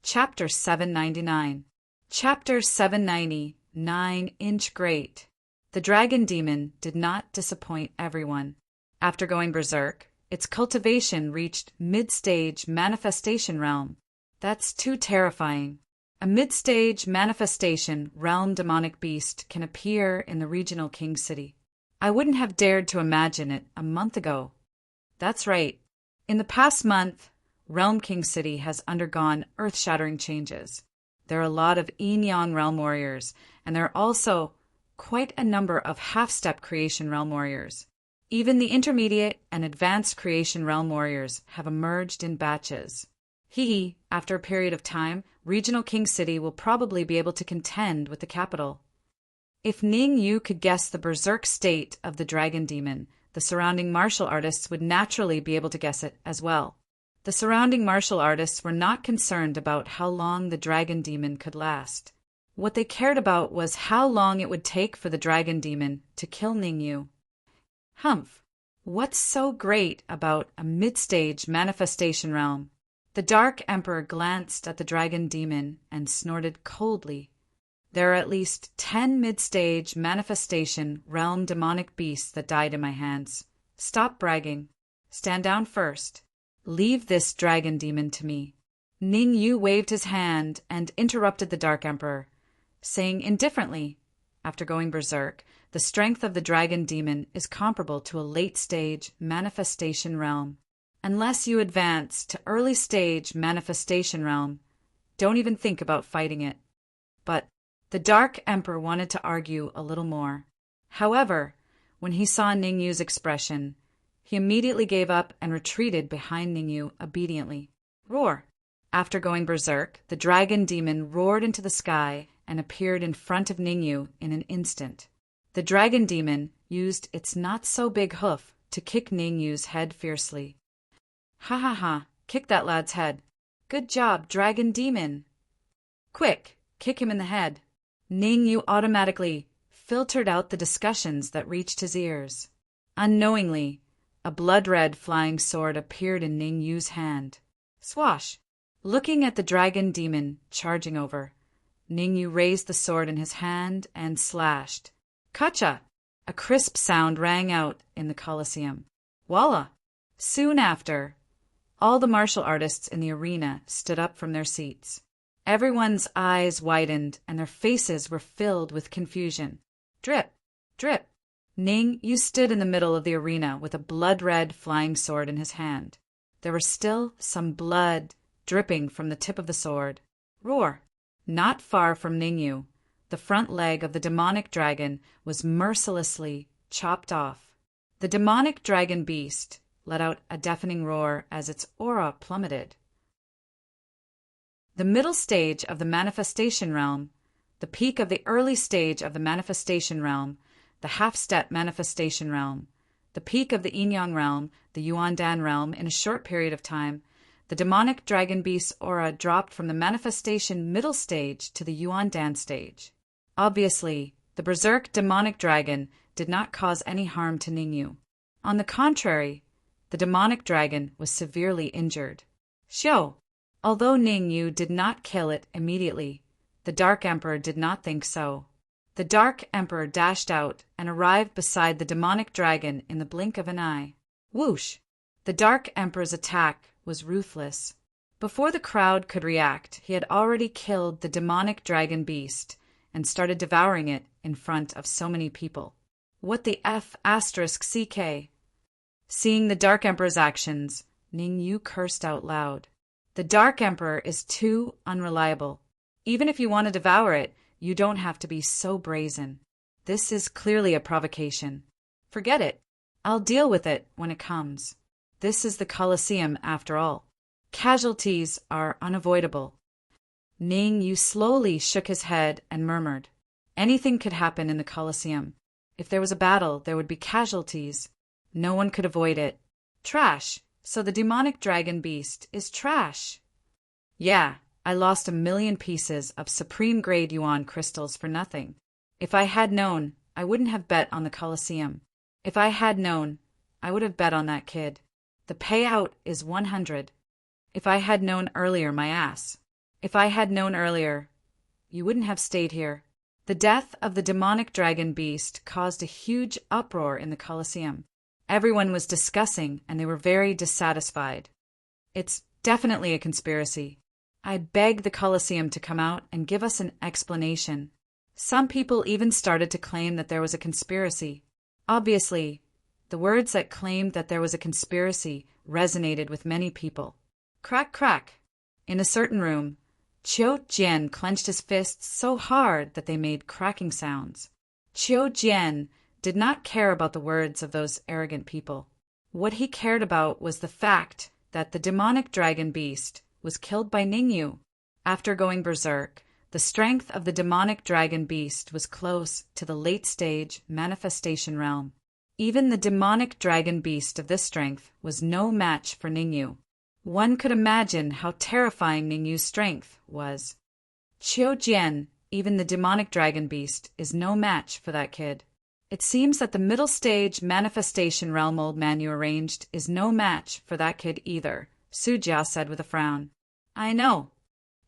Chapter 799. Chapter 790, 9-inch Great. The dragon demon did not disappoint everyone. After going berserk, its cultivation reached mid-stage manifestation realm. That's too terrifying. A mid-stage manifestation realm demonic beast can appear in the regional king city. I wouldn't have dared to imagine it a month ago. That's right. In the past month, Realm King City has undergone earth-shattering changes. There are a lot of yin-yang realm warriors, and there are also quite a number of half-step creation realm warriors. Even the intermediate and advanced creation realm warriors have emerged in batches. After a period of time, regional King City will probably be able to contend with the capital. If Ning Yu could guess the berserk state of the dragon demon, the surrounding martial artists would naturally be able to guess it as well. The surrounding martial artists were not concerned about how long the dragon demon could last. What they cared about was how long it would take for the dragon demon to kill Ning Yu. Humph! What's so great about a mid-stage manifestation realm? The Dark Emperor glanced at the dragon demon and snorted coldly. There are at least 10 mid-stage manifestation realm demonic beasts that died in my hands. Stop bragging. Stand down first. Leave this dragon demon to me. Ning Yu waved his hand and interrupted the Dark Emperor, saying indifferently, after going berserk, the strength of the dragon demon is comparable to a late-stage manifestation realm. Unless you advance to early-stage manifestation realm, don't even think about fighting it. But the Dark Emperor wanted to argue a little more. However, when he saw Ning Yu's expression, he immediately gave up and retreated behind Ning Yu obediently. Roar! After going berserk, the dragon demon roared into the sky and appeared in front of Ning Yu in an instant. The dragon demon used its not-so-big hoof to kick Ning Yu's head fiercely. Ha ha ha! Kick that lad's head. Good job, dragon demon! Quick! Kick him in the head. Ning Yu automatically filtered out the discussions that reached his ears. Unknowingly, a blood-red flying sword appeared in Ning Yu's hand. Swash! Looking at the dragon demon charging over, Ning Yu raised the sword in his hand and slashed. Kacha! A crisp sound rang out in the Colosseum. Voila! Soon after, all the martial artists in the arena stood up from their seats. Everyone's eyes widened and their faces were filled with confusion. Drip! Drip! Ning Yu stood in the middle of the arena with a blood-red flying sword in his hand. There was still some blood dripping from the tip of the sword. Roar! Not far from Ning Yu, the front leg of the demonic dragon was mercilessly chopped off. The demonic dragon beast let out a deafening roar as its aura plummeted. The middle stage of the manifestation realm, the peak of the early stage of the manifestation realm, the half-step manifestation realm, the peak of the yin-yang realm, the yuan-dan realm in a short period of time, the demonic dragon beast's aura dropped from the manifestation middle stage to the yuan-dan stage. Obviously, the berserk demonic dragon did not cause any harm to Ning Yu. On the contrary, the demonic dragon was severely injured. Xiao! Although Ning Yu did not kill it immediately, the Dark Emperor did not think so. The Dark Emperor dashed out and arrived beside the demonic dragon in the blink of an eye. Whoosh! The Dark Emperor's attack was ruthless. Before the crowd could react, he had already killed the demonic dragon beast and started devouring it in front of so many people. What the F***CK? Seeing the Dark Emperor's actions, Ning Yu cursed out loud. The Dark Emperor is too unreliable. Even if you want to devour it, you don't have to be so brazen. This is clearly a provocation. Forget it. I'll deal with it when it comes. This is the Colosseum after all. Casualties are unavoidable. Ning Yu slowly shook his head and murmured, anything could happen in the Colosseum. If there was a battle, there would be casualties. No one could avoid it. Trash. So the demonic dragon beast is trash. Yeah, I lost 1,000,000 pieces of supreme-grade yuan crystals for nothing. If I had known, I wouldn't have bet on the Colosseum. If I had known, I would have bet on that kid. The payout is 100. If I had known earlier, my ass. If I had known earlier, you wouldn't have stayed here. The death of the demonic dragon beast caused a huge uproar in the Colosseum. Everyone was discussing, and they were very dissatisfied. It's definitely a conspiracy. I begged the Colosseum to come out and give us an explanation. Some people even started to claim that there was a conspiracy. Obviously, the words that claimed that there was a conspiracy resonated with many people. Crack, crack. In a certain room, Qiu Jian clenched his fists so hard that they made cracking sounds. Qiu Jian did not care about the words of those arrogant people. What he cared about was the fact that the demonic dragon beast was killed by Ningyu. After going berserk, the strength of the demonic dragon beast was close to the late-stage manifestation realm. Even the demonic dragon beast of this strength was no match for Ningyu. One could imagine how terrifying Ningyu's strength was. Qiu Jian, even the demonic dragon beast, is no match for that kid. It seems that the middle stage manifestation realm old man you arranged is no match for that kid either, Su Jia said with a frown. I know.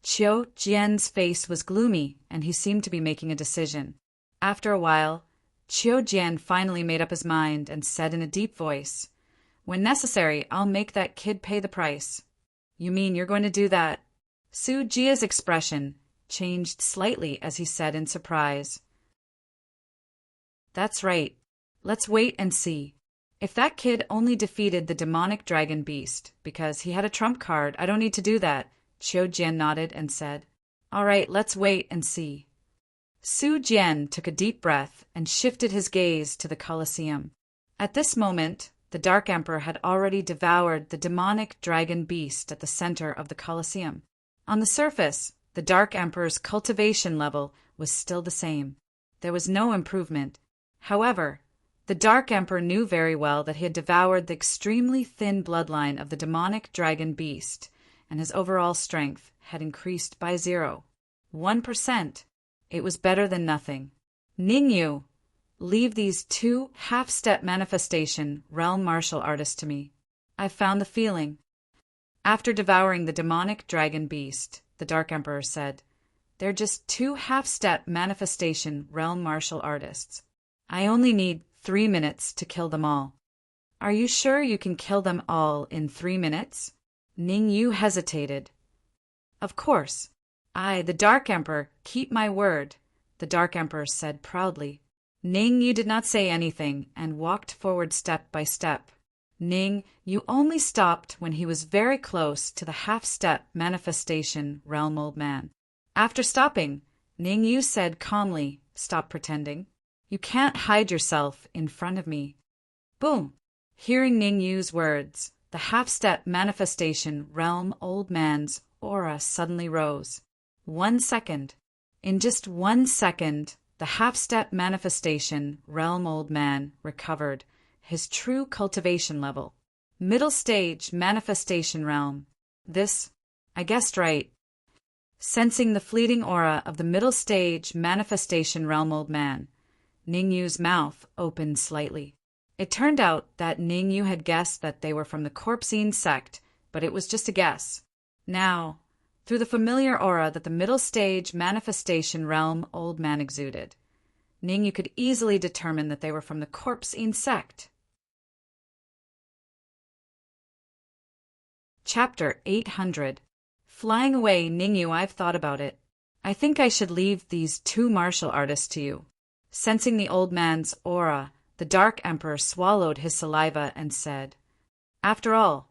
Qiu Jian's face was gloomy, and he seemed to be making a decision. After a while, Qiu Jian finally made up his mind and said in a deep voice, When necessary, I'll make that kid pay the price. You mean you're going to do that? Su Jia's expression changed slightly as he said in surprise. That's right. Let's wait and see. If that kid only defeated the demonic dragon beast because he had a trump card, I don't need to do that. Qiu Jian nodded and said, All right, let's wait and see. Su Jian took a deep breath and shifted his gaze to the Colosseum. At this moment, the Dark Emperor had already devoured the demonic dragon beast at the center of the Colosseum. On the surface, the Dark Emperor's cultivation level was still the same. There was no improvement. However, the Dark Emperor knew very well that he had devoured the extremely thin bloodline of the demonic dragon beast, and his overall strength had increased by 1%. It was better than nothing. Ningyu, leave these 2 half-step manifestation realm martial artists to me. I've found the feeling. After devouring the demonic dragon beast, the Dark Emperor said, They're just 2 half-step manifestation realm martial artists. I only need 3 minutes to kill them all. Are you sure you can kill them all in 3 minutes? Ningyu hesitated. Of course. I, the Dark Emperor, keep my word, the Dark Emperor said proudly. Ningyu did not say anything and walked forward step by step. Ningyu only stopped when he was very close to the half-step manifestation realm old man. After stopping, Ningyu said calmly, Stop pretending. You can't hide yourself in front of me. Boom! Hearing Ningyu's words, the half-step manifestation realm old man's aura suddenly rose. 1 second. In just 1 second, the half-step manifestation realm old man recovered his true cultivation level. Middle stage manifestation realm. I guessed right. Sensing the fleeting aura of the middle stage manifestation realm old man, Ningyu's mouth opened slightly. It turned out that Ningyu had guessed that they were from the Corpsine sect, but it was just a guess. Now, through the familiar aura that the middle stage manifestation realm old man exuded, Ningyu could easily determine that they were from the Corpsine sect. Chapter 800. Flying away, Ningyu, I've thought about it. I think I should leave these 2 martial artists to you. Sensing the old man's aura, the Dark Emperor swallowed his saliva and said, After all,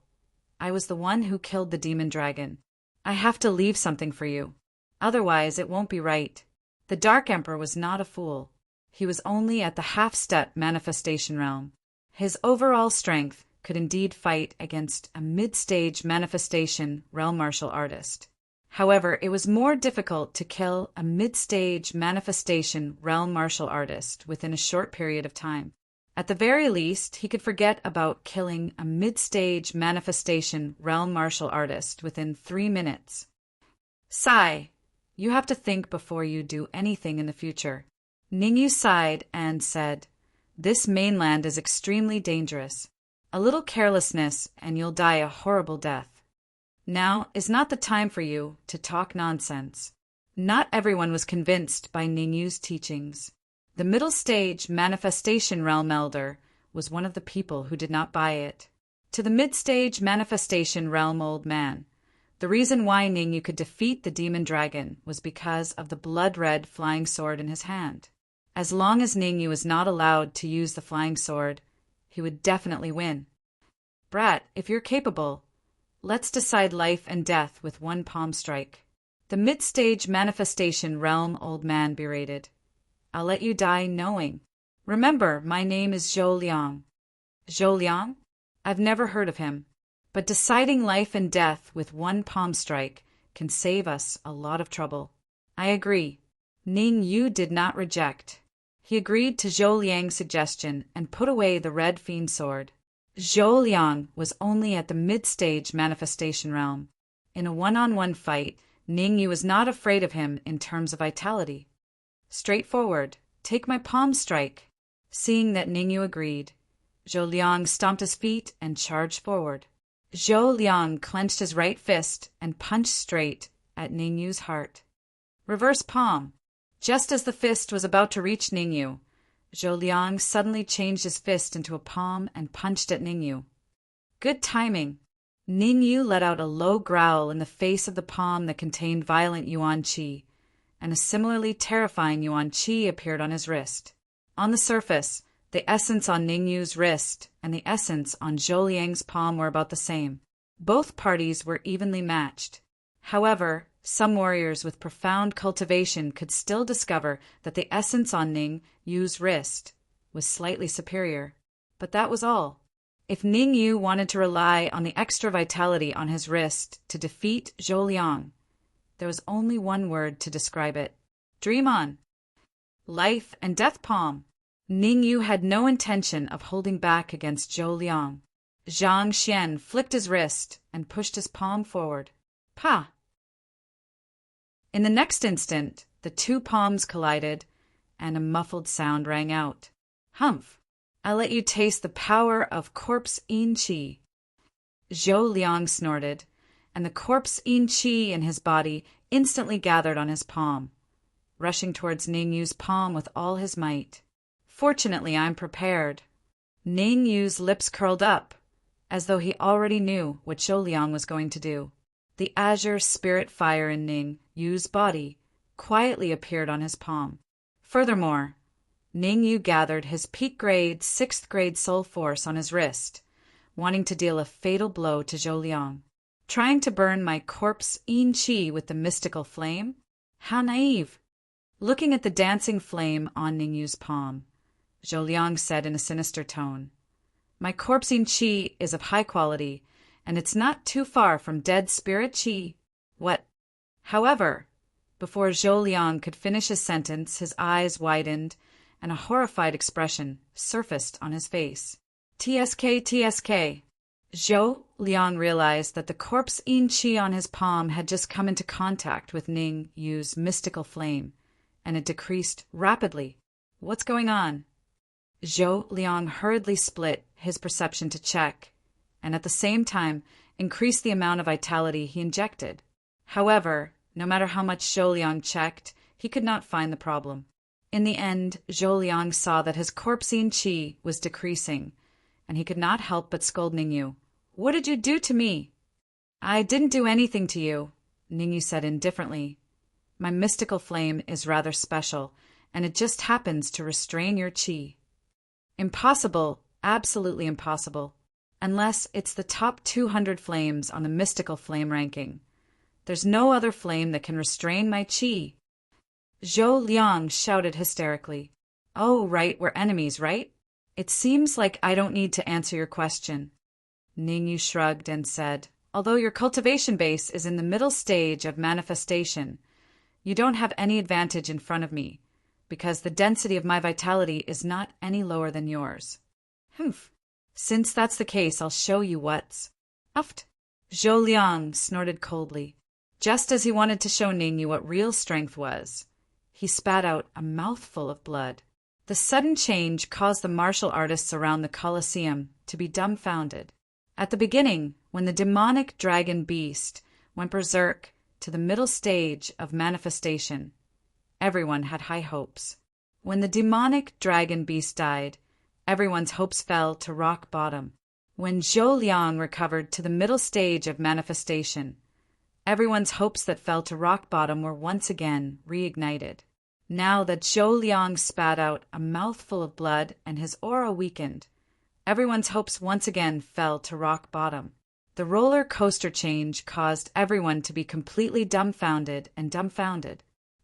I was the one who killed the demon dragon. I have to leave something for you. Otherwise, it won't be right. The Dark Emperor was not a fool. He was only at the half-step manifestation realm. His overall strength could indeed fight against a mid-stage manifestation realm martial artist. However, it was more difficult to kill a mid-stage manifestation realm martial artist within a short period of time. At the very least, he could forget about killing a mid-stage manifestation realm martial artist within 3 minutes. Sigh. You have to think before you do anything in the future. Ningyu sighed and said, This mainland is extremely dangerous. A little carelessness and you'll die a horrible death. Now is not the time for you to talk nonsense. Not everyone was convinced by Ningyu's teachings. The middle stage manifestation realm elder was one of the people who did not buy it. To the mid-stage manifestation realm old man, the reason why Ningyu could defeat the demon dragon was because of the blood-red flying sword in his hand. As long as Ningyu was not allowed to use the flying sword, he would definitely win. Brat, if you're capable, let's decide life and death with one palm strike. The mid-stage manifestation realm old man berated. I'll let you die knowing. Remember, my name is Zhou Liang. Zhou Liang? I've never heard of him. But deciding life and death with one palm strike can save us a lot of trouble. I agree. Ning Yu did not reject. He agreed to Zhou Liang's suggestion and put away the red fiend sword. Zhou Liang was only at the mid-stage manifestation realm. In a one-on-one fight, Ning Yu was not afraid of him in terms of vitality. Straightforward, take my palm strike. Seeing that Ning Yu agreed, Zhou Liang stomped his feet and charged forward. Zhou Liang clenched his right fist and punched straight at Ningyu's heart. Reverse palm. Just as the fist was about to reach Ningyu, Zhou Liang suddenly changed his fist into a palm and punched at Ningyu. Good timing. Ningyu let out a low growl in the face of the palm that contained violent Yuan Qi, and a similarly terrifying Yuan Qi appeared on his wrist. On the surface, the essence on Ningyu's wrist and the essence on Zhou Liang's palm were about the same. Both parties were evenly matched. However, some warriors with profound cultivation could still discover that the essence on Ning Yu's wrist was slightly superior. But that was all. If Ning Yu wanted to rely on the extra vitality on his wrist to defeat Zhou Liang, there was only one word to describe it. Dream on. Life and death palm. Ning Yu had no intention of holding back against Zhou Liang. Zhang Xian flicked his wrist and pushed his palm forward. Pa! In the next instant, the two palms collided, and a muffled sound rang out. Humph! I'll let you taste the power of corpse yin qi. Zhou Liang snorted, and the corpse yin qi in his body instantly gathered on his palm, rushing towards Ning Yu's palm with all his might. Fortunately, I'm prepared. Ning Yu's lips curled up, as though he already knew what Zhou Liang was going to do. The azure spirit fire in Ning Yu's body quietly appeared on his palm. Furthermore, Ning Yu gathered his peak-grade, 6th-grade soul force on his wrist, wanting to deal a fatal blow to Zhou Liang. Trying to burn my corpse yin qi with the mystical flame? How naive! Looking at the dancing flame on Ning Yu's palm, Zhou Liang said in a sinister tone, My corpse yin qi is of high quality, and it's not too far from dead spirit qi. What? However, before Zhou Liang could finish his sentence, his eyes widened, and a horrified expression surfaced on his face. TSK, TSK. Zhou Liang realized that the corpse yin qi on his palm had just come into contact with Ning Yu's mystical flame, and it decreased rapidly. What's going on? Zhou Liang hurriedly split his perception to check, and at the same time increased the amount of vitality he injected. However, no matter how much Zhou Liang checked, he could not find the problem. In the end, Zhou Liang saw that his corpse yin qi was decreasing, and he could not help but scold Ningyu. What did you do to me? I didn't do anything to you, Ningyu said indifferently. My mystical flame is rather special, and it just happens to restrain your qi. Impossible, absolutely impossible, unless it's the top 200 flames on the mystical flame ranking. There's no other flame that can restrain my qi. Zhou Liang shouted hysterically. Oh, right, we're enemies, right? It seems like I don't need to answer your question. Ningyu shrugged and said, Although your cultivation base is in the middle stage of manifestation, you don't have any advantage in front of me, because the density of my vitality is not any lower than yours. Humph. Since that's the case, I'll show you what's. Uft. Zhou Liang snorted coldly. Just as he wanted to show Ningyu what real strength was, he spat out a mouthful of blood. The sudden change caused the martial artists around the Colosseum to be dumbfounded. At the beginning, when the demonic dragon beast went berserk to the middle stage of manifestation, everyone had high hopes. When the demonic dragon beast died, everyone's hopes fell to rock bottom. When Zhou Liang recovered to the middle stage of manifestation, everyone's hopes that fell to rock bottom were once again reignited. Now that Zhou Liang spat out a mouthful of blood and his aura weakened, everyone's hopes once again fell to rock bottom. The roller coaster change caused everyone to be completely dumbfounded.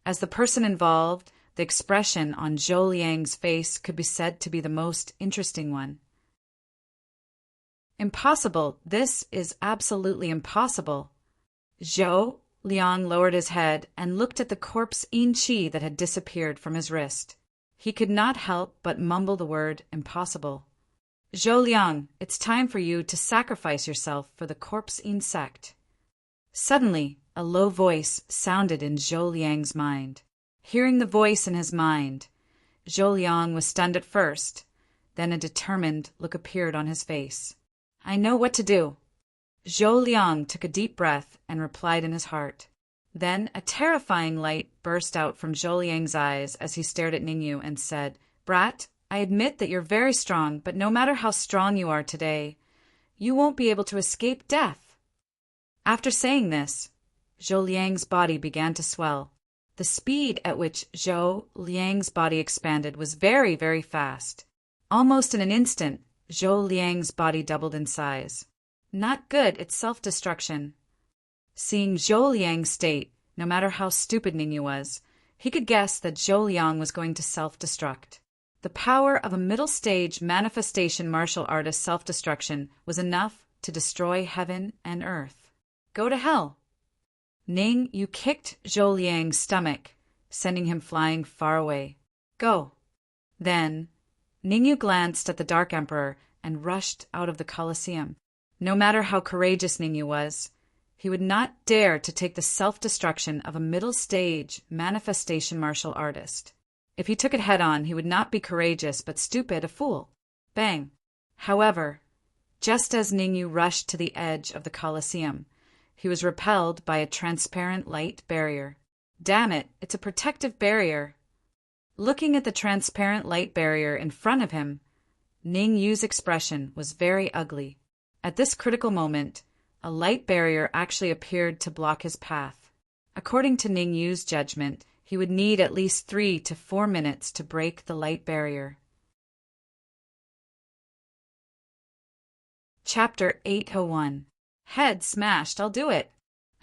As the person involved, the expression on Zhou Liang's face could be said to be the most interesting one. Impossible. This is absolutely impossible. Zhou Liang lowered his head and looked at the corpse Yin Qi that had disappeared from his wrist. He could not help but mumble the word impossible. Zhou Liang, it's time for you to sacrifice yourself for the corpse Yin sect. Suddenly, a low voice sounded in Zhou Liang's mind. Hearing the voice in his mind, Zhou Liang was stunned at first. Then a determined look appeared on his face. I know what to do. Zhou Liang took a deep breath and replied in his heart. Then a terrifying light burst out from Zhou Liang's eyes as he stared at Ningyu and said, Brat, I admit that you're very strong, but no matter how strong you are today, you won't be able to escape death. After saying this, Zhou Liang's body began to swell. The speed at which Zhou Liang's body expanded was very, very fast. Almost in an instant, Zhou Liang's body doubled in size. Not good, it's self-destruction. Seeing Zhou Liang's state, no matter how stupid Ningyu was, he could guess that Zhou Liang was going to self-destruct. The power of a middle-stage manifestation martial artist self-destruction was enough to destroy heaven and earth. Go to hell. Ning, you kicked Zhou Liang's stomach, sending him flying far away. Go. Then, Ningyu glanced at the Dark Emperor and rushed out of the Colosseum. No matter how courageous Ningyu was, he would not dare to take the self-destruction of a middle-stage manifestation martial artist. If he took it head-on, he would not be courageous but stupid, a fool. Bang. However, just as Ningyu rushed to the edge of the Colosseum, he was repelled by a transparent light barrier. Damn it, it's a protective barrier. Looking at the transparent light barrier in front of him, Ningyu's expression was very ugly. At this critical moment, a light barrier actually appeared to block his path. According to Ningyu's judgment, he would need at least 3 to 4 minutes to break the light barrier. Chapter 801. Head smashed, I'll do it.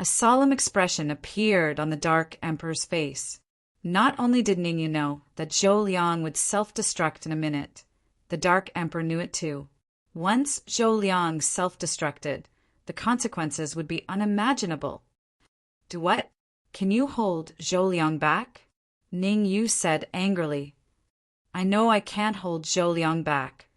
A solemn expression appeared on the Dark Emperor's face. Not only did Ningyu know that Zhou Liang would self-destruct in a minute, the Dark Emperor knew it too. Once Zhou Liang self-destructed, the consequences would be unimaginable. Do what? Can you hold Zhou Liang back? Ningyu said angrily. I know I can't hold Zhou Liang back,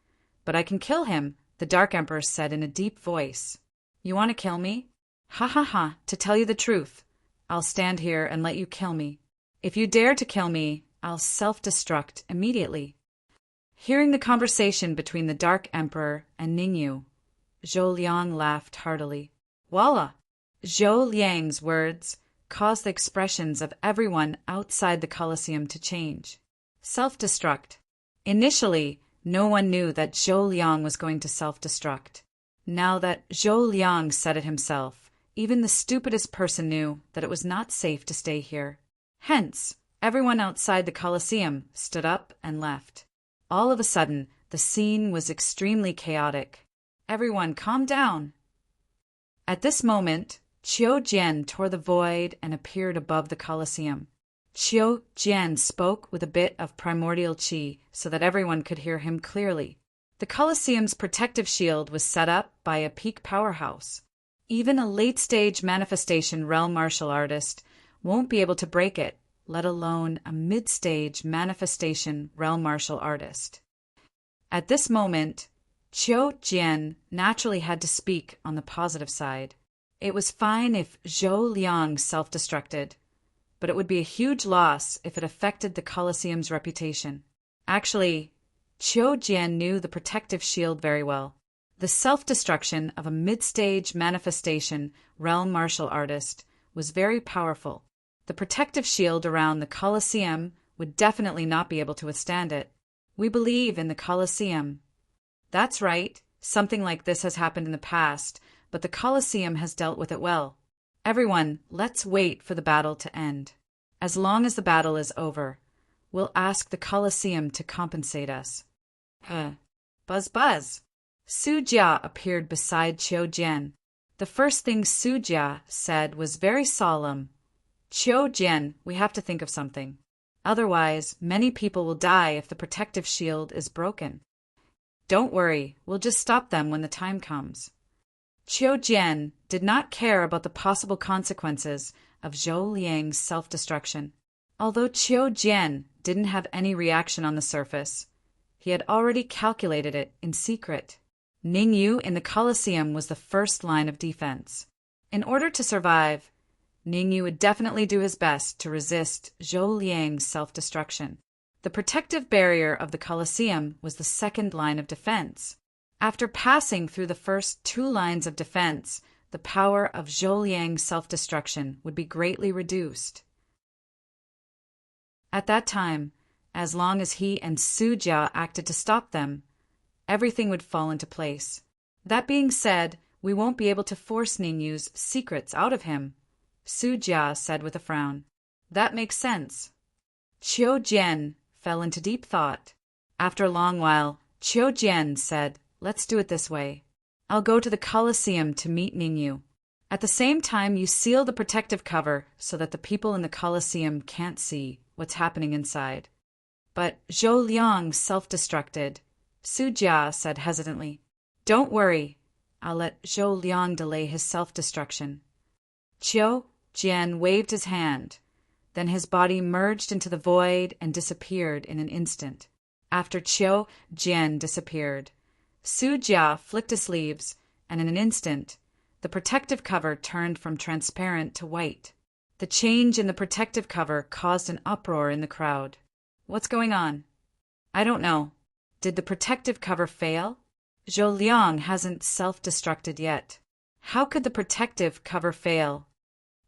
but I can kill him, the Dark Emperor said in a deep voice. You want to kill me? Ha ha ha, to tell you the truth, I'll stand here and let you kill me. If you dare to kill me, I'll self-destruct immediately. Hearing the conversation between the Dark Emperor and Ningyu, Zhou Liang laughed heartily. Voila! Zhou Liang's words caused the expressions of everyone outside the Colosseum to change. Self-destruct. Initially, no one knew that Zhou Liang was going to self-destruct. Now that Zhou Liang said it himself, even the stupidest person knew that it was not safe to stay here. Hence, everyone outside the Colosseum stood up and left. All of a sudden, the scene was extremely chaotic. Everyone calm down. At this moment, Qiu Jian tore the void and appeared above the Colosseum. Qiu Jian spoke with a bit of primordial qi so that everyone could hear him clearly. The Colosseum's protective shield was set up by a peak powerhouse. Even a late-stage manifestation realm martial artist won't be able to break it, let alone a mid-stage manifestation realm martial artist. At this moment, Qiu Jian naturally had to speak on the positive side. It was fine if Zhou Liang self-destructed, but it would be a huge loss if it affected the Colosseum's reputation. Actually, Qiu Jian knew the protective shield very well. The self-destruction of a mid-stage manifestation realm martial artist was very powerful. The protective shield around the Colosseum would definitely not be able to withstand it. We believe in the Colosseum. That's right, something like this has happened in the past, but the Colosseum has dealt with it well. Everyone, let's wait for the battle to end. As long as the battle is over, we'll ask the Colosseum to compensate us. Buzz buzz. Su Jia appeared beside Qiu Jian. The first thing Su Jia said was very solemn. Qiu Jian, we have to think of something. Otherwise, many people will die if the protective shield is broken. Don't worry, we'll just stop them when the time comes. Qiu Jian did not care about the possible consequences of Zhou Liang's self-destruction. Although Qiu Jian didn't have any reaction on the surface, he had already calculated it in secret. Ningyu in the Colosseum was the first line of defense. In order to survive, Ningyu would definitely do his best to resist Zhou Liang's self-destruction. The protective barrier of the Colosseum was the second line of defense. After passing through the first two lines of defense, the power of Zhou Liang's self-destruction would be greatly reduced. At that time, as long as he and Su Jia acted to stop them, everything would fall into place. That being said, we won't be able to force Ningyu's secrets out of him, Su Jia said with a frown. That makes sense. Qiu Jian fell into deep thought. After a long while, Qiu Jian said, let's do it this way. I'll go to the Colosseum to meet Ningyu. At the same time, you seal the protective cover so that the people in the Colosseum can't see what's happening inside. But Zhou Liang self-destructed, Su Jia said hesitantly. Don't worry, I'll let Zhou Liang delay his self-destruction. Qiu Jian waved his hand. Then his body merged into the void and disappeared in an instant. After Qiu Jian disappeared, Su Jia flicked his sleeves, and in an instant, the protective cover turned from transparent to white. The change in the protective cover caused an uproar in the crowd. What's going on? I don't know. Did the protective cover fail? Zhou Liang hasn't self-destructed yet. How could the protective cover fail?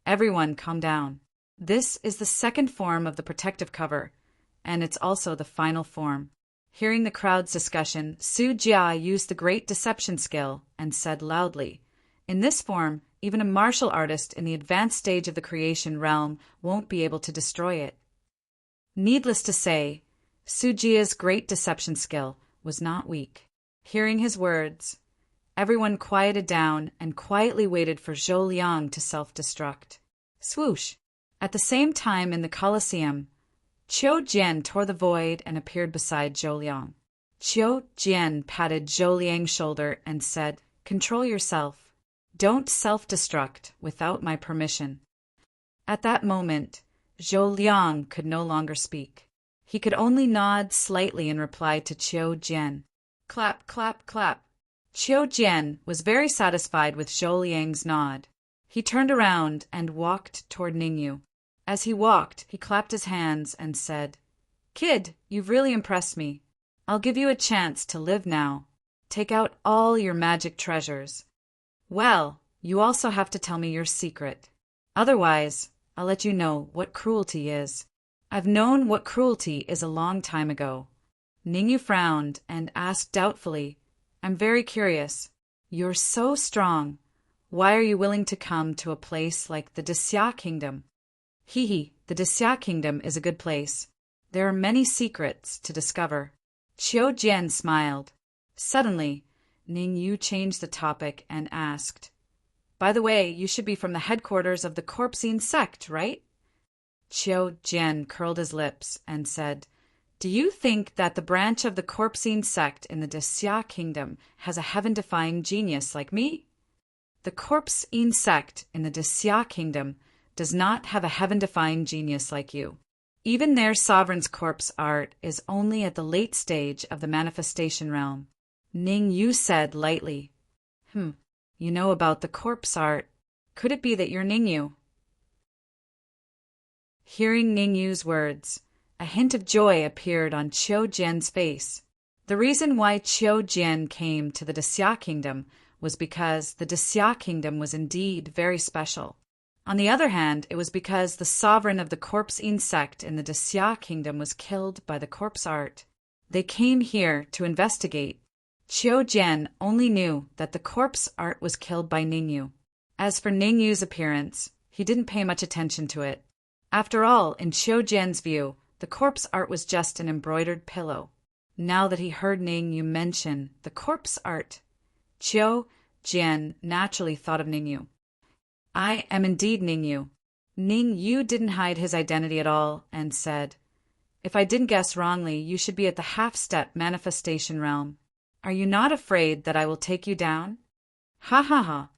Everyone calm down. This is the second form of the protective cover, and it's also the final form. Hearing the crowd's discussion, Su Jia used the great deception skill and said loudly, in this form, even a martial artist in the advanced stage of the creation realm won't be able to destroy it. Needless to say, Su Jia's great deception skill was not weak. Hearing his words, everyone quieted down and quietly waited for Zhou Liang to self-destruct. Swoosh! At the same time in the Colosseum, Qiu Jian tore the void and appeared beside Zhou Liang. Qiu Jian patted Zhou Liang's shoulder and said, control yourself. Don't self-destruct without my permission. At that moment, Zhou Liang could no longer speak. He could only nod slightly in reply to Qiu Jian. Clap, clap, clap. Qiu Jian was very satisfied with Zhou Liang's nod. He turned around and walked toward Ningyu. As he walked, he clapped his hands and said, Kid, you've really impressed me. I'll give you a chance to live now. Take out all your magic treasures. Well, you also have to tell me your secret. Otherwise, I'll let you know what cruelty is. I've known what cruelty is a long time ago. Ningyu frowned and asked doubtfully, I'm very curious. You're so strong. Why are you willing to come to a place like the Dixia Kingdom? The Dixia Kingdom is a good place. There are many secrets to discover. Qiu Jian smiled. Suddenly, Ningyu changed the topic and asked, by the way, you should be from the headquarters of the Corpsine sect, right? Qiu Jian curled his lips and said, do you think that the branch of the Corpsine sect in the Dixia Kingdom has a heaven-defying genius like me? The Corpsine sect in the Dixia Kingdom does not have a heaven-defying genius like you. Even their sovereign's corpse art is only at the late stage of the manifestation realm. Ningyu said lightly, you know about the corpse art. Could it be that you're Ningyu? Hearing Ningyu's words, a hint of joy appeared on Qiu Jian's face. The reason why Qiu Jian came to the Xia kingdom was because the Xia kingdom was indeed very special. On the other hand, it was because the sovereign of the corpse insect in the Xia kingdom was killed by the corpse art. They came here to investigate. Qiu Jian only knew that the corpse art was killed by Ningyu. As for Ningyu's appearance, he didn't pay much attention to it. After all, in Qiu Jian's view, the corpse art was just an embroidered pillow. Now that he heard Ningyu mention the corpse art, Qiu Jian naturally thought of Ningyu. I am indeed Ningyu. Ningyu didn't hide his identity at all and said, if I didn't guess wrongly, you should be at the half-step manifestation realm. Are you not afraid that I will take you down? Ha ha ha.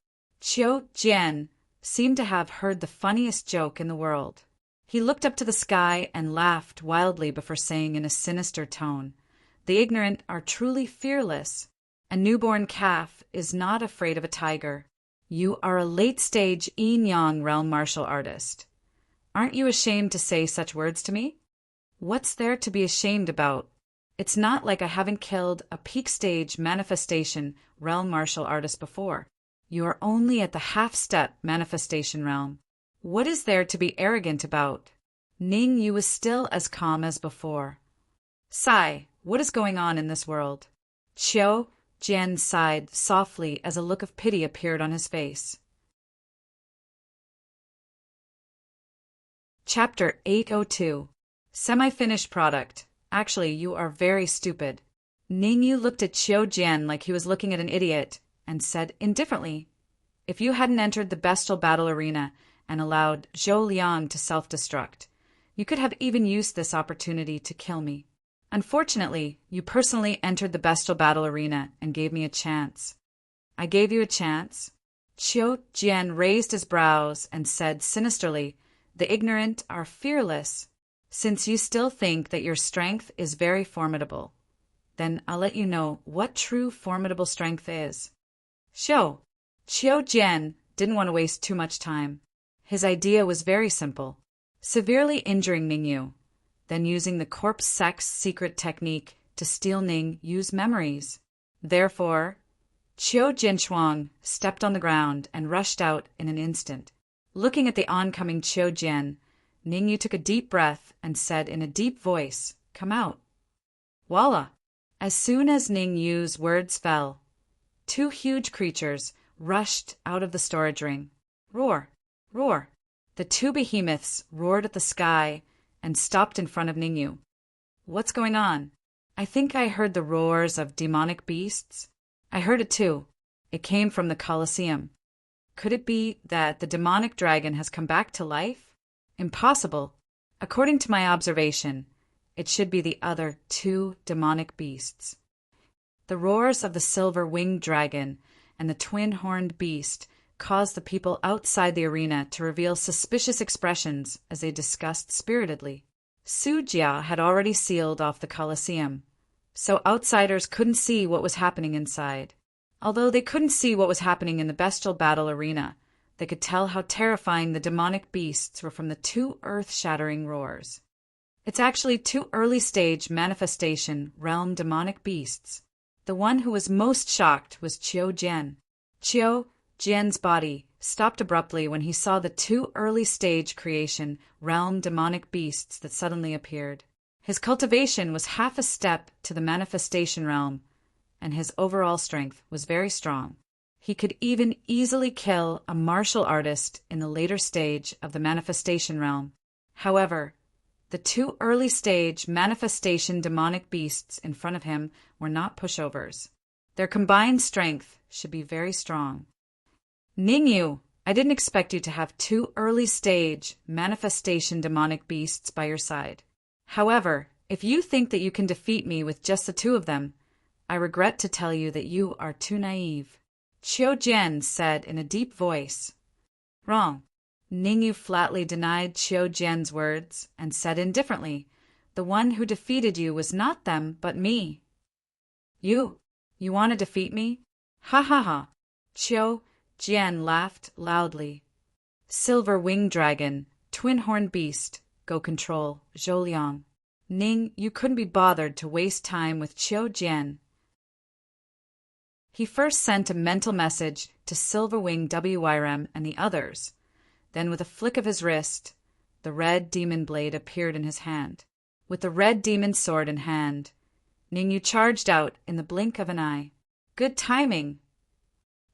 Qiu Jian seemed to have heard the funniest joke in the world. He looked up to the sky and laughed wildly before saying in a sinister tone, the ignorant are truly fearless. A newborn calf is not afraid of a tiger. You are a late-stage yin-yang realm martial artist. Aren't you ashamed to say such words to me? What's there to be ashamed about? It's not like I haven't killed a peak-stage manifestation realm martial artist before. You are only at the half-step manifestation realm. What is there to be arrogant about? Ningyu was still as calm as before. Sigh, what is going on in this world? Qiu Jian sighed softly as a look of pity appeared on his face. Chapter 802. Semi-finished product. Actually, you are very stupid. Ningyu looked at Qiu Jian like he was looking at an idiot and said indifferently, if you hadn't entered the bestial battle arena and allowed Zhou Liang to self-destruct, you could have even used this opportunity to kill me. Unfortunately, you personally entered the bestial battle arena and gave me a chance. I gave you a chance? Qiu Jian raised his brows and said sinisterly, the ignorant are fearless. Since you still think that your strength is very formidable, then I'll let you know what true formidable strength is. Qiu Jian didn't want to waste too much time. His idea was very simple. Severely injuring Ningyu, then using the corpse sex secret technique to steal Ningyu's memories. Therefore, Qiu Jinshuang stepped on the ground and rushed out in an instant. Looking at the oncoming Qiu Jian, Ningyu took a deep breath and said in a deep voice, come out. Voila! As soon as Ningyu's words fell, two huge creatures rushed out of the storage ring. Roar! Roar! The two behemoths roared at the sky and stopped in front of Ningyu. What's going on? I think I heard the roars of demonic beasts. I heard it too. It came from the Colosseum. Could it be that the demonic dragon has come back to life? Impossible. According to my observation, it should be the other two demonic beasts. The roars of the silver-winged dragon and the twin-horned beast caused the people outside the arena to reveal suspicious expressions as they discussed spiritedly. Su Jia had already sealed off the Colosseum, so outsiders couldn't see what was happening inside. Although they couldn't see what was happening in the bestial battle arena, they could tell how terrifying the demonic beasts were from the two earth-shattering roars. It's actually two early-stage manifestation realm demonic beasts. The one who was most shocked was Qiu Jian. Qiu Jian's body stopped abruptly when he saw the two early-stage creation realm demonic beasts that suddenly appeared. His cultivation was half a step to the manifestation realm, and his overall strength was very strong. He could even easily kill a martial artist in the later stage of the manifestation realm. However, the two early-stage manifestation demonic beasts in front of him were not pushovers. Their combined strength should be very strong. Ningyu, I didn't expect you to have two early-stage manifestation demonic beasts by your side. However, if you think that you can defeat me with just the two of them, I regret to tell you that you are too naive. Qiu Jian said in a deep voice. Wrong. Ningyu flatly denied Qiu Jian's words and said indifferently, the one who defeated you was not them, but me. You want to defeat me? Ha ha ha. Qiu Jian laughed loudly. Silver-winged dragon, twin-horned beast, go control Zhou Liang. Ning Yu couldn't be bothered to waste time with Qiu Jian. He first sent a mental message to Silverwing WYRM and the others. Then, with a flick of his wrist, the red demon blade appeared in his hand. With the red demon sword in hand, Ning Yu charged out in the blink of an eye. Good timing!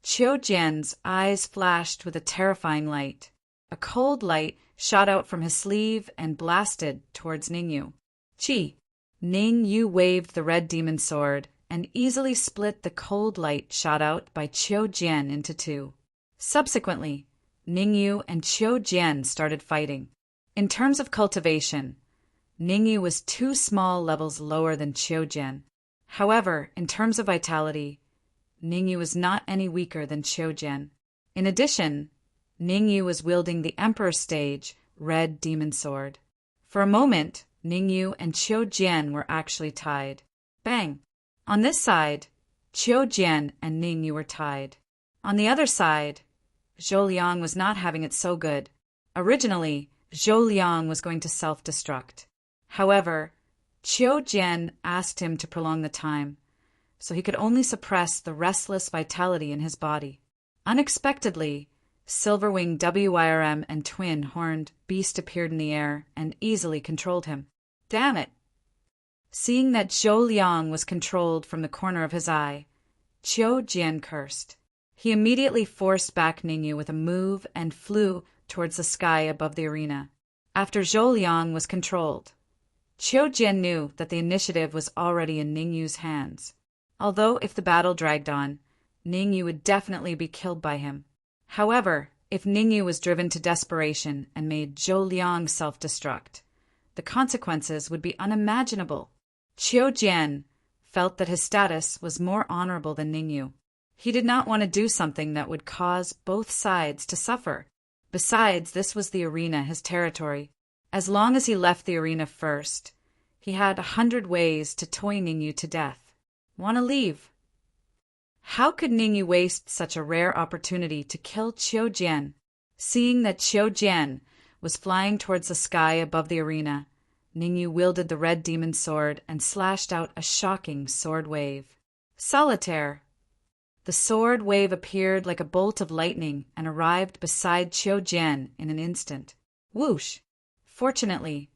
Qiu Jian's eyes flashed with a terrifying light. A cold light shot out from his sleeve and blasted towards Ning Yu. Chi! Ning Yu waved the red demon sword and easily split the cold light shot out by Qiu Jian into two. Subsequently, Ning Yu and Qiu Jian started fighting. In terms of cultivation, Ning Yu was 2 small levels lower than Qiu Jian. However, in terms of vitality, Ning Yu was not any weaker than Qiu Jian. In addition, Ning Yu was wielding the Emperor Stage Red Demon Sword. For a moment, Ning Yu and Qiu Jian were actually tied. Bang! On this side, Qiu Jian and Ning Yu were tied. On the other side, Zhou Liang was not having it so good. Originally, Zhou Liang was going to self-destruct. However, Qiu Jian asked him to prolong the time, so he could only suppress the restless vitality in his body. Unexpectedly, Silverwing WYRM and twin-horned beast appeared in the air and easily controlled him. Damn it! Seeing that Zhou Liang was controlled from the corner of his eye, Qiu Jian cursed. He immediately forced back Ning Yu with a move and flew towards the sky above the arena. After Zhou Liang was controlled, Qiu Jian knew that the initiative was already in Ning Yu's hands. Although if the battle dragged on, Ning Yu would definitely be killed by him. However, if Ning Yu was driven to desperation and made Zhou Liang self-destruct, the consequences would be unimaginable. Qiu Jian felt that his status was more honorable than Ning Yu. He did not want to do something that would cause both sides to suffer. Besides, this was the arena, his territory. As long as he left the arena first, he had 100 ways to toy Ning Yu to death. Want to leave? How could Ning Yu waste such a rare opportunity to kill Qiu Jian? Seeing that Qiu Jian was flying towards the sky above the arena, Ning Yu wielded the red demon sword and slashed out a shocking sword wave. Solitaire! The sword wave appeared like a bolt of lightning and arrived beside Qiu Jian in an instant. Whoosh! Fortunately,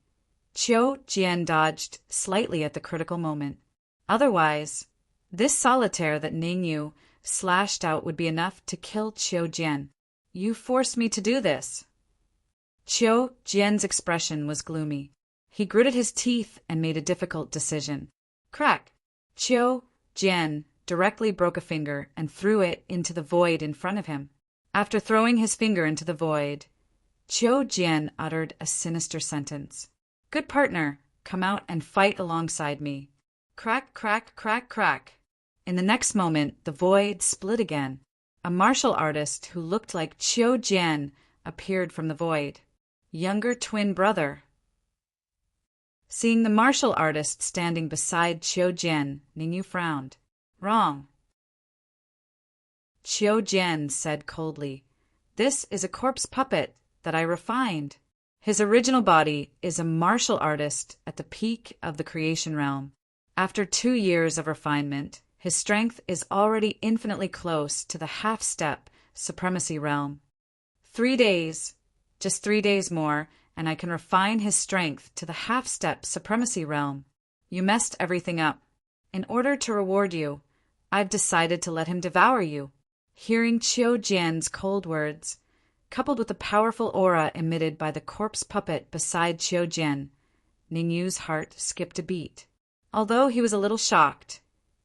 Qiu Jian dodged slightly at the critical moment. Otherwise, this solitaire that Ning Yu slashed out would be enough to kill Qiu Jian. You forced me to do this. Qiu Jian's expression was gloomy. He gritted his teeth and made a difficult decision. Crack! Qiu Jian directly broke a finger and threw it into the void in front of him. After throwing his finger into the void, Qiu Jian uttered a sinister sentence. Good partner, come out and fight alongside me. Crack, crack, crack, crack. In the next moment, the void split again. A martial artist who looked like Qiu Jian appeared from the void. Younger twin brother. Seeing the martial artist standing beside Qiu Jian, Ning Yu frowned. Wrong. Qiu Jian said coldly, This is a corpse puppet that I refined. His original body is a martial artist at the peak of the creation realm. After 2 years of refinement, his strength is already infinitely close to the half-step supremacy realm. 3 days, just 3 days more, and I can refine his strength to the half-step supremacy realm. You messed everything up. In order to reward you, I've decided to let him devour you. Hearing Qiu Jian's cold words, coupled with the powerful aura emitted by the corpse puppet beside Qiu Jian, Ning Yu's heart skipped a beat. Although he was a little shocked,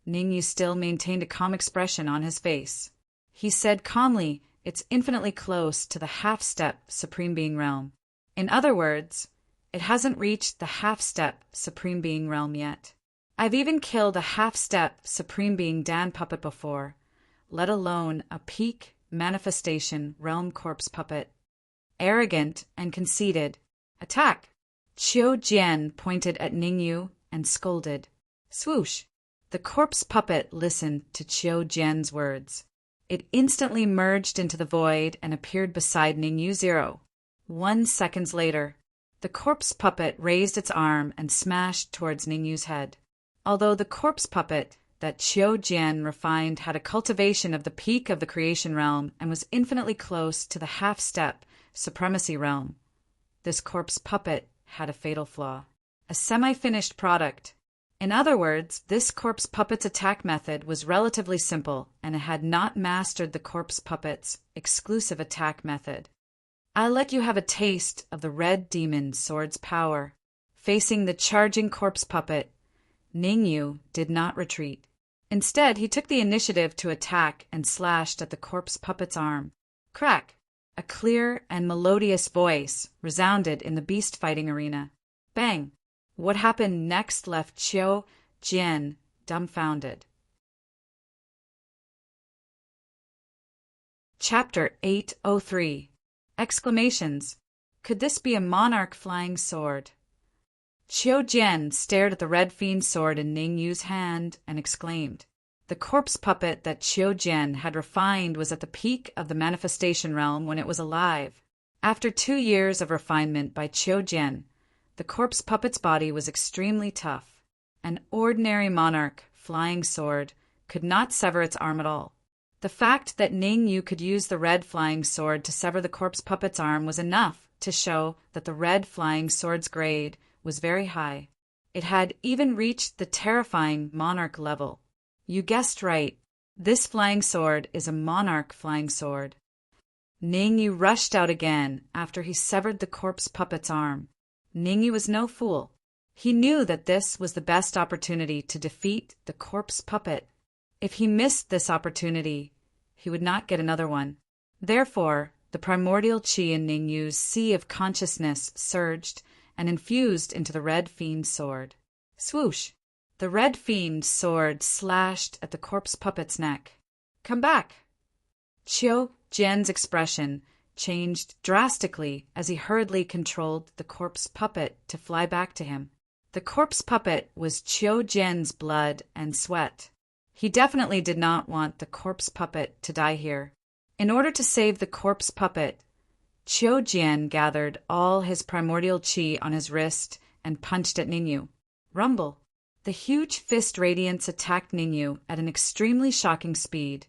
Ning Yu still maintained a calm expression on his face. He said calmly, it's infinitely close to the half-step Supreme Being realm. In other words, it hasn't reached the half-step Supreme Being realm yet. I've even killed a half-step Supreme Being Dan puppet before, let alone a peak manifestation realm corpse puppet. Arrogant and conceited. Attack! Qiu Jian pointed at Ning Yu and scolded. Swoosh! The corpse puppet listened to Qiu Jian's words. It instantly merged into the void and appeared beside Ning Yu 1 second later. The corpse puppet raised its arm and smashed towards Ningyu's head. Although the corpse puppet that Qiu Jian refined had a cultivation of the peak of the creation realm and was infinitely close to the half-step supremacy realm, this corpse puppet had a fatal flaw. A semi-finished product. In other words, this corpse puppet's attack method was relatively simple, and it had not mastered the corpse puppet's exclusive attack method. I'll let you have a taste of the red demon sword's power. Facing the charging corpse puppet, Ningyu did not retreat. Instead, he took the initiative to attack and slashed at the corpse puppet's arm. Crack! A clear and melodious voice resounded in the beast fighting arena. Bang! What happened next left Qiu Jian dumbfounded. Chapter 803. Exclamations. Could this be a monarch flying sword? Qiu Jian stared at the red fiend sword in Ningyu's hand and exclaimed. The corpse puppet that Qiu Jian had refined was at the peak of the manifestation realm when it was alive. After 2 years of refinement by Qiu Jian, the corpse puppet's body was extremely tough. An ordinary monarch flying sword could not sever its arm at all. The fact that Ningyu could use the red flying sword to sever the corpse puppet's arm was enough to show that the red flying sword's grade was very high. It had even reached the terrifying monarch level. You guessed right. This flying sword is a monarch flying sword. Ningyu rushed out again after he severed the corpse puppet's arm. Ningyu was no fool. He knew that this was the best opportunity to defeat the corpse puppet. If he missed this opportunity, he would not get another one. Therefore, the primordial qi in Ningyu's sea of consciousness surged and infused into the red fiend sword. Swoosh! The red fiend sword slashed at the corpse puppet's neck. Come back! Qiu Jian's expression changed drastically as he hurriedly controlled the corpse puppet to fly back to him. The corpse puppet was Qiu Jian's blood and sweat. He definitely did not want the corpse puppet to die here. In order to save the corpse puppet, Qiu Jian gathered all his primordial qi on his wrist and punched at Ningyu. Rumble! The huge fist radiance attacked Ningyu at an extremely shocking speed,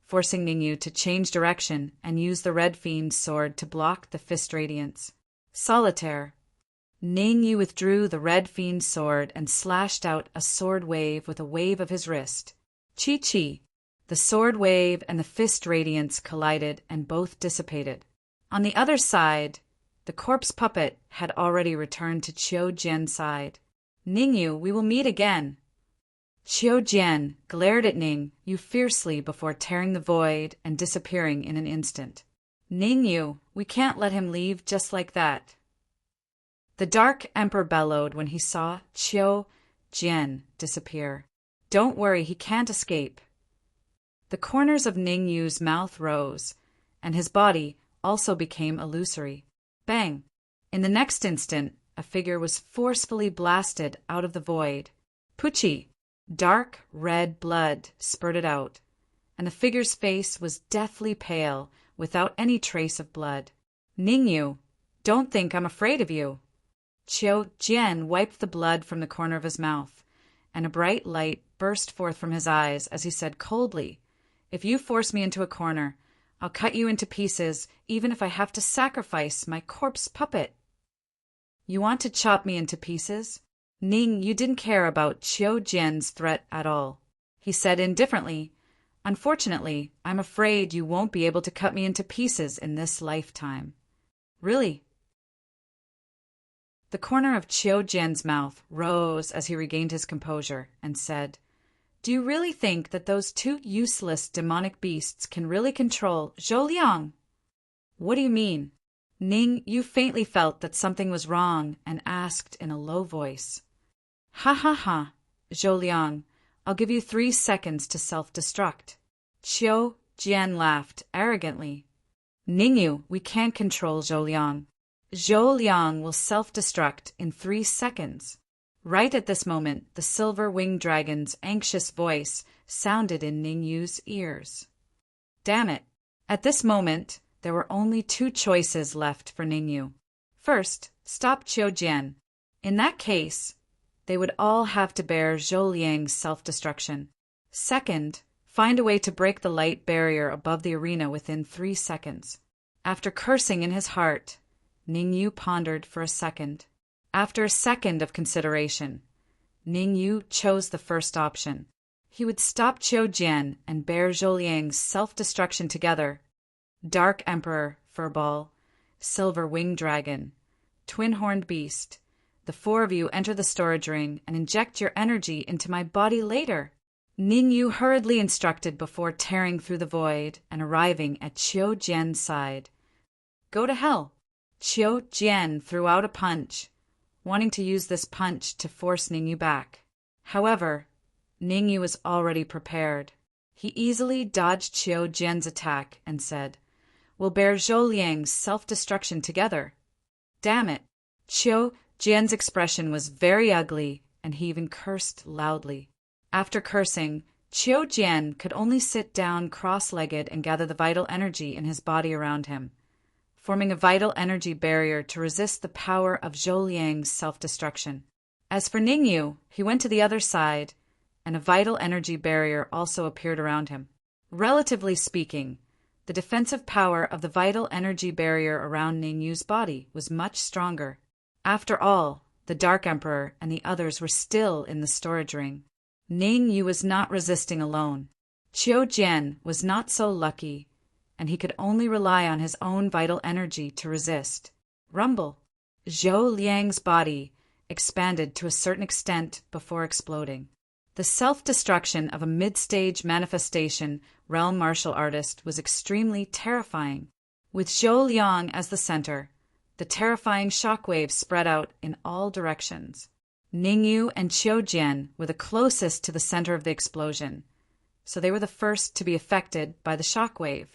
forcing Ningyu to change direction and use the red fiend's sword to block the fist radiance. Solitaire. Ningyu withdrew the red fiend's sword and slashed out a sword wave with a wave of his wrist. Chi-chi. The sword wave and the fist radiance collided and both dissipated. On the other side, the corpse puppet had already returned to Qiu Jian's side. Ningyu, we will meet again. Qiu Jian glared at Ningyu fiercely before tearing the void and disappearing in an instant. Ningyu, we can't let him leave just like that. The Dark Emperor bellowed when he saw Qiu Jian disappear. Don't worry, he can't escape. The corners of Ningyu's mouth rose, and his body also became illusory. Bang! In the next instant, a figure was forcefully blasted out of the void. Pucci! Dark red blood spurted out, and the figure's face was deathly pale without any trace of blood. Ningyu, don't think I'm afraid of you. Qiu Jian wiped the blood from the corner of his mouth, and a bright light burst forth from his eyes as he said coldly, If you force me into a corner, I'll cut you into pieces even if I have to sacrifice my corpse puppet. You want to chop me into pieces? Ning, you didn't care about Qiu Jian's threat at all. He said indifferently, Unfortunately, I'm afraid you won't be able to cut me into pieces in this lifetime. Really? The corner of Qiu Jian's mouth rose as he regained his composure and said, Do you really think that those two useless demonic beasts can really control Zhou Liang? What do you mean? Ning, you faintly felt that something was wrong and asked in a low voice. Ha ha ha, Zhou Liang, I'll give you 3 seconds to self-destruct. Qiu Jian laughed arrogantly. Ningyu, we can't control Zhou Liang. Zhou Liang will self-destruct in 3 seconds. Right at this moment, the silver-winged dragon's anxious voice sounded in Ningyu's ears. Damn it! At this moment, there were only 2 choices left for Ningyu. First, stop Qiu Jian. In that case, they would all have to bear Zhou Liang's self-destruction. Second, find a way to break the light barrier above the arena within 3 seconds. After cursing in his heart, Ningyu pondered for a second. After a second of consideration, Ningyu chose the first option. He would stop Qiu Jian and bear Zhou Liang's self-destruction together. Dark Emperor, Furball, Silver Winged Dragon, Twin-Horned Beast, the 4 of you enter the storage ring and inject your energy into my body later. Ningyu hurriedly instructed before tearing through the void and arriving at Qiu Jian's side. Go to hell. Qiu Jian threw out a punch, wanting to use this punch to force Ningyu back. However, Ningyu was already prepared. He easily dodged Qiu Jian's attack and said, "We'll bear Zhou Liang's self-destruction together." Damn it! Qiu Jian's expression was very ugly, and he even cursed loudly. After cursing, Qiu Jian could only sit down cross-legged and gather the vital energy in his body around him, forming a vital energy barrier to resist the power of Zhou Liang's self-destruction. As for Ningyu, he went to the other side, and a vital energy barrier also appeared around him. Relatively speaking, the defensive power of the vital energy barrier around Ningyu's body was much stronger. After all, the Dark Emperor and the others were still in the storage ring. Ningyu was not resisting alone. Qiu Jian was not so lucky, and he could only rely on his own vital energy to resist. Rumble! Zhou Liang's body expanded to a certain extent before exploding. The self-destruction of a mid-stage manifestation realm martial artist was extremely terrifying. With Zhou Liang as the center, the terrifying shockwaves spread out in all directions. Ningyu and Qiu Jian were the closest to the center of the explosion, so they were the first to be affected by the shockwave.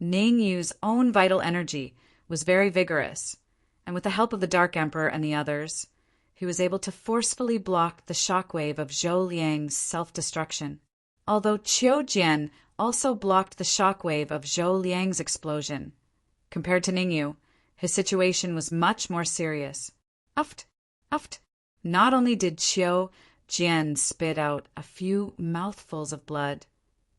Ningyu's own vital energy was very vigorous, and with the help of the Dark Emperor and the others, he was able to forcefully block the shockwave of Zhou Liang's self-destruction. Although Qiu Jian also blocked the shockwave of Zhou Liang's explosion, compared to Ningyu, his situation was much more serious. Uft! Uft! Not only did Qiu Jian spit out a few mouthfuls of blood,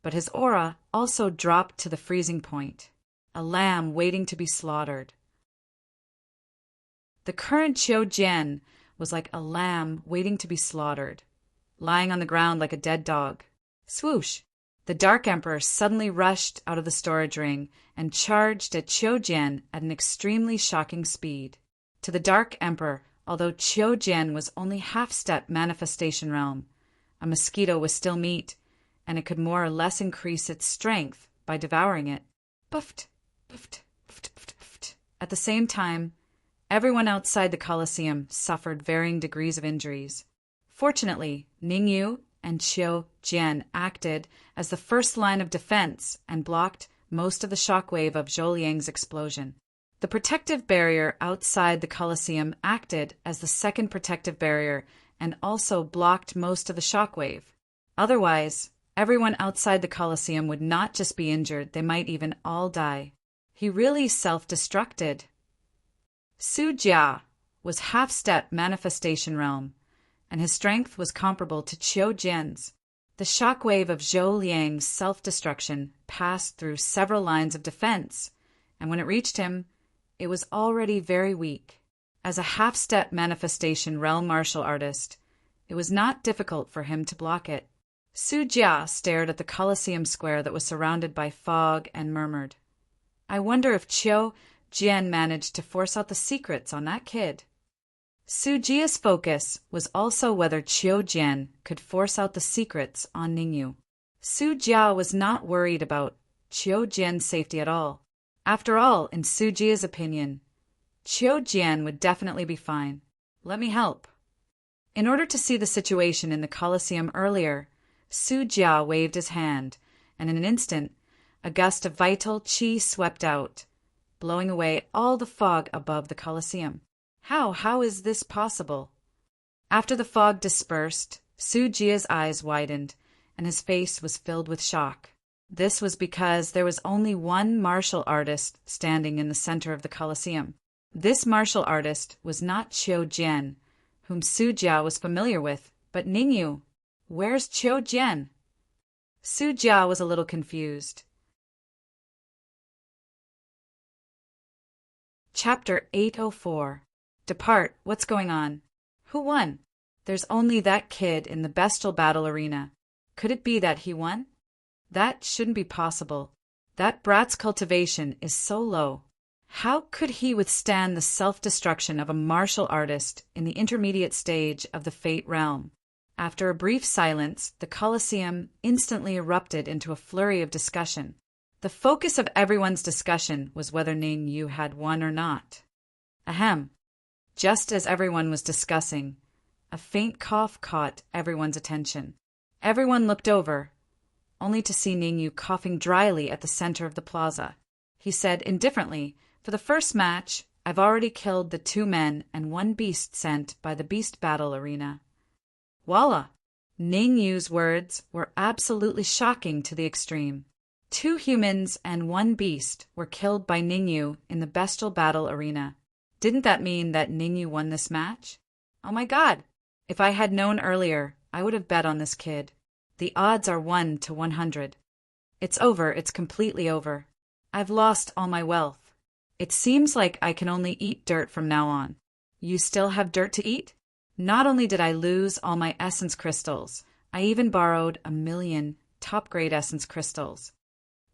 but his aura also dropped to the freezing point, a lamb waiting to be slaughtered. The current Qiu Jian was like a lamb waiting to be slaughtered, lying on the ground like a dead dog. Swoosh! The Dark Emperor suddenly rushed out of the storage ring and charged at Qiu Jian at an extremely shocking speed. To the Dark Emperor, although Qiu Jian was only half-step manifestation realm, a mosquito was still meat, and it could more or less increase its strength by devouring it. Puffed, puffed, puffed, puffed, puffed. At the same time, everyone outside the Colosseum suffered varying degrees of injuries. Fortunately, Ningyu and Qiu Jian acted as the first line of defense and blocked most of the shockwave of Zhou Liang's explosion. The protective barrier outside the Colosseum acted as the second protective barrier and also blocked most of the shockwave. Otherwise, everyone outside the Colosseum would not just be injured, they might even all die. He really self-destructed. Su Jia was half-step manifestation realm, and his strength was comparable to Qiu Jian's. The shockwave of Zhou Liang's self-destruction passed through several lines of defense, and when it reached him, it was already very weak. As a half-step manifestation realm martial artist, it was not difficult for him to block it. Su Jia stared at the Colosseum square that was surrounded by fog and murmured, "I wonder if Qiu Jian managed to force out the secrets on that kid." Su Jia's focus was also whether Qiu Jian could force out the secrets on Ningyu. Su Jia was not worried about Qiu Jian's safety at all. After all, in Su Jia's opinion, Qiu Jian would definitely be fine. Let me help. In order to see the situation in the Colosseum earlier, Su Jia waved his hand, and in an instant, a gust of vital qi swept out, blowing away all the fog above the Colosseum. How is this possible? After the fog dispersed, Su Jia's eyes widened, and his face was filled with shock. This was because there was only one martial artist standing in the center of the Colosseum. This martial artist was not Qiu Jian, whom Su Jia was familiar with, but Ningyu. Where's Qiu Jian? Su Jia was a little confused. Chapter 804. Depart, what's going on? Who won? There's only that kid in the bestial battle arena. Could it be that he won? That shouldn't be possible. That brat's cultivation is so low. How could he withstand the self-destruction of a martial artist in the intermediate stage of the Fate realm? After a brief silence, the Colosseum instantly erupted into a flurry of discussion. The focus of everyone's discussion was whether Ningyu had won or not. Ahem. Just as everyone was discussing, a faint cough caught everyone's attention. Everyone looked over, only to see Ningyu coughing dryly at the center of the plaza. He said indifferently, "For the first match, I've already killed the 2 men and 1 beast sent by the beast battle arena." Voila! Ningyu's words were absolutely shocking to the extreme. 2 humans and 1 beast were killed by Ningyu in the bestial battle arena. Didn't that mean that Ningyu won this match? Oh my god! If I had known earlier, I would have bet on this kid. The odds are 1 to 100. It's over, it's completely over. I've lost all my wealth. It seems like I can only eat dirt from now on. You still have dirt to eat? Not only did I lose all my essence crystals, I even borrowed 1,000,000 top-grade essence crystals.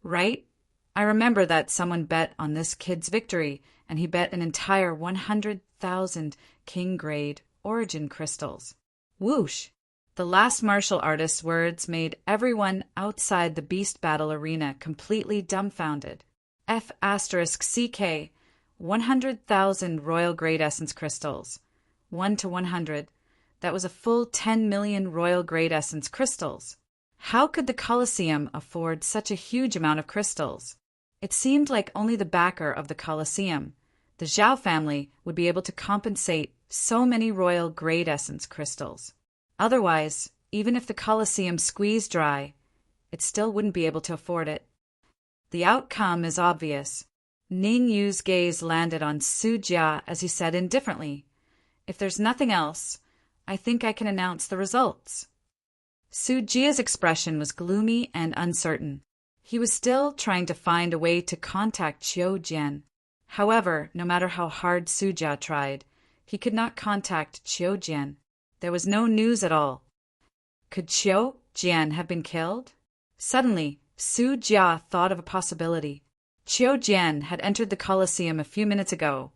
Right? I remember that someone bet on this kid's victory, and he bet an entire 100,000 king-grade origin crystals. Whoosh! The last martial artist's words made everyone outside the beast battle arena completely dumbfounded. F***CK, 100,000 royal grade essence crystals. 1 to 100. That was a full 10 million royal grade essence crystals. How could the Colosseum afford such a huge amount of crystals? It seemed like only the backer of the Colosseum, the Zhao family, would be able to compensate so many royal grade essence crystals. Otherwise, even if the Colosseum squeezed dry, it still wouldn't be able to afford it. The outcome is obvious. Ningyu's gaze landed on Su Jia as he said indifferently, "If there's nothing else, I think I can announce the results." Su Jia's expression was gloomy and uncertain. He was still trying to find a way to contact Qiu Jian. However, no matter how hard Su Jia tried, he could not contact Qiu Jian. There was no news at all. Could Qiu Jian have been killed? Suddenly, Su Jia thought of a possibility. Qiu Jian had entered the Colosseum a few minutes ago,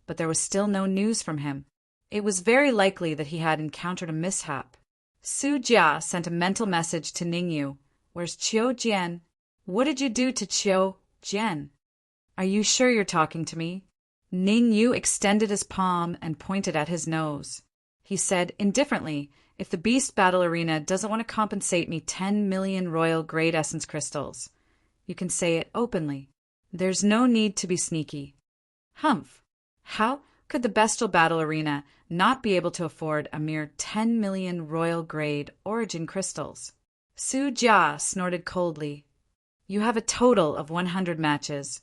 but there was still no news from him. It was very likely that he had encountered a mishap. Su Jia sent a mental message to Ningyu. "Where's Qiu Jian? What did you do to Qiu Jian? Are you sure you're talking to me?" Ningyu extended his palm and pointed at his nose. He said indifferently, "If the beast battle arena doesn't want to compensate me 10 million royal grade essence crystals, you can say it openly. There's no need to be sneaky." Humph! How could the bestial battle arena not be able to afford a mere 10 million royal grade origin crystals? Su Jia snorted coldly. "You have a total of 100 matches.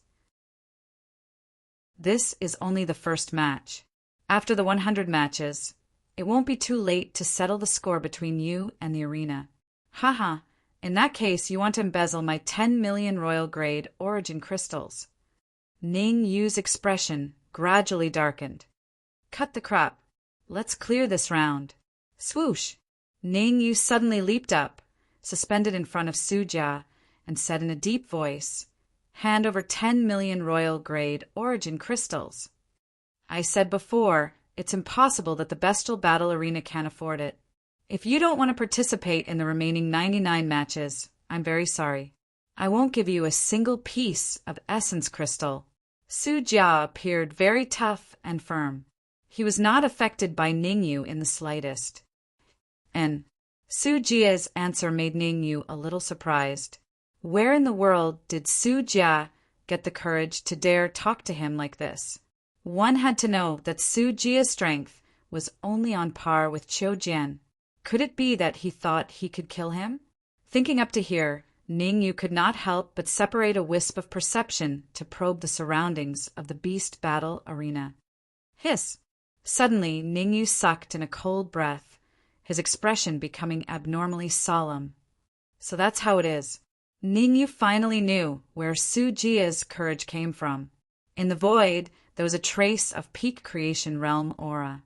This is only the first match. After the 100 matches, it won't be too late to settle the score between you and the arena. Haha, in that case you want to embezzle my 10 million royal grade origin crystals." Ningyu's expression gradually darkened. "Cut the crap. Let's clear this round." Swoosh! Ningyu suddenly leaped up, suspended in front of Su Jia, and said in a deep voice, "Hand over 10 million royal grade origin crystals." I said before, it's impossible that the bestial battle arena can afford it. If you don't want to participate in the remaining 99 matches, I'm very sorry. I won't give you a single piece of essence crystal. Su Jia appeared very tough and firm. He was not affected by Ningyu in the slightest. And Su Jia's answer made Ningyu a little surprised. Where in the world did Su Jia get the courage to dare talk to him like this? One had to know that Su Jia's strength was only on par with Qiu Jian. Could it be that he thought he could kill him? Thinking up to here, Ningyu could not help but separate a wisp of perception to probe the surroundings of the beast battle arena. Hiss! Suddenly, Ningyu sucked in a cold breath, his expression becoming abnormally solemn. So that's how it is. Ningyu finally knew where Sujia's courage came from. In the void, there was a trace of peak creation realm aura.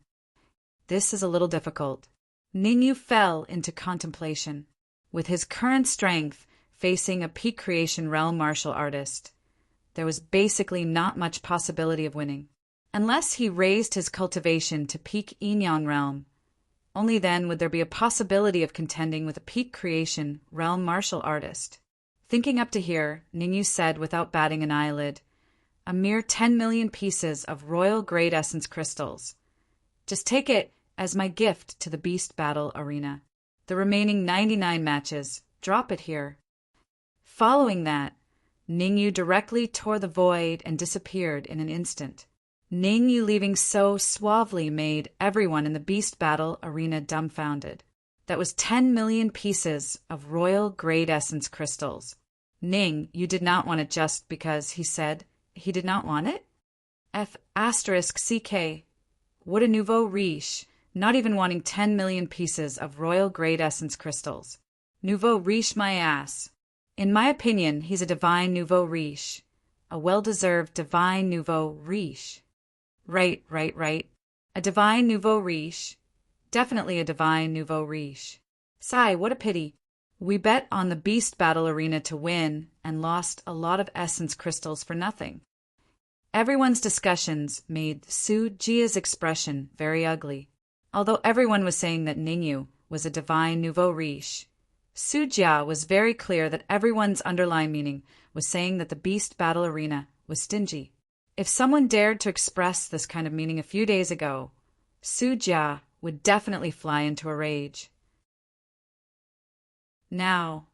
This is a little difficult. Ningyu fell into contemplation. With his current strength facing a peak creation realm martial artist, there was basically not much possibility of winning. Unless he raised his cultivation to peak Yin-Yang realm, only then would there be a possibility of contending with a peak creation realm martial artist. Thinking up to here, Ningyu said without batting an eyelid, "A mere 10 million pieces of royal grade essence crystals. Just take it as my gift to the beast battle arena. The remaining 99 matches, drop it here." Following that, Ningyu directly tore the void and disappeared in an instant. Ningyu leaving so suavely made everyone in the beast battle arena dumbfounded. That was 10 million pieces of royal grade essence crystals. Ning, you did not want it just because he said he did not want it? F***CK. What a nouveau riche, not even wanting 10 million pieces of royal grade essence crystals. Nouveau riche my ass. In my opinion, he's a divine nouveau riche. A well-deserved divine nouveau riche. Right. A divine nouveau riche. Definitely a divine nouveau riche. Sigh, what a pity. We bet on the beast battle arena to win and lost a lot of essence crystals for nothing. Everyone's discussions made Sujia's expression very ugly. Although everyone was saying that Ningyu was a divine nouveau riche, Sujia was very clear that everyone's underlying meaning was saying that the beast battle arena was stingy. If someone dared to express this kind of meaning a few days ago, Sujia would definitely fly into a rage. Now,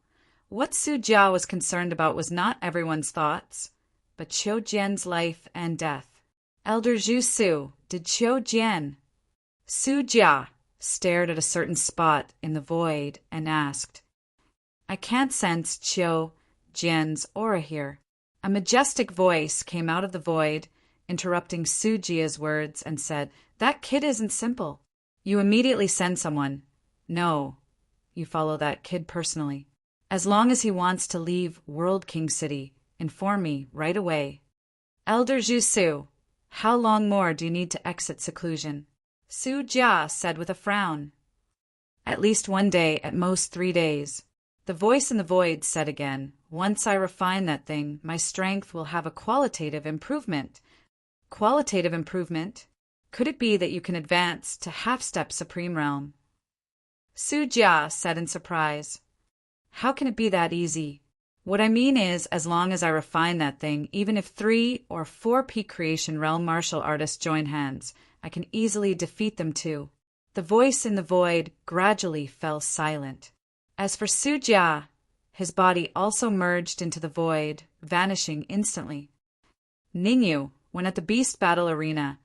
what Sujia was concerned about was not everyone's thoughts, but Qiu Jian's life and death. Elder Zhu Su, did Qiu Jian? Sujia stared at a certain spot in the void and asked, "I can't sense Qiu Jian's aura here." A majestic voice came out of the void, interrupting Sujia's words, and said, "That kid isn't simple. You immediately send someone. No, you follow that kid personally. As long as he wants to leave World King City, inform me right away." Elder Zhu Su, how long more do you need to exit seclusion? Sujia said with a frown. At least 1 day, at most 3 days. The voice in the void said again, "Once I refine that thing, my strength will have a qualitative improvement." Qualitative improvement? Could it be that you can advance to half-step supreme realm? Sujia said in surprise, "How can it be that easy? What I mean is, as long as I refine that thing, even if 3 or 4 peak creation realm martial artists join hands, I can easily defeat them too." The voice in the void gradually fell silent. As for Sujia, his body also merged into the void, vanishing instantly. Ningyu, when at the beast battle arena,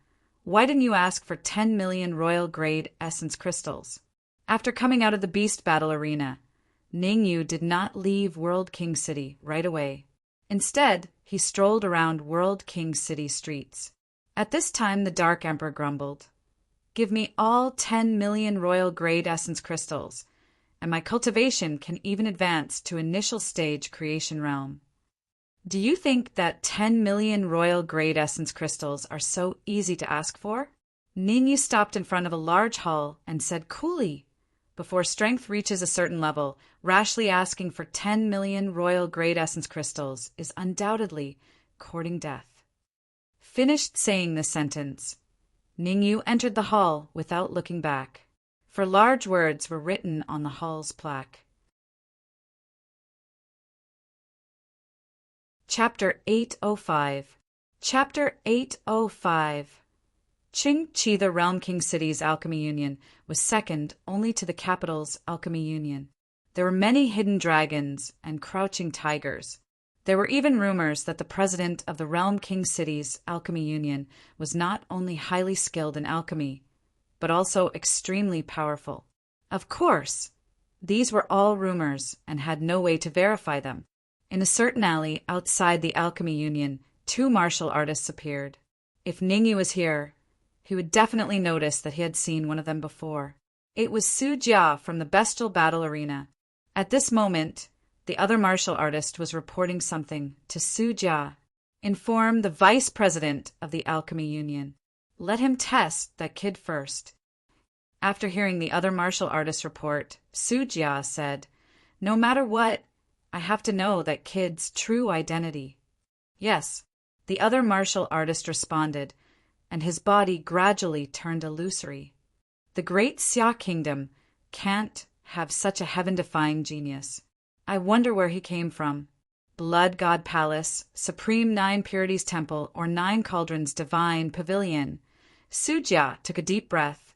why didn't you ask for 10 million royal grade essence crystals? After coming out of the beast battle arena, Ningyu did not leave World King City right away. Instead, he strolled around World King City streets. At this time, the Dark Emperor grumbled, "Give me all 10 million royal grade essence crystals, and my cultivation can even advance to initial stage creation realm." Do you think that 10 million royal grade essence crystals are so easy to ask for? Ningyu stopped in front of a large hall and said coolly, "Before strength reaches a certain level, rashly asking for 10 million royal grade essence crystals is undoubtedly courting death." Finished saying this sentence, Ningyu entered the hall without looking back, for large words were written on the hall's plaque. Chapter 805. Chapter 805. Qingqi, the Realm King City's alchemy union, was second only to the capital's alchemy union. There were many hidden dragons and crouching tigers. There were even rumors that the president of the Realm King City's alchemy union was not only highly skilled in alchemy, but also extremely powerful. Of course, these were all rumors and had no way to verify them. In a certain alley outside the alchemy union, 2 martial artists appeared. If Ningyu was here, he would definitely notice that he had seen one of them before. It was Su Jia from the bestial battle arena. At this moment, the other martial artist was reporting something to Su Jia. Inform the vice president of the Alchemy Union. Let him test that kid first. After hearing the other martial artist report, Su Jia said, "No matter what, I have to know that kid's true identity." Yes, the other martial artist responded, and his body gradually turned illusory. The great Xia Kingdom can't have such a heaven-defying genius. I wonder where he came from. Blood God Palace, Supreme Nine Purities Temple, or Nine Cauldrons Divine Pavilion. Su Jia took a deep breath,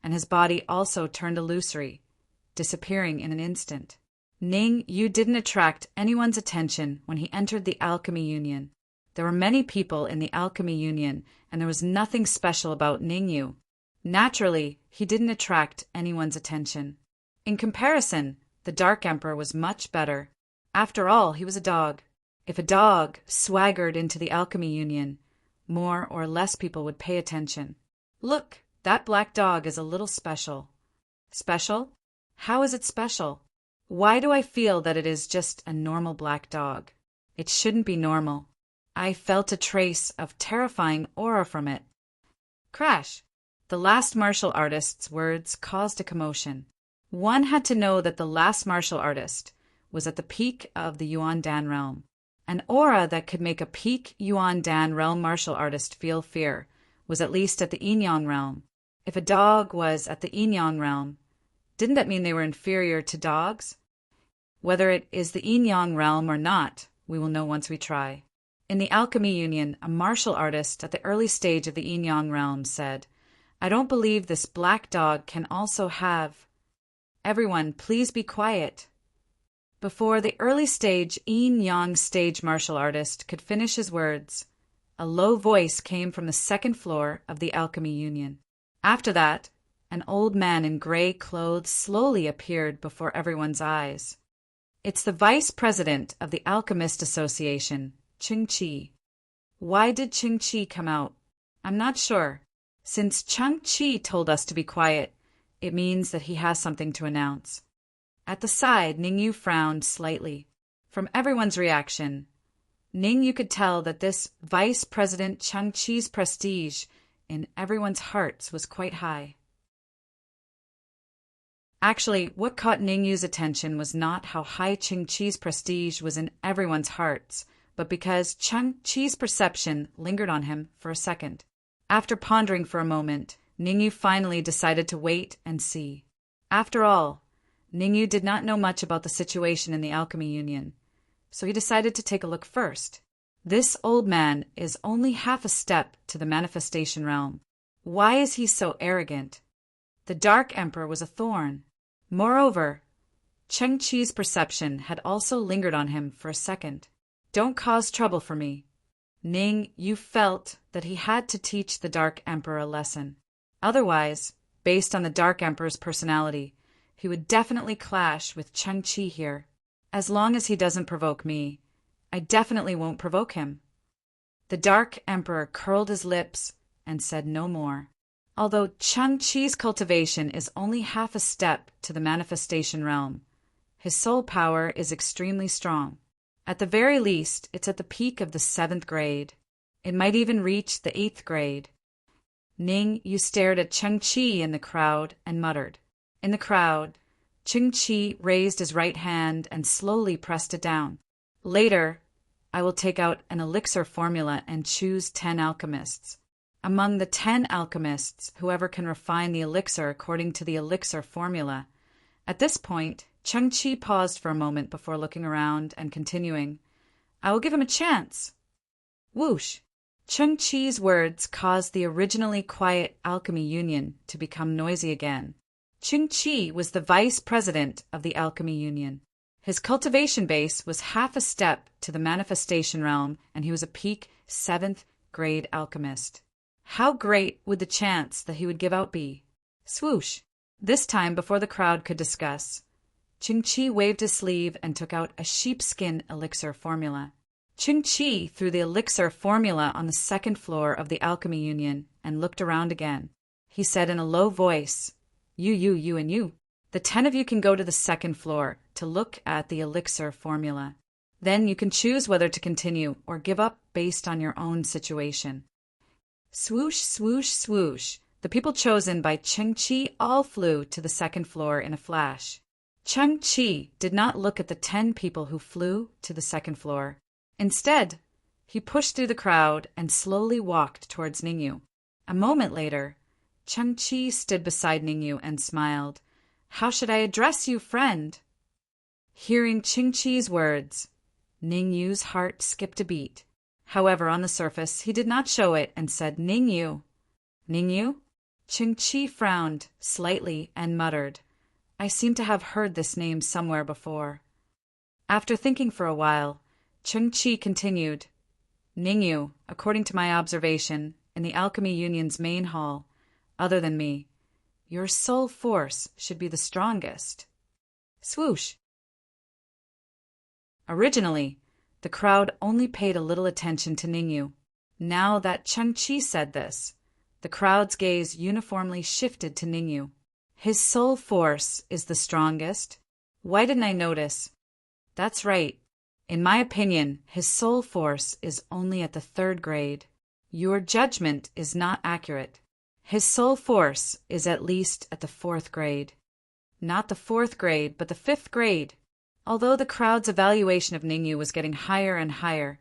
and his body also turned illusory, disappearing in an instant. Ning Yu didn't attract anyone's attention when he entered the Alchemy Union. There were many people in the Alchemy Union, and there was nothing special about Ning Yu. Naturally, he didn't attract anyone's attention. In comparison, the Dark Emperor was much better. After all, he was a dog. If a dog swaggered into the Alchemy Union, more or less people would pay attention. Look, that black dog is a little special. Special? How is it special? Why do I feel that it is just a normal black dog? It shouldn't be normal. I felt a trace of terrifying aura from it. Crash! The last martial artist's words caused a commotion. One had to know that the last martial artist was at the peak of the Yuan Dan realm. An aura that could make a peak Yuan Dan realm martial artist feel fear was at least at the Yin Yang realm. If a dog was at the Yin Yang realm, didn't that mean they were inferior to dogs? Whether it is the Yin Yang realm or not, we will know once we try. In the Alchemy Union, a martial artist at the early stage of the Yin Yang realm said, "I don't believe this black dog can also have..." Everyone, please be quiet. Before the early stage Yin Yang stage martial artist could finish his words, a low voice came from the second floor of the Alchemy Union. After that, an old man in gray clothes slowly appeared before everyone's eyes. It's the vice president of the Alchemist Association, Ching Chi. Why did Ching Chi come out? I'm not sure. Since Chang Chi told us to be quiet, it means that he has something to announce. At the side, Ning Yu frowned slightly. From everyone's reaction, Ning Yu could tell that this Vice President Chang Chi's prestige in everyone's hearts was quite high. Actually, what caught Ning Yu's attention was not how high Chang Chi's prestige was in everyone's hearts, but because Chang Chi's perception lingered on him for a second. After pondering for a moment, Ning Yu finally decided to wait and see. After all, Ning Yu did not know much about the situation in the Alchemy Union, so he decided to take a look first. This old man is only half a step to the manifestation realm. Why is he so arrogant? The Dark Emperor was a thorn. Moreover, Cheng Chi's perception had also lingered on him for a second. Don't cause trouble for me. Ning Yu felt that he had to teach the Dark Emperor a lesson. Otherwise, based on the Dark Emperor's personality, he would definitely clash with Cheng Chi here. As long as he doesn't provoke me, I definitely won't provoke him. The Dark Emperor curled his lips and said no more. Although Cheng Chi's cultivation is only half a step to the manifestation realm, his soul power is extremely strong. At the very least, it's at the peak of the 7th grade. It might even reach the 8th grade. Ning Yu stared at Cheng Chi in the crowd and muttered. In the crowd, Cheng Chi raised his right hand and slowly pressed it down. Later, I will take out an elixir formula and choose 10 alchemists. Among the 10 alchemists, whoever can refine the elixir according to the elixir formula. At this point, Cheng Chi paused for a moment before looking around and continuing, I will give him a chance. Whoosh! Cheng Chi's words caused the originally quiet Alchemy Union to become noisy again. Cheng Chi was the vice president of the Alchemy Union. His cultivation base was half a step to the manifestation realm, and he was a peak 7th grade alchemist. How great would the chance that he would give out be? Swoosh! This time, before the crowd could discuss, Ching Chi waved his sleeve and took out a sheepskin elixir formula. Ching-Chi threw the elixir formula on the second floor of the Alchemy Union and looked around again. He said in a low voice, You, and you. The 10 of you can go to the second floor to look at the elixir formula. Then you can choose whether to continue or give up based on your own situation. Swoosh, swoosh, swoosh. The people chosen by Ching-Chi all flew to the second floor in a flash. Ching-Chi did not look at the 10 people who flew to the second floor. Instead, he pushed through the crowd and slowly walked towards Ningyu. A moment later, Ching-Chi stood beside Ningyu and smiled. How should I address you, friend? Hearing Ching-Chi's words, Ningyu's heart skipped a beat. However, on the surface, he did not show it and said, Ningyu. Ningyu? Ching-Chi frowned slightly and muttered, I seem to have heard this name somewhere before. After thinking for a while, Ching-Chi continued, Ningyu, according to my observation, in the Alchemy Union's main hall, other than me, your soul force should be the strongest. Swoosh. Originally, the crowd only paid a little attention to Ningyu. Now that Ching-Chi said this, the crowd's gaze uniformly shifted to Ningyu. His soul force is the strongest? Why didn't I notice? That's right. In my opinion, his soul force is only at the 3rd grade. Your judgment is not accurate. His soul force is at least at the 4th grade. Not the 4th grade, but the 5th grade. Although the crowd's evaluation of Ningyu was getting higher and higher,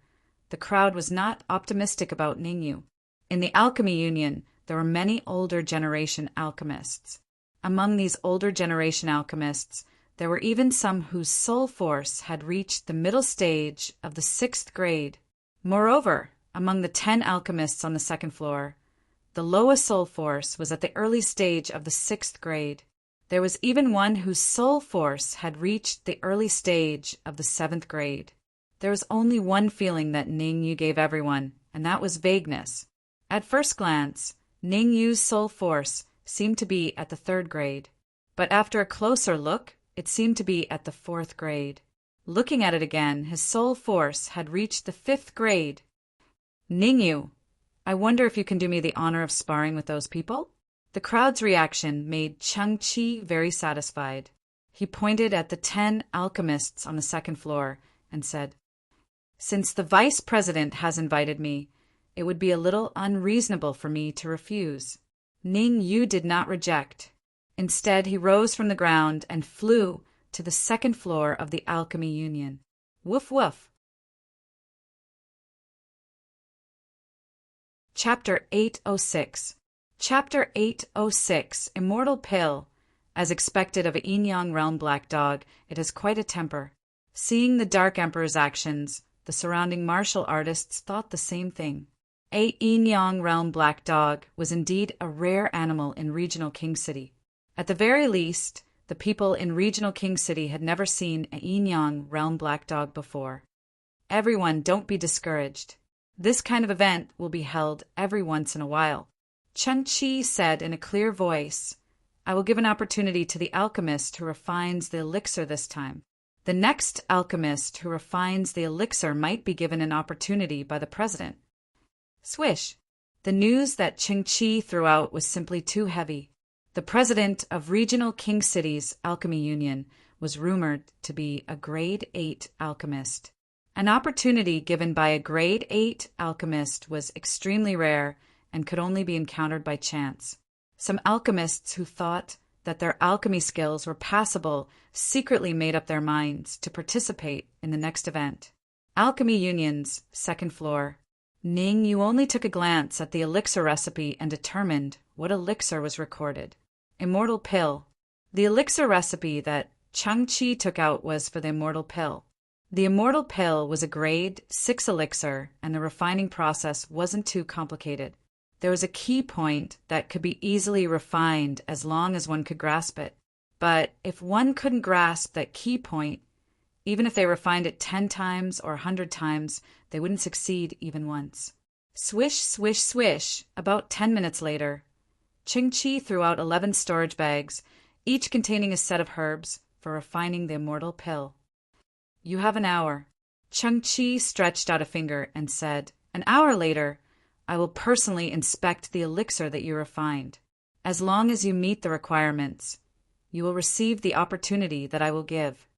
the crowd was not optimistic about Ningyu. In the Alchemy Union, there were many older generation alchemists. Among these older generation alchemists, there were even some whose soul force had reached the middle stage of the 6th grade. Moreover, among the 10 alchemists on the second floor, the lowest soul force was at the early stage of the 6th grade. There was even one whose soul force had reached the early stage of the 7th grade. There was only one feeling that Ningyu gave everyone, and that was vagueness. At first glance, Ningyu's soul force seemed to be at the 3rd grade, but after a closer look, it seemed to be at the 4th grade. Looking at it again, his soul force had reached the 5th grade. Ningyu, I wonder if you can do me the honor of sparring with those people? The crowd's reaction made Ching-Chi very satisfied. He pointed at the 10 alchemists on the second floor and said, Since the vice president has invited me, it would be a little unreasonable for me to refuse. Ningyu did not reject. Instead, he rose from the ground and flew to the second floor of the Alchemy Union. Woof woof. Chapter 806. Chapter 806, Immortal Pill. As expected of a yin-yang realm black dog, it has quite a temper. Seeing the Dark Emperor's actions, the surrounding martial artists thought the same thing. A yin-yang realm black dog was indeed a rare animal in regional King City. At the very least, the people in regional King City had never seen a yin-yang realm black dog before. Everyone, don't be discouraged. This kind of event will be held every once in a while. Ching-Chi said in a clear voice, I will give an opportunity to the alchemist who refines the elixir this time. The next alchemist who refines the elixir might be given an opportunity by the president. Swish. The news that Ching-Chi threw out was simply too heavy. The president of Regional King City's Alchemy Union was rumored to be a Grade 8 alchemist. An opportunity given by a Grade 8 alchemist was extremely rare and could only be encountered by chance. Some alchemists who thought that their alchemy skills were passable secretly made up their minds to participate in the next event. Alchemy Union's second floor. Ningyu only took a glance at the elixir recipe and determined what elixir was recorded. Immortal Pill. The elixir recipe that Ching-Chi took out was for the Immortal Pill. The Immortal Pill was a Grade 6 elixir, and the refining process wasn't too complicated. There was a key point that could be easily refined as long as one could grasp it. But if one couldn't grasp that key point, even if they refined it 10 times or 100 times, they wouldn't succeed even once. Swish, swish, swish. About 10 minutes later, Ching-Chi threw out 11 storage bags, each containing a set of herbs for refining the Immortal Pill. You have an hour. Chang-Chi stretched out a finger and said, "An hour later, I will personally inspect the elixir that you refined. As long as you meet the requirements, you will receive the opportunity that I will give."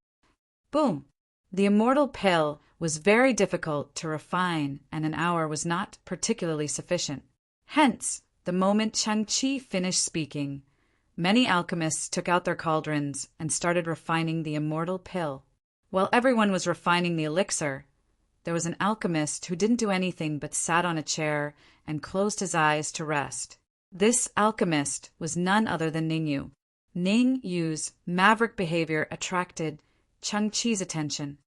Boom! The immortal pill was very difficult to refine, and an hour was not particularly sufficient. Hence, the moment Chang-Chi finished speaking, many alchemists took out their cauldrons and started refining the immortal pill. While everyone was refining the elixir, there was an alchemist who didn't do anything but sat on a chair and closed his eyes to rest. This alchemist was none other than Ning Yu. Ning Yu's maverick behavior attracted Chang-Chi's attention.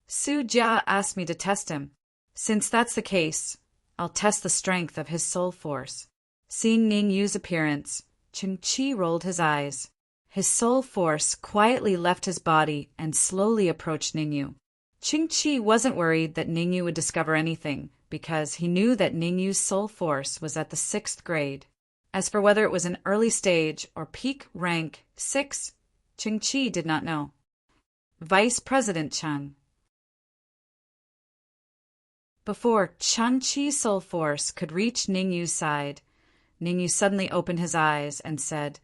"Su Jia asked me to test him. Since that's the case, I'll test the strength of his soul force." Seeing Ning Yu's appearance, Chang-Chi rolled his eyes. His soul force quietly left his body and slowly approached Ning Yu. Chang-Chi wasn't worried that Ning Yu would discover anything, because he knew that Ning Yu's soul force was at the 6th grade. As for whether it was an early stage or peak rank 6, Chang-Chi did not know. Vice President Chang. Before Chang-Chi's soul force could reach Ning Yu's side, Ning Yu suddenly opened his eyes and said,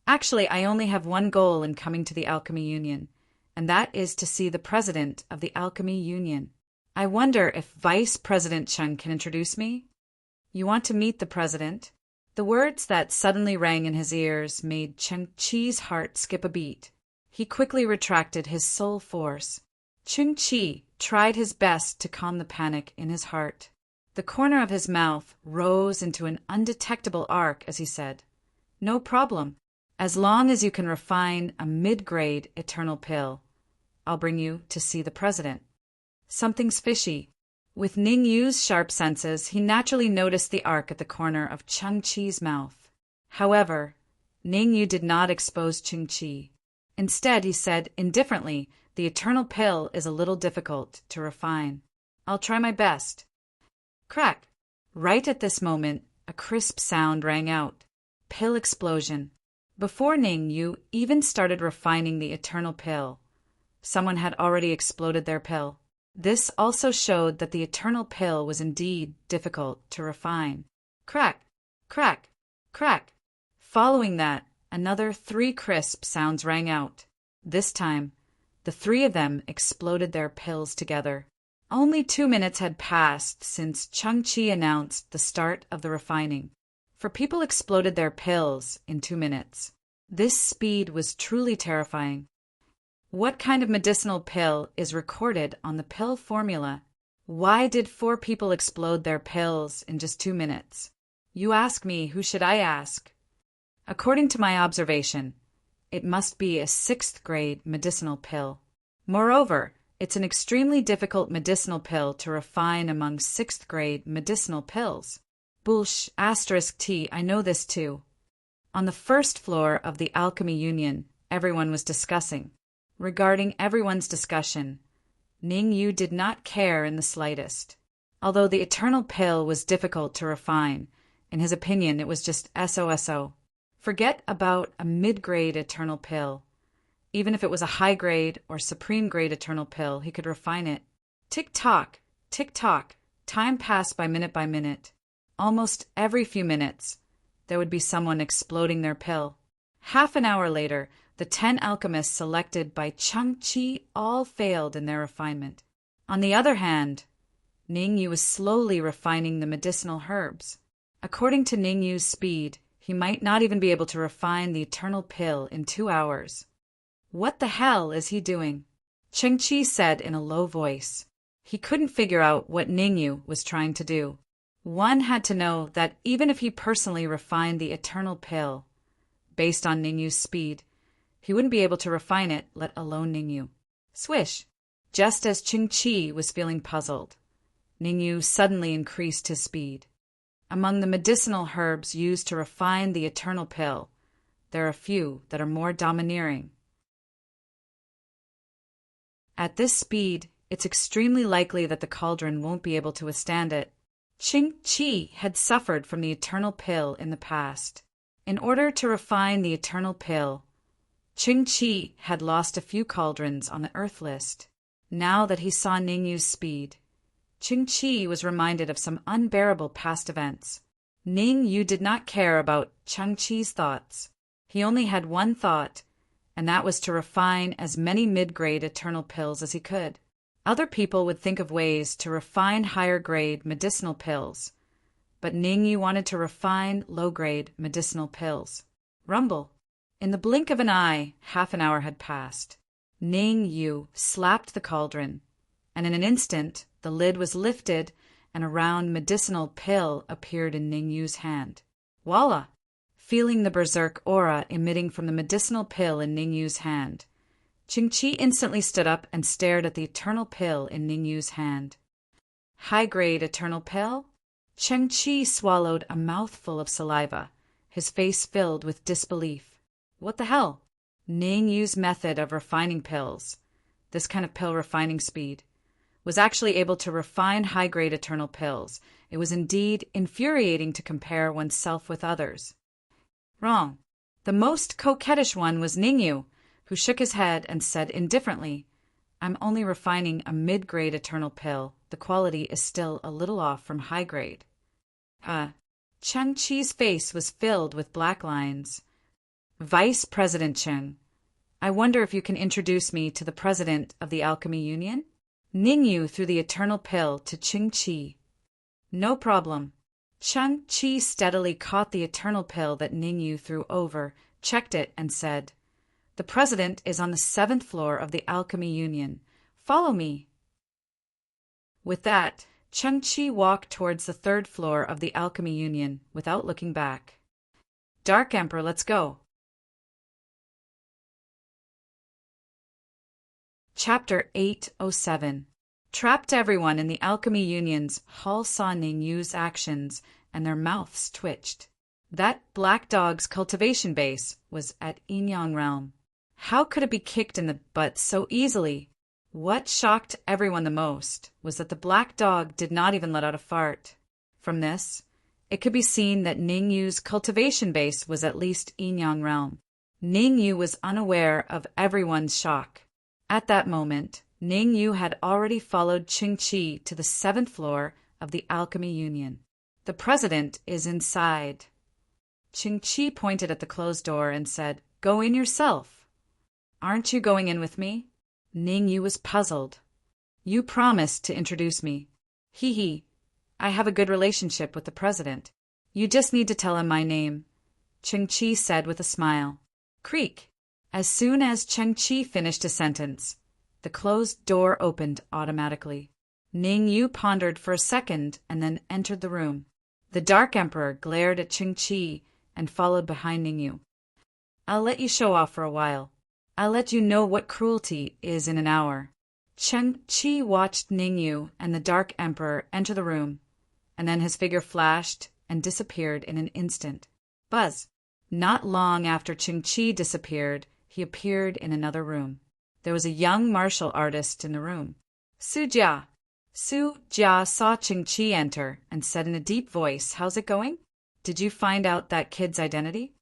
"Actually, I only have one goal in coming to the Alchemy Union, and that is to see the president of the Alchemy Union. I wonder if Vice President Chang can introduce me?" "You want to meet the president?" The words that suddenly rang in his ears made Chang-Chi's heart skip a beat. He quickly retracted his soul force. Chang-Chi tried his best to calm the panic in his heart. The corner of his mouth rose into an undetectable arc as he said, "No problem. As long as you can refine a mid-grade eternal pill, I'll bring you to see the president." Something's fishy. With Ning Yu's sharp senses, he naturally noticed the arc at the corner of Chang-Chi's mouth. However, Ning Yu did not expose Chang-Chi. Instead, he said indifferently, "The eternal pill is a little difficult to refine. I'll try my best." Crack! Right at this moment, a crisp sound rang out. Pill explosion. Before Ning Yu even started refining the eternal pill, someone had already exploded their pill. This also showed that the eternal pill was indeed difficult to refine. Crack! Crack! Crack! Following that, another 3 crisp sounds rang out. This time, the 3 of them exploded their pills together. Only 2 minutes had passed since Chang-Chi announced the start of the refining. For people exploded their pills in 2 minutes. This speed was truly terrifying. What kind of medicinal pill is recorded on the pill formula? Why did 4 people explode their pills in just 2 minutes? You ask me, who should I ask? According to my observation, it must be a 6th grade medicinal pill. Moreover, it's an extremely difficult medicinal pill to refine among 6th grade medicinal pills. Bullsh *T, I know this too. On the 1st floor of the Alchemy Union, everyone was discussing. Regarding everyone's discussion, Ning Yu did not care in the slightest. Although the eternal pill was difficult to refine, in his opinion it was just SOSO. Forget about a mid-grade eternal pill. Even if it was a high-grade or supreme-grade eternal pill, he could refine it. Tick-tock, tick-tock, time passed by minute. Almost every few minutes, there would be someone exploding their pill. Half an hour later, the 10 alchemists selected by Chang-Chi all failed in their refinement. On the other hand, Ning Yu was slowly refining the medicinal herbs. According to Ning Yu's speed, he might not even be able to refine the eternal pill in 2 hours. What the hell is he doing? Chang-Chi said in a low voice. He couldn't figure out what Ning Yu was trying to do. One had to know that even if he personally refined the eternal pill, based on Ning Yu's speed, he wouldn't be able to refine it, let alone Ning Yu. Swish! Just as Chang-Chi was feeling puzzled, Ning Yu suddenly increased his speed. Among the medicinal herbs used to refine the eternal pill, there are a few that are more domineering. At this speed, it's extremely likely that the cauldron won't be able to withstand it. Chang-Chi had suffered from the eternal pill in the past. In order to refine the eternal pill, Chang-Chi had lost a few cauldrons on the Earth list. Now that he saw Ningyu's speed, Ching-Chi was reminded of some unbearable past events. Ningyu did not care about Chang-Chi's thoughts. He only had one thought, and that was to refine as many mid-grade eternal pills as he could. Other people would think of ways to refine higher-grade medicinal pills, but Ningyu wanted to refine low-grade medicinal pills. Rumble. In the blink of an eye, half an hour had passed. Ningyu slapped the cauldron, and in an instant the lid was lifted and a round medicinal pill appeared in Ningyu's hand. Voila! Feeling the berserk aura emitting from the medicinal pill in Ningyu's hand, Ching-Chi instantly stood up and stared at the eternal pill in Ningyu's hand. High-grade eternal pill? Ching-Chi swallowed a mouthful of saliva, his face filled with disbelief. What the hell? Ningyu's method of refining pills, this kind of pill refining speed, was actually able to refine high-grade eternal pills. It was indeed infuriating to compare oneself with others. Wrong. The most coquettish one was Ningyu, who shook his head and said indifferently, I'm only refining a mid-grade eternal pill. The quality is still a little off from high-grade. Chang-Chi's face was filled with black lines. Vice President Cheng, I wonder if you can introduce me to the president of the Alchemy Union? Ningyu threw the eternal pill to Ching-Chi. No problem. Chang-Chi steadily caught the eternal pill that Ningyu threw over, checked it, and said, The president is on the 7th floor of the Alchemy Union. Follow me. With that, Chang-Chi walked towards the 3rd floor of the Alchemy Union without looking back. Dark Emperor, let's go. Chapter 807. Trapped everyone in the Alchemy Union's hall saw Ningyu's actions, and their mouths twitched. That black dog's cultivation base was at Yin-Yang Realm. How could it be kicked in the butt so easily? What shocked everyone the most was that the black dog did not even let out a fart. From this, it could be seen that Ningyu's cultivation base was at least Yin-Yang Realm. Ningyu was unaware of everyone's shock. At that moment, Ningyu had already followed Ching-Chi to the 7th floor of the Alchemy Union. The president is inside. Ching-Chi pointed at the closed door and said, Go in yourself. Aren't you going in with me? Ningyu was puzzled. You promised to introduce me. Hee. I have a good relationship with the president. You just need to tell him my name, Ching-Chi said with a smile. Creak. As soon as Ching-Chi finished a sentence, the closed door opened automatically. Ningyu pondered for a second and then entered the room. The Dark Emperor glared at Ching-Chi and followed behind Ningyu. I'll let you show off for a while. I'll let you know what cruelty is in an hour. Ching-Chi watched Ningyu and the Dark Emperor enter the room, and then his figure flashed and disappeared in an instant. Buzz. Not long after Ching-Chi disappeared, he appeared in another room. There was a young martial artist in the room. Su-Jia. Su-Jia saw Ching-Chi enter and said in a deep voice, How's it going? Did you find out that kid's identity?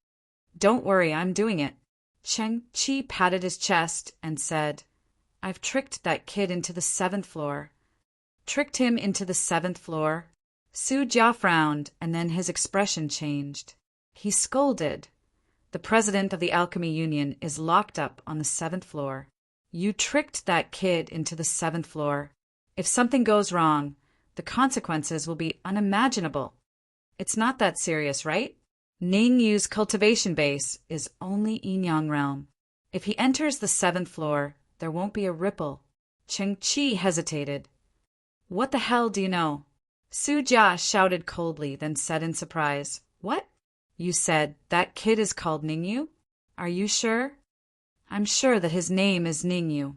Don't worry, I'm doing it. Ching-Chi patted his chest and said, I've tricked that kid into the 7th floor. Tricked him into the 7th floor? Su-Jia frowned, and then his expression changed. He scolded. The president of the Alchemy Union is locked up on the 7th floor. You tricked that kid into the 7th floor. If something goes wrong, the consequences will be unimaginable. It's not that serious, right? Ningyu's cultivation base is only Yin-Yang Realm. If he enters the 7th floor, there won't be a ripple. Ching-Chi hesitated. What the hell do you know? Su-Jia shouted coldly, then said in surprise, What? You said that kid is called Ningyu? Are you sure? I'm sure that his name is Ningyu.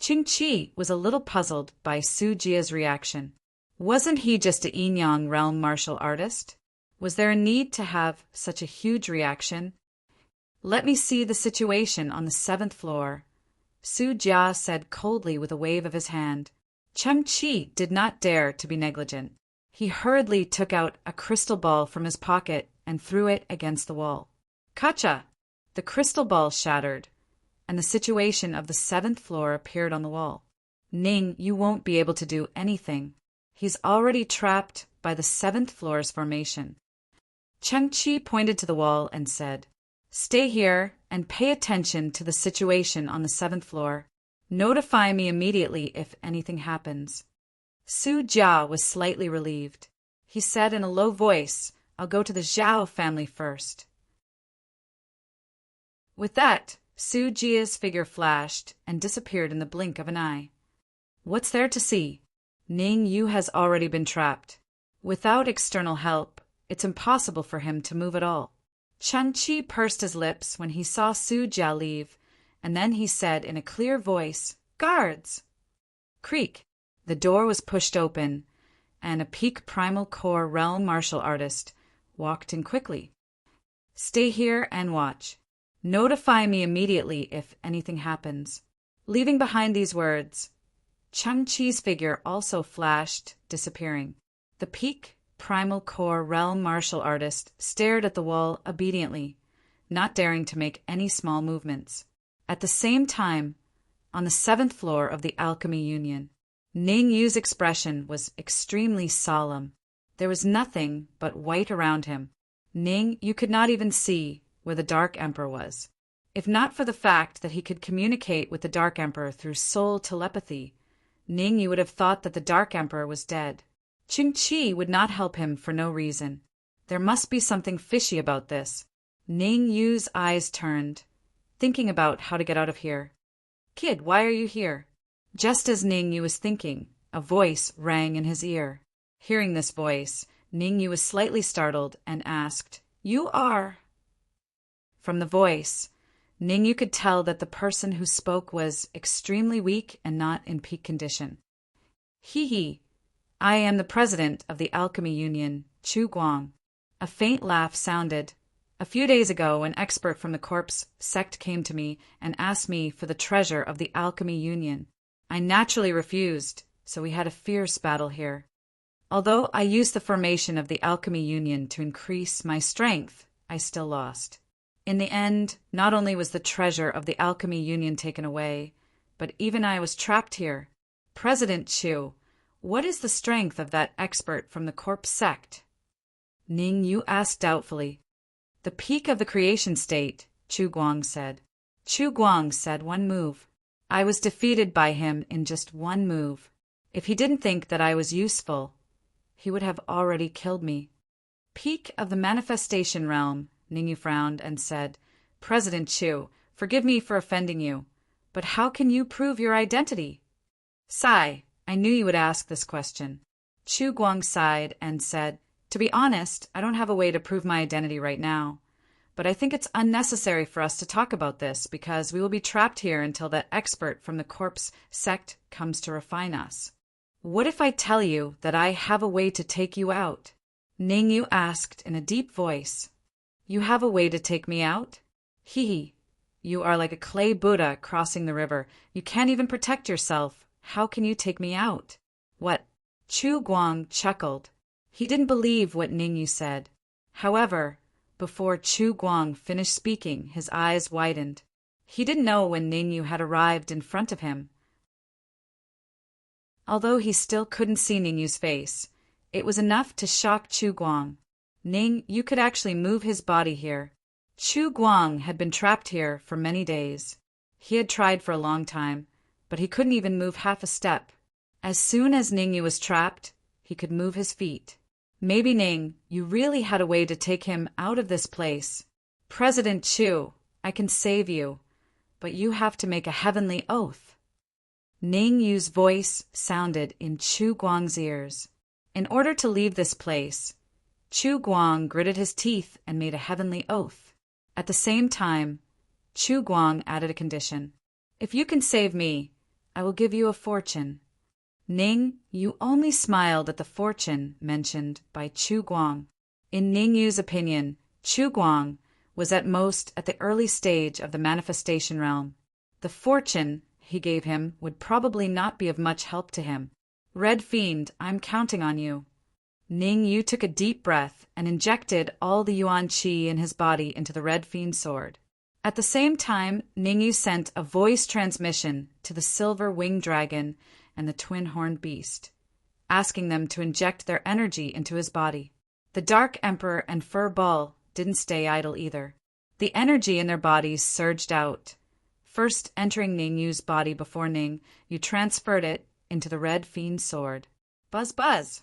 Ching-Chi was a little puzzled by Su-Jia's reaction. Wasn't he just a Yin-Yang Realm martial artist? Was there a need to have such a huge reaction? Let me see the situation on the 7th floor, Su-Jia said coldly with a wave of his hand. Chang-Chi did not dare to be negligent. He hurriedly took out a crystal ball from his pocket and threw it against the wall. Kacha! The crystal ball shattered, and the situation of the 7th floor appeared on the wall. Ning, you won't be able to do anything. He's already trapped by the 7th floor's formation. Cheng-Chi pointed to the wall and said, "Stay here and pay attention to the situation on the 7th floor. Notify me immediately if anything happens." Su Jia was slightly relieved. He said in a low voice, "I'll go to the Zhao family first." With that, Su Jia's figure flashed and disappeared in the blink of an eye. What's there to see? Ning Yu has already been trapped. Without external help, it's impossible for him to move at all. Cheng-Chi pursed his lips when he saw Su Jia leave, and then he said in a clear voice, "Guards!" Creak! The door was pushed open, and a peak primal core realm martial artist walked in quickly. "Stay here and watch. Notify me immediately if anything happens." Leaving behind these words, Cheng-Chi's figure also flashed, disappearing. The peak primal core realm martial artist stared at the wall obediently, not daring to make any small movements. At the same time, on the 7th floor of the Alchemy Union, Ning Yu's expression was extremely solemn. There was nothing but white around him. Ning Yu could not even see where the Dark Emperor was. If not for the fact that he could communicate with the Dark Emperor through soul telepathy, Ning Yu would have thought that the Dark Emperor was dead. Cheng-Chi would not help him for no reason. There must be something fishy about this. Ning Yu's eyes turned, thinking about how to get out of here. "Kid, why are you here?" Just as Ning Yu was thinking, a voice rang in his ear. Hearing this voice, Ning Yu was slightly startled and asked, "You are?" From the voice, Ning Yu could tell that the person who spoke was extremely weak and not in peak condition. "Hee. I am the president of the Alchemy Union, Chu Guang." A faint laugh sounded. "A few days ago, an expert from the corpse sect came to me and asked me for the treasure of the Alchemy Union. I naturally refused, so we had a fierce battle here. Although I used the formation of the Alchemy Union to increase my strength, I still lost. In the end, not only was the treasure of the Alchemy Union taken away, but even I was trapped here. President Chu, what is the strength of that expert from the corpse sect?" Ning Yu asked doubtfully. "The peak of the creation state," Chu Guang said. Chu Guang said, "One move. I was defeated by him in just one move. If he didn't think that I was useful, he would have already killed me." "Peak of the manifestation realm," Ning Yu frowned and said, "President Chu, forgive me for offending you, but how can you prove your identity?" "Sigh, I knew you would ask this question." Chu Guang sighed and said, "To be honest, I don't have a way to prove my identity right now. But I think it's unnecessary for us to talk about this because we will be trapped here until that expert from the corpse sect comes to refine us." "What if I tell you that I have a way to take you out?" Ning Yu asked in a deep voice. "You have a way to take me out? Hee. You are like a clay Buddha crossing the river. You can't even protect yourself. How can you take me out?" "What?" Chu Guang chuckled. He didn't believe what Ning Yu said. However, before Chu Guang finished speaking, his eyes widened. He didn't know when Ning Yu had arrived in front of him. Although he still couldn't see Ning Yu's face, it was enough to shock Chu Guang. Ning Yu could actually move his body here. Chu Guang had been trapped here for many days. He had tried for a long time, but he couldn't even move half a step. As soon as Ning Yu was trapped, he could move his feet. Maybe Ning Yu really had a way to take him out of this place. "President Chu, I can save you, but you have to make a heavenly oath." Ning Yu's voice sounded in Chu Guang's ears. In order to leave this place, Chu Guang gritted his teeth and made a heavenly oath. At the same time, Chu Guang added a condition. "If you can save me, I will give you a fortune." Ning Yu only smiled at the fortune mentioned by Chu Guang. In Ning Yu's opinion, Chu Guang was at most at the early stage of the manifestation realm. The fortune he gave him would probably not be of much help to him. "Red Fiend, I'm counting on you." Ning Yu took a deep breath and injected all the Yuan Qi in his body into the Red Fiend sword. At the same time, Ning Yu sent a voice transmission to the silver winged dragon and the twin-horned beast, asking them to inject their energy into his body. The Dark Emperor and Fur Ball didn't stay idle either. The energy in their bodies surged out. First entering Ning Yu's body before Ning Yu transferred it into the Red Fiend's sword. Buzz buzz!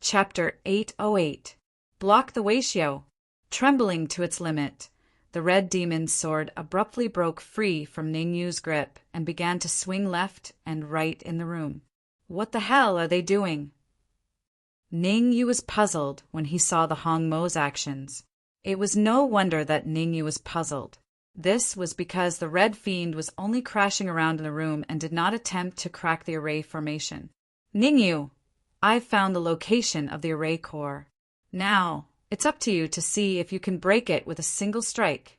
Chapter 808. Block the Waitio. Trembling to its limit, the red demon's sword abruptly broke free from Ning Yu's grip and began to swing left and right in the room. What the hell are they doing? Ning Yu was puzzled when he saw the Hong Mo's actions. It was no wonder that Ning Yu was puzzled. This was because the Red Fiend was only crashing around in the room and did not attempt to crack the array formation. Ning Yu, I've found the location of the array core. Now, it's up to you to see if you can break it with a single strike.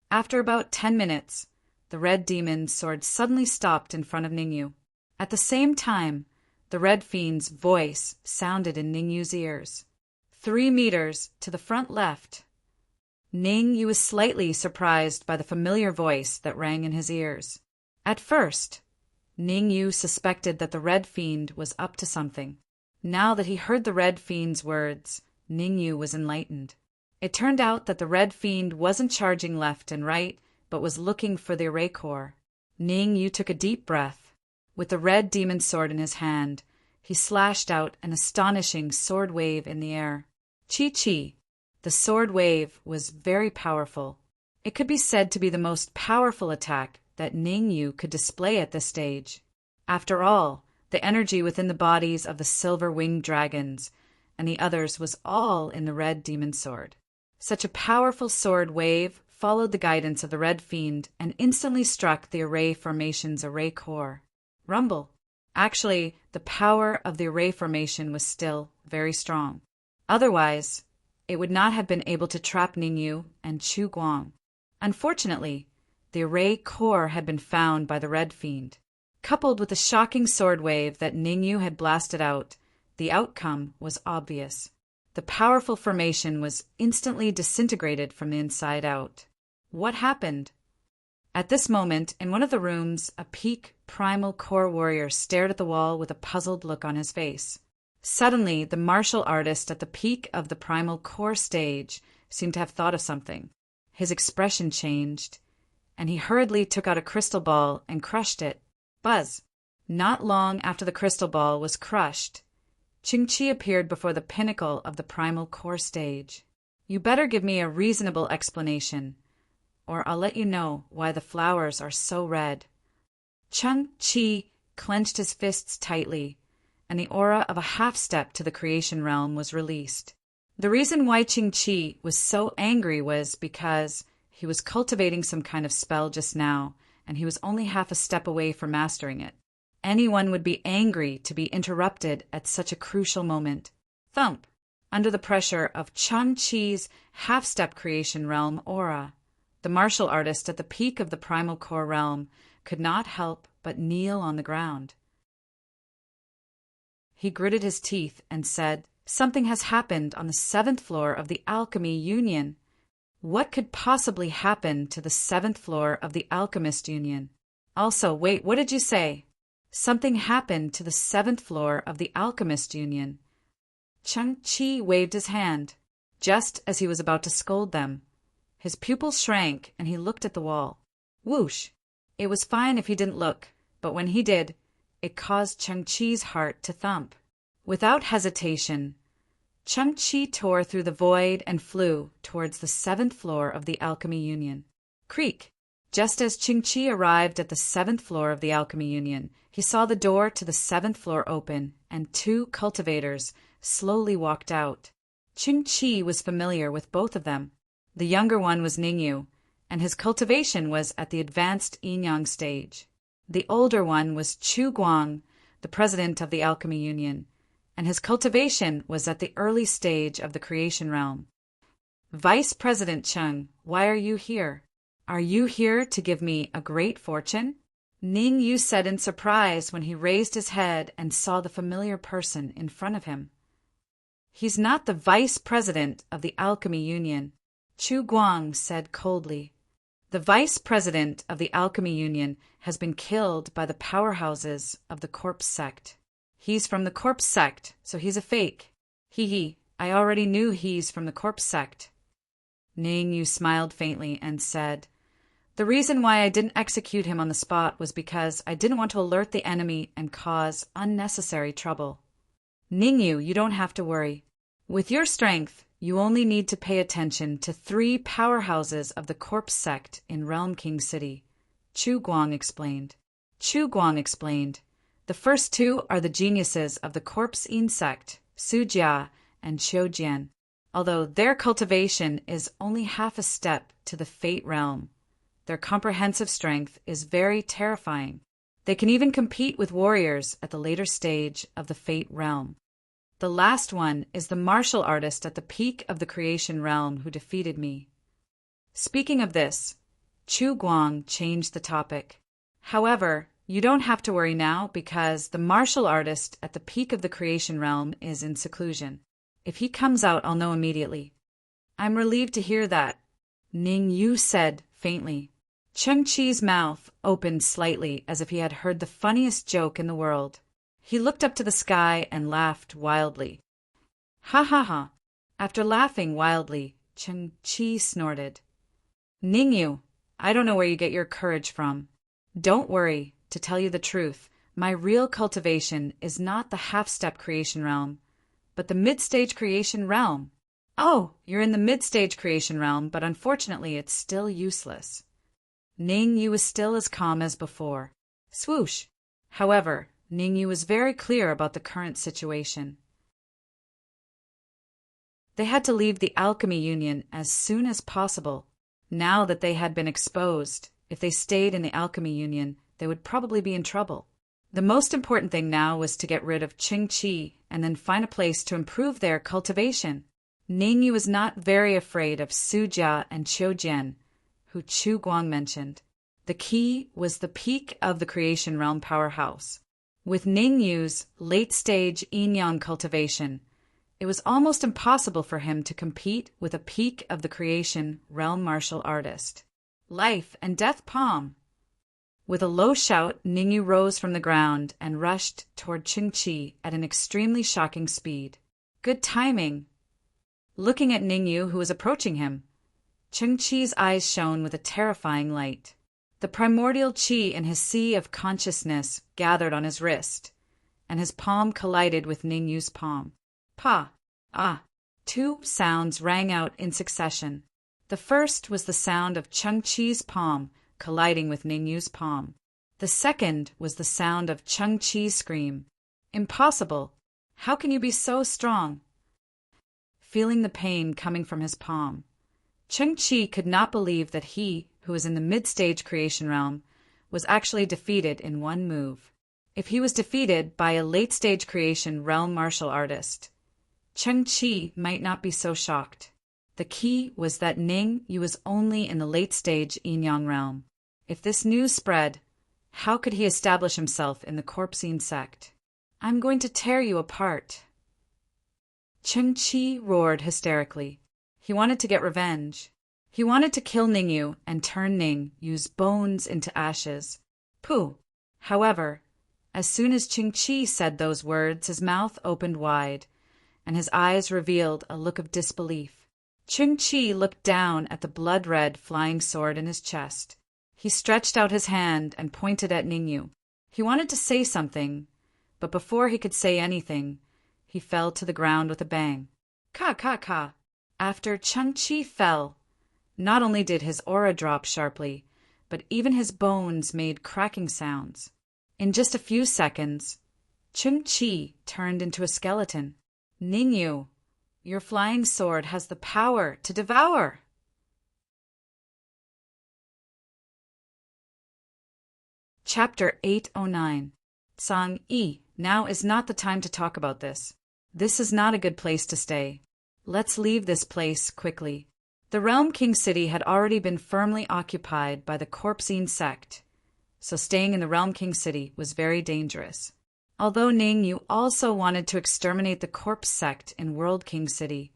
After about 10 minutes, the red demon's sword suddenly stopped in front of Ning Yu. At the same time, the Red Fiend's voice sounded in Ning Yu's ears. 3 meters to the front left. Ning Yu was slightly surprised by the familiar voice that rang in his ears. At first, Ning Yu suspected that the Red Fiend was up to something. Now that he heard the Red Fiend's words, Ning Yu was enlightened. It turned out that the Red Fiend wasn't charging left and right, but was looking for the array core. Ning Yu took a deep breath. With the red demon sword in his hand, he slashed out an astonishing sword wave in the air. Chi-chi! The sword wave was very powerful. It could be said to be the most powerful attack that Ning Yu could display at this stage. After all, the energy within the bodies of the silver-winged dragons and the others was all in the red demon sword. Such a powerful sword wave followed the guidance of the Red Fiend and instantly struck the array formation's array core. Rumble. Actually, the power of the array formation was still very strong. Otherwise, it would not have been able to trap Ning Yu and Chu Guang. Unfortunately, the array core had been found by the Red Fiend. Coupled with the shocking sword wave that Ning Yu had blasted out, the outcome was obvious. The powerful formation was instantly disintegrated from the inside out. What happened? At this moment, in one of the rooms, a peak primal core warrior stared at the wall with a puzzled look on his face. Suddenly, the martial artist at the peak of the primal core stage seemed to have thought of something. His expression changed, and he hurriedly took out a crystal ball and crushed it. Buzz! Not long after the crystal ball was crushed, Qing-Chi appeared before the pinnacle of the primal core stage. You better give me a reasonable explanation, or I'll let you know why the flowers are so red. Qing-Chi clenched his fists tightly, and the aura of a half-step to the creation realm was released. The reason why Qing-Chi was so angry was because he was cultivating some kind of spell just now, and he was only half a step away from mastering it. Anyone would be angry to be interrupted at such a crucial moment. Thump! Under the pressure of Qing-Chi's half-step creation realm aura, the martial artist at the peak of the primal core realm could not help but kneel on the ground. He gritted his teeth and said, "Something has happened on the 7th floor of the Alchemy Union." What could possibly happen to the 7th floor of the Alchemist Union? Also, wait, what did you say? Something happened to the 7th floor of the Alchemist Union. Qing-Chi waved his hand, just as he was about to scold them. His pupils shrank, and he looked at the wall. Whoosh! It was fine if he didn't look, but when he did, it caused Qing-Chi's heart to thump. Without hesitation, Qing-Chi tore through the void and flew towards the 7th floor of the Alchemy Union. Creak! Just as Qing-Chi arrived at the 7th floor of the Alchemy Union, he saw the door to the 7th floor open, and 2 cultivators slowly walked out. Qing-Chi was familiar with both of them. The younger one was Ning Yu, and his cultivation was at the advanced yin-yang stage. The older one was Chu Guang, the president of the Alchemy Union, and his cultivation was at the early stage of the creation realm. Vice President Cheng, why are you here? Are you here to give me a great fortune? Ning Yu said in surprise when he raised his head and saw the familiar person in front of him. He's not the vice president of the Alchemy Union, Chu Guang said coldly. The vice president of the Alchemy Union has been killed by the powerhouses of the corpse sect. He's from the corpse sect, so he's a fake. Hee, I already knew he's from the corpse sect. Ning Yu smiled faintly and said, "The reason why I didn't execute him on the spot was because I didn't want to alert the enemy and cause unnecessary trouble." Ning Yu, you don't have to worry. With your strength, you only need to pay attention to 3 powerhouses of the corpse sect in Realm King City, Chu Guang explained. The first 2 are the geniuses of the corpse insect, Su Jia and Qiu Jian, although their cultivation is only half a step to the Fate realm. Their comprehensive strength is very terrifying. They can even compete with warriors at the later stage of the Fate realm. The last one is the martial artist at the peak of the creation realm who defeated me. Speaking of this, Chu Guang changed the topic. However, you don't have to worry now because the martial artist at the peak of the creation realm is in seclusion. If he comes out, I'll know immediately. I'm relieved to hear that, Ning Yu said faintly. Cheng Chi's mouth opened slightly as if he had heard the funniest joke in the world. He looked up to the sky and laughed wildly. Ha ha ha. After laughing wildly, Cheng Chi snorted. Ning Yu, I don't know where you get your courage from. Don't worry, to tell you the truth, my real cultivation is not the half-step creation realm, but the mid-stage creation realm. Oh, you're in the mid-stage creation realm, but unfortunately it's still useless. Ning Yu was still as calm as before. Swoosh. However, Ning Yu was very clear about the current situation. They had to leave the Alchemy Union as soon as possible. Now that they had been exposed, if they stayed in the Alchemy Union, they would probably be in trouble. The most important thing now was to get rid of Cheng Chi and then find a place to improve their cultivation. Ning Yu was not very afraid of Su Jia and Qiu Jian, who Chu Guang mentioned. The key was the peak of the creation realm powerhouse. With Ning Yu's late-stage yin-yang cultivation, it was almost impossible for him to compete with a peak of the creation realm martial artist. Life and death palm. With a low shout, Ning Yu rose from the ground and rushed toward Cheng Chi at an extremely shocking speed. Good timing. Looking at Ning Yu, who was approaching him, Cheng Chi's eyes shone with a terrifying light. The primordial chi in his sea of consciousness gathered on his wrist, and his palm collided with Ning Yu's palm. Pa! Ah! 2 sounds rang out in succession. The first was the sound of Cheng Chi's palm colliding with Ning Yu's palm. The second was the sound of Cheng Chi's scream. Impossible! How can you be so strong? Feeling the pain coming from his palm, Cheng Chi could not believe that he, who was in the mid-stage creation realm, was actually defeated in one move. If he was defeated by a late-stage creation realm martial artist, Cheng Chi might not be so shocked. The key was that Ning Yu was only in the late-stage yin-yang realm. If this news spread, how could he establish himself in the corpsine sect? I'm going to tear you apart. Cheng Chi roared hysterically. He wanted to get revenge. He wanted to kill Ning Yu and turn Ning Yu's bones into ashes. Pooh! However, as soon as Cheng Chi said those words, his mouth opened wide, and his eyes revealed a look of disbelief. Cheng Chi looked down at the blood-red flying sword in his chest. He stretched out his hand and pointed at Ning Yu. He wanted to say something, but before he could say anything, he fell to the ground with a bang. Ka ka ka! After Cheng Chi fell, not only did his aura drop sharply, but even his bones made cracking sounds. In just a few seconds, Cheng Chi turned into a skeleton. Ning Yu, your flying sword has the power to devour. Chapter 809. Sang Yi, now is not the time to talk about this. This is not a good place to stay. Let's leave this place quickly. The Realm King City had already been firmly occupied by the Corpsine sect, so staying in the Realm King City was very dangerous. Although Ning Yu also wanted to exterminate the Corpse sect in World King City,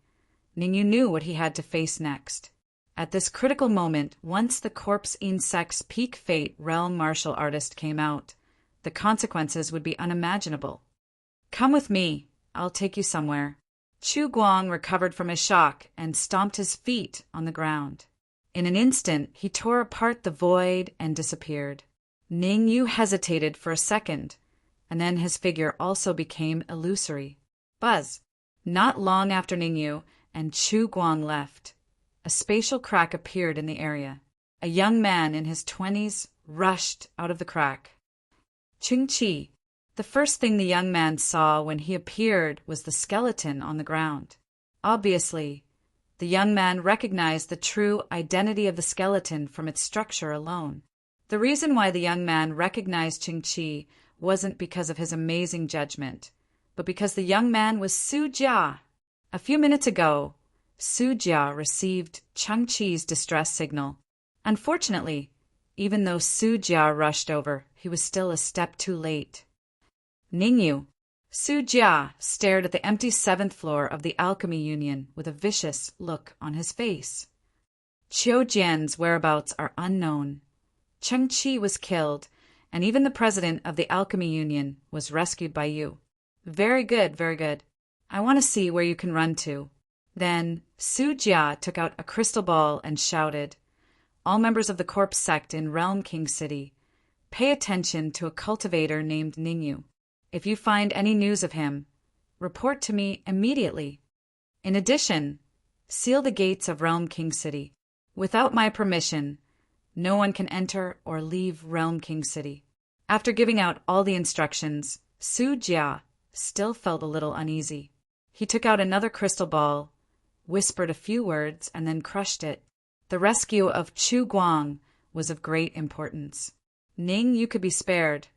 Ning Yu knew what he had to face next. At this critical moment, once the corpse insect's peak fate realm martial artist came out, the consequences would be unimaginable. Come with me, I'll take you somewhere. Chu Guang recovered from his shock and stomped his feet on the ground. In an instant, he tore apart the void and disappeared. Ning Yu hesitated for a second, and then his figure also became illusory. Buzz! Not long after Ning Yu and Chu Guang left, a spatial crack appeared in the area. A young man in his 20s rushed out of the crack. Ching Chi. The first thing the young man saw when he appeared was the skeleton on the ground. Obviously, the young man recognized the true identity of the skeleton from its structure alone. The reason why the young man recognized Ching Chi wasn't because of his amazing judgment, but because the young man was Su Jia. A few minutes ago, Su Jia received Chang Chi's distress signal. Unfortunately, even though Su Jia rushed over, he was still a step too late. Ning Yu. Su Jia stared at the empty 7th floor of the Alchemy Union with a vicious look on his face. Qiu Jian's whereabouts are unknown. Cheng Qi was killed, and even the president of the Alchemy Union was rescued by you. Very good, very good. I want to see where you can run to. Then Su Jia took out a crystal ball and shouted, "All members of the Corpse sect in Realm King City, pay attention to a cultivator named Ningyu. If you find any news of him, report to me immediately. In addition, seal the gates of Realm King City. Without my permission, no one can enter or leave Realm King City." After giving out all the instructions, Su Jia still felt a little uneasy. He took out another crystal ball, whispered a few words, and then crushed it. The rescue of Chu Guang was of great importance. Ning Yu could be spared,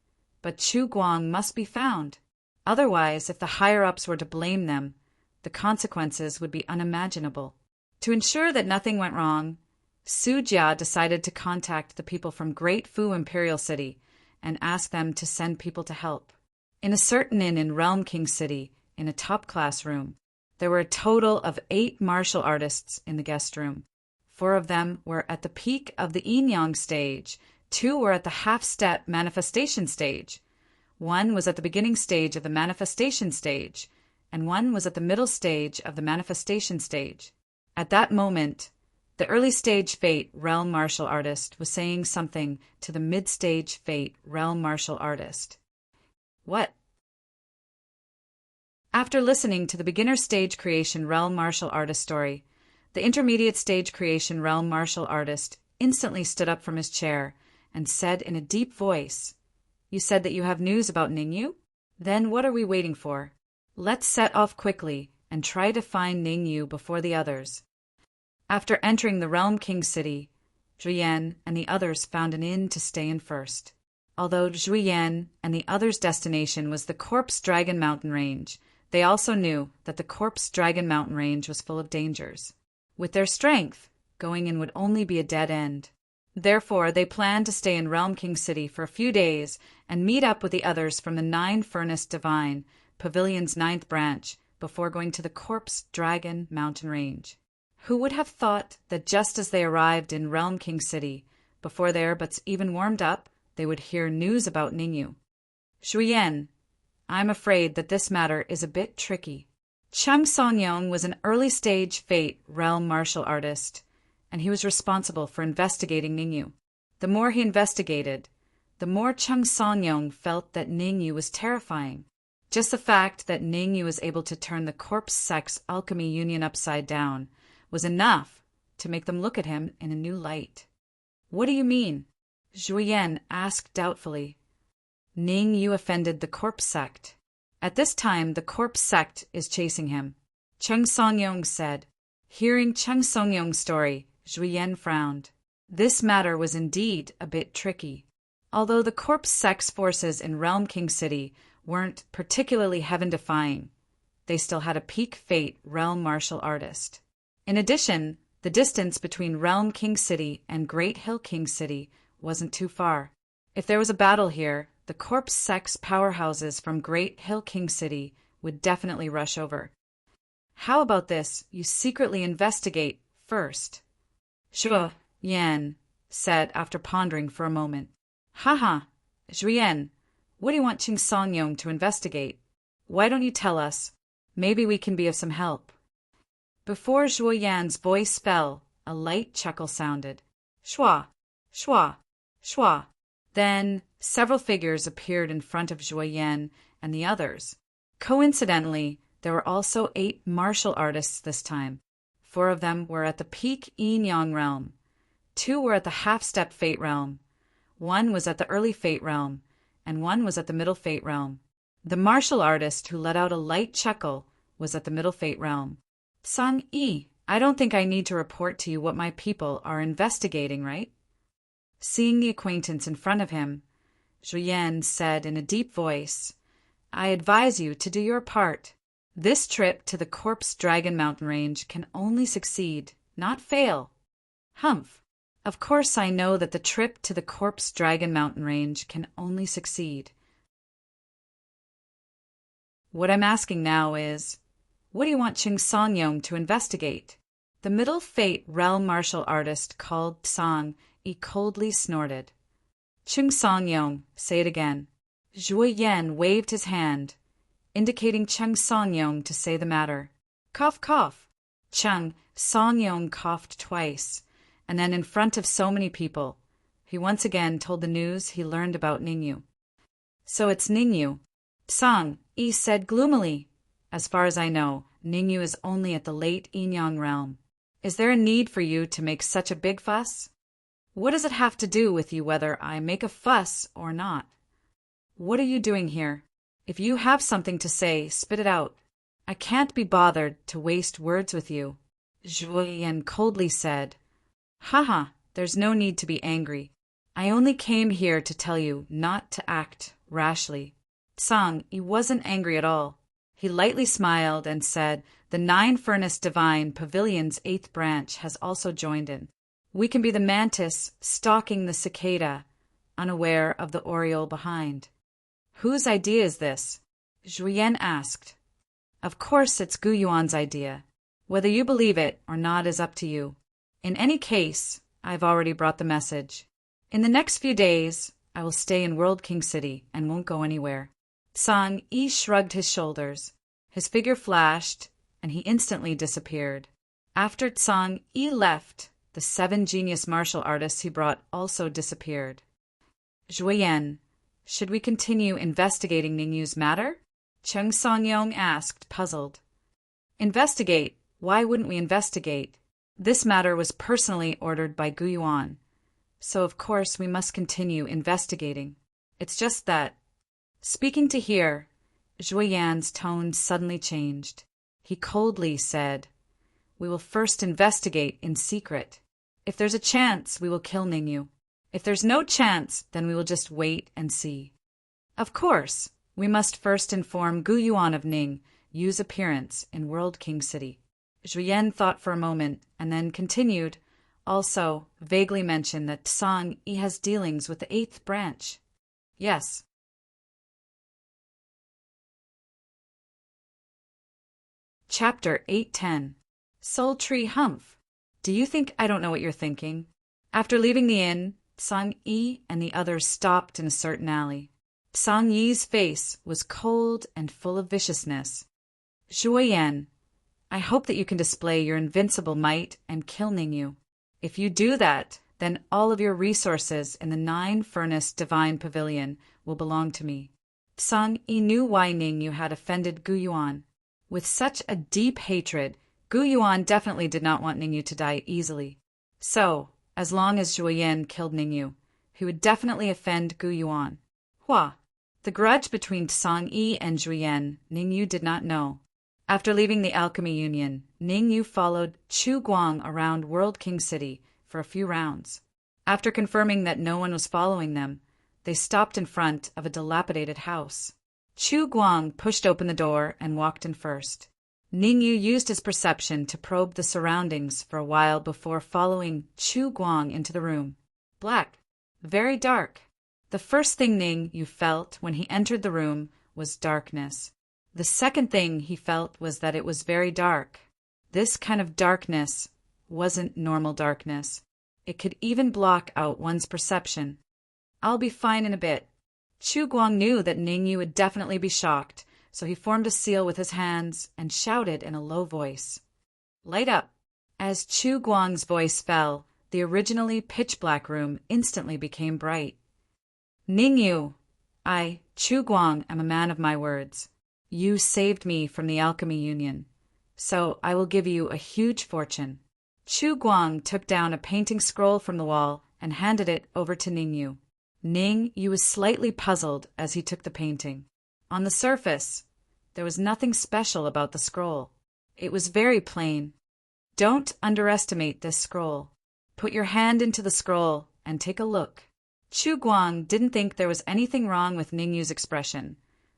but Chu Guang must be found. Otherwise, if the higher-ups were to blame them, the consequences would be unimaginable. To ensure that nothing went wrong, Su Jia decided to contact the people from Great Fu Imperial City and ask them to send people to help. In a certain inn in Realm King City, in a top-class room, there were a total of 8 martial artists in the guest room. 4 of them were at the peak of the yin-yang stage, 2 were at the half-step manifestation stage, 1 was at the beginning stage of the manifestation stage, and 1 was at the middle stage of the manifestation stage. At that moment, the early stage Fate Realm Martial Artist was saying something to the mid-stage Fate Realm Martial Artist. What? After listening to the beginner stage creation Realm Martial Artist story, the intermediate stage creation Realm Martial Artist instantly stood up from his chair and said in a deep voice, "You said that you have news about Ningyu? Then what are we waiting for? Let's set off quickly and try to find Ningyu before the others." After entering the Realm King City, Zhuyan and the others found an inn to stay in first. Although Zhuyan and the others' destination was the Corpse Dragon Mountain Range, they also knew that the Corpse Dragon Mountain Range was full of dangers. With their strength, going in would only be a dead end. Therefore, they planned to stay in Realm King City for a few days and meet up with the others from the 9-Furnace Divine, Pavilion's 9th branch, before going to the Corpse Dragon Mountain Range. Who would have thought that just as they arrived in Realm King City, before their butts even warmed up, they would hear news about Ningyu? Shuyen, I'm afraid that this matter is a bit tricky. Chang Songyong was an early-stage Fate Realm Martial Artist, and he was responsible for investigating Ningyu. The more he investigated, the more Chang Songyong felt that Ningyu was terrifying. Just the fact that Ningyu was able to turn the Corpse Sect's Alchemy Union upside down was enough to make them look at him in a new light. What do you mean? Zhuyan asked doubtfully. Ningyu offended the Corpse Sect. At this time, the Corpse Sect is chasing him, Cheng Songyong said. Hearing Cheng Songyong's story, Zhuyan frowned. This matter was indeed a bit tricky. Although the Corpse Sect's forces in Realm King City weren't particularly heaven-defying, they still had a peak Fate Realm Martial Artist. In addition, the distance between Realm King City and Great Hill King City wasn't too far. If there was a battle here, the Corpse Sect's powerhouses from Great Hill King City would definitely rush over. How about this? You secretly investigate first. Zhuo Yan said after pondering for a moment. Haha, Zhuyan, what do you want Qing Songyong to investigate? Why don't you tell us? Maybe we can be of some help. Before Zhuo Yan's voice fell, a light chuckle sounded. Shua, shua, shua. Then several figures appeared in front of Zhuo Yan and the others. Coincidentally, there were also 8 martial artists this time. 4 of them were at the peak Yin-Yang realm. 2 were at the half-step fate realm. 1 was at the early fate realm, and 1 was at the middle fate realm. The martial artist who let out a light chuckle was at the middle fate realm. Sang Yi, I don't think I need to report to you what my people are investigating, right? Seeing the acquaintance in front of him, Zhu Yan said in a deep voice, I advise you to do your part. This trip to the Corpse Dragon mountain range can only succeed, not fail. Humph. Of course I know that the trip to the Corpse Dragon mountain range can only succeed. What I'm asking now is, what do you want Qing Songyong to investigate? The middle fate realm martial artist called Sang Yi coldly snorted. Qing Songyong, say it again. Zhuo Yan waved his hand, indicating Qing Songyong to say the matter. Cough, cough. Qing Songyong coughed twice, and then in front of so many people, he once again told the news he learned about Ningyu. So it's Ningyu. Sang Yi said gloomily. As far as I know, Ningyu is only at the late Yin-Yang realm. Is there a need for you to make such a big fuss? What does it have to do with you whether I make a fuss or not? What are you doing here? If you have something to say, spit it out. I can't be bothered to waste words with you. Zhuo Yan coldly said. Haha, there's no need to be angry. I only came here to tell you not to act rashly. Sang Yi wasn't angry at all. He lightly smiled and said, the 9-Furnace Divine Pavilion's 8th branch has also joined in. We can be the mantis stalking the cicada, unaware of the oriole behind. Whose idea is this? Zhu Yan asked. Of course it's Gu Yuan's idea. Whether you believe it or not is up to you. In any case, I've already brought the message. In the next few days, I will stay in World King City and won't go anywhere. Sang Yi shrugged his shoulders. His figure flashed, and he instantly disappeared. After Sang Yi left, the 7 genius martial artists he brought also disappeared. Zhuo Yan, should we continue investigating Ningyu's matter? Qing Songyong asked, puzzled. Investigate? Why wouldn't we investigate? This matter was personally ordered by Gu Yuan, so of course we must continue investigating. It's just that. Speaking to hear, Zhuo Yan's tone suddenly changed. He coldly said, we will first investigate in secret. If there's a chance, we will kill Ningyu. If there's no chance, then we will just wait and see. Of course, we must first inform Gu Yuan of Ningyu's appearance in World King City. Zhu Yan thought for a moment and then continued, also vaguely mentioned that Sang Yi has dealings with the 8th branch. Yes. Chapter 810. Soul Tree Humph. Do you think I don't know what you're thinking? After leaving the inn, Sang Yi and the others stopped in a certain alley. Sang Yi's face was cold and full of viciousness. Zhuo Yan, I hope that you can display your invincible might and kill Ningyu. If you do that, then all of your resources in the 9-Furnace Divine Pavilion will belong to me. Sang Yi knew why Ningyu had offended Gu Yuan. With such a deep hatred, Gu Yuan definitely did not want Ningyu to die easily. So, as long as Zhuo Yan killed Ningyu, he would definitely offend Gu Yuan. Hua. The grudge between Sang Yi and Zhu Yan, Ningyu did not know. After leaving the Alchemy Union, Ningyu followed Chu Guang around World King City for a few rounds. After confirming that no one was following them, they stopped in front of a dilapidated house. Chu Guang pushed open the door and walked in first. Ningyu used his perception to probe the surroundings for a while before following Chu Guang into the room. Black. Very dark. The first thing Ningyu felt when he entered the room was darkness. The second thing he felt was that it was very dark. This kind of darkness wasn't normal darkness. It could even block out one's perception. "I'll be fine in a bit." Chu Guang knew that Ningyu would definitely be shocked, so he formed a seal with his hands and shouted in a low voice, "Light up!" As Chu Guang's voice fell, the originally pitch-black room instantly became bright. "Ningyu, I, Chu Guang, am a man of my words. You saved me from the Alchemy Union, so I will give you a huge fortune." Chu Guang took down a painting scroll from the wall and handed it over to Ningyu. Ningyu was slightly puzzled as he took the painting. On the surface, there was nothing special about the scroll. It was very plain. Don't underestimate this scroll. Put your hand into the scroll and take a look. Chu Guang didn't think there was anything wrong with Ningyu's expression,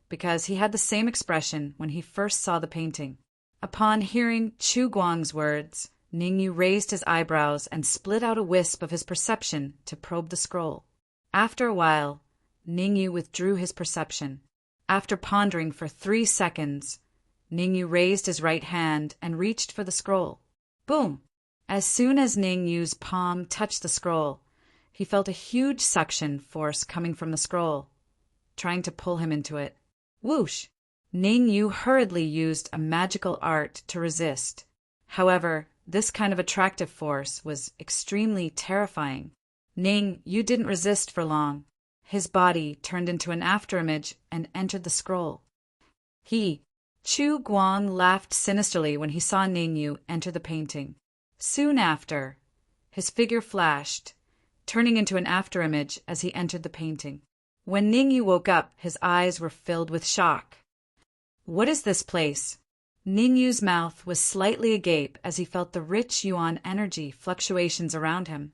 because he had the same expression when he first saw the painting. Upon hearing Chu Guang's words, Ningyu raised his eyebrows and split out a wisp of his perception to probe the scroll. After a while, Ningyu withdrew his perception. After pondering for 3 seconds, Ningyu raised his right hand and reached for the scroll. Boom! As soon as Ningyu's palm touched the scroll, he felt a huge suction force coming from the scroll, trying to pull him into it. Whoosh! Ningyu hurriedly used a magical art to resist. However, this kind of attractive force was extremely terrifying. Ningyu didn't resist for long. His body turned into an afterimage and entered the scroll. Chu Guang laughed sinisterly when he saw Ningyu enter the painting. Soon after, his figure flashed, turning into an afterimage as he entered the painting. When Ningyu woke up, his eyes were filled with shock. What is this place? Ningyu's mouth was slightly agape as he felt the rich yuan energy fluctuations around him.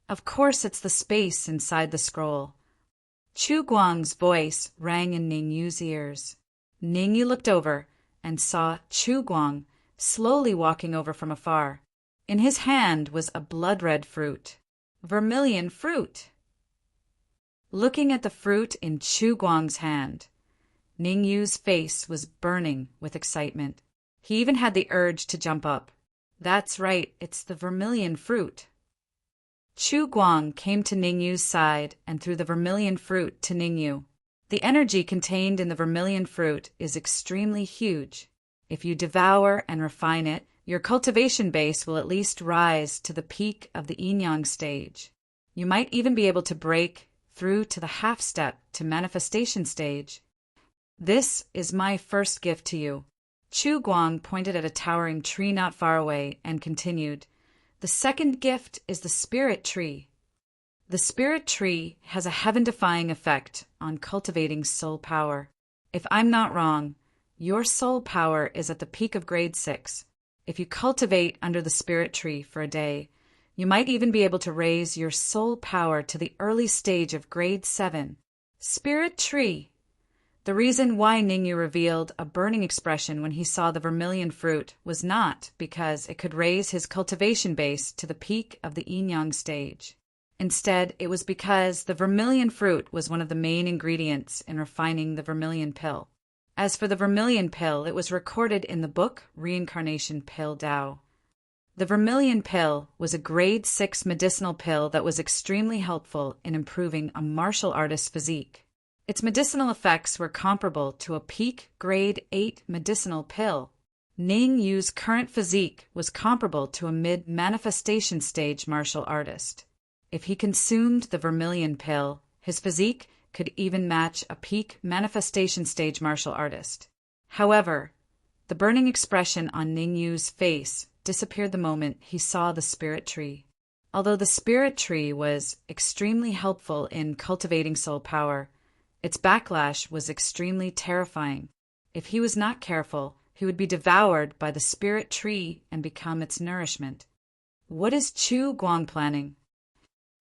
Of course, it's the space inside the scroll. Chu Guang's voice rang in Ningyu's ears. Ningyu looked over and saw Chu Guang slowly walking over from afar. In his hand was a blood-red fruit. Vermilion fruit! Looking at the fruit in Chu Guang's hand, Ningyu's face was burning with excitement. He even had the urge to jump up. That's right, it's the vermilion fruit. Chu Guang came to Ningyu's side and threw the vermilion fruit to Ningyu. The energy contained in the vermilion fruit is extremely huge. If you devour and refine it, your cultivation base will at least rise to the peak of the yin-yang stage. You might even be able to break through to the half-step to manifestation stage. This is my first gift to you. Chu Guang pointed at a towering tree not far away and continued, "The second gift is the spirit tree. The spirit tree has a heaven-defying effect on cultivating soul power. If I'm not wrong, your soul power is at the peak of grade 6. If you cultivate under the spirit tree for a day, you might even be able to raise your soul power to the early stage of grade 7. Spirit tree." The reason why Ningyu revealed a burning expression when he saw the vermilion fruit was not because it could raise his cultivation base to the peak of the yin-yang stage. Instead, it was because the vermilion fruit was one of the main ingredients in refining the vermilion pill. As for the vermilion pill, it was recorded in the book Reincarnation Pill Tao. The vermilion pill was a grade 6 medicinal pill that was extremely helpful in improving a martial artist's physique. Its medicinal effects were comparable to a peak grade 8 medicinal pill. Ningyu's current physique was comparable to a mid-manifestation stage martial artist. If he consumed the vermilion pill, his physique could even match a peak manifestation stage martial artist. However, the burning expression on Ningyu's face disappeared the moment he saw the spirit tree. Although the spirit tree was extremely helpful in cultivating soul power, its backlash was extremely terrifying. If he was not careful, he would be devoured by the spirit tree and become its nourishment. What is Chu Guang planning?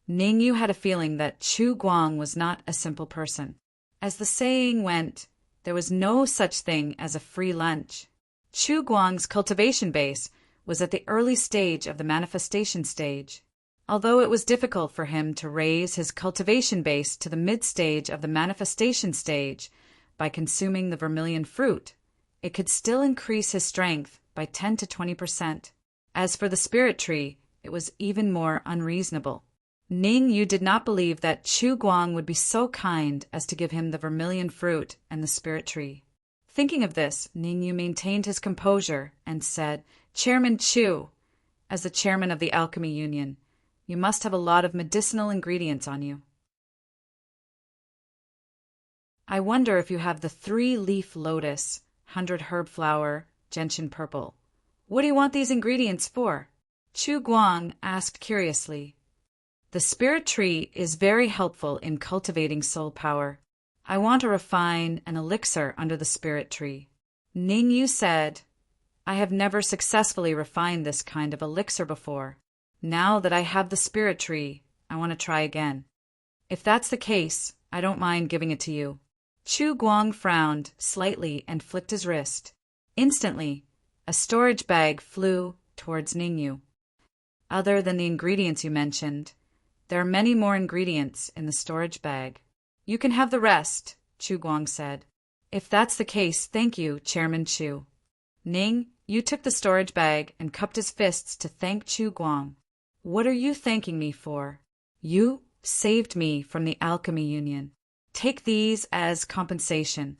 Ningyu had a feeling that Chu Guang was not a simple person. As the saying went, there was no such thing as a free lunch. Chu Guang's cultivation base was at the early stage of the manifestation stage. Although it was difficult for him to raise his cultivation base to the mid-stage of the manifestation stage by consuming the vermilion fruit, it could still increase his strength by 10 to 20%. As for the spirit tree, it was even more unreasonable. Ning Yu did not believe that Chu Guang would be so kind as to give him the vermilion fruit and the spirit tree. Thinking of this, Ning Yu maintained his composure and said, "Chairman Chu, as the chairman of the Alchemy Union, you must have a lot of medicinal ingredients on you. I wonder if you have the 3-leaf lotus, 100 herb flower, gentian purple. What do you want these ingredients for?" Chu Guang asked curiously. "The spirit tree is very helpful in cultivating soul power. I want to refine an elixir under the spirit tree." Ning Yu said, "I have never successfully refined this kind of elixir before. Now that I have the spirit tree, I want to try again. If that's the case, I don't mind giving it to you." Chu Guang frowned slightly and flicked his wrist. Instantly, a storage bag flew towards Ning Yu. "Other than the ingredients you mentioned, there are many more ingredients in the storage bag. You can have the rest," Chu Guang said. "If that's the case, thank you, Chairman Chu." Ning Yu took the storage bag and cupped his fists to thank Chu Guang. "What are you thanking me for? You saved me from the Alchemy Union. Take these as compensation."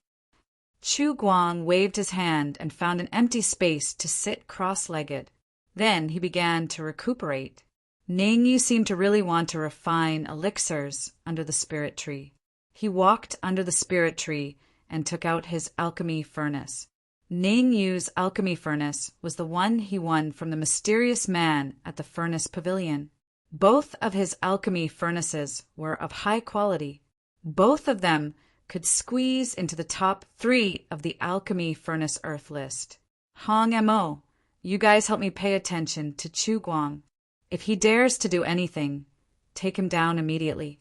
Chu Guang waved his hand and found an empty space to sit cross-legged. Then he began to recuperate. Ning Yu seemed to really want to refine elixirs under the spirit tree. He walked under the spirit tree and took out his alchemy furnace. Ning Yu's alchemy furnace was the one he won from the mysterious man at the furnace pavilion. Both of his alchemy furnaces were of high quality. Both of them could squeeze into the top 3 of the alchemy furnace earth list. Hong Mo, you guys help me pay attention to Chu Guang. If he dares to do anything, take him down immediately.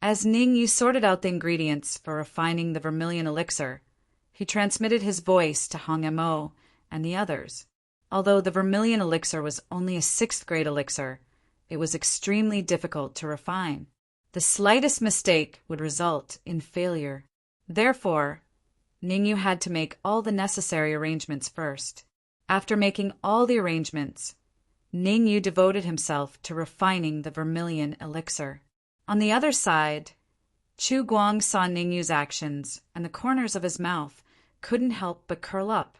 As Ning Yu sorted out the ingredients for refining the vermilion elixir, he transmitted his voice to Hong Mo and the others. Although the vermilion elixir was only a 6th-grade elixir, it was extremely difficult to refine. The slightest mistake would result in failure. Therefore, Ning Yu had to make all the necessary arrangements first. After making all the arrangements, Ning Yu devoted himself to refining the vermilion elixir. On the other side, Chu Guang saw Ning Yu's actions, and the corners of his mouth couldn't help but curl up.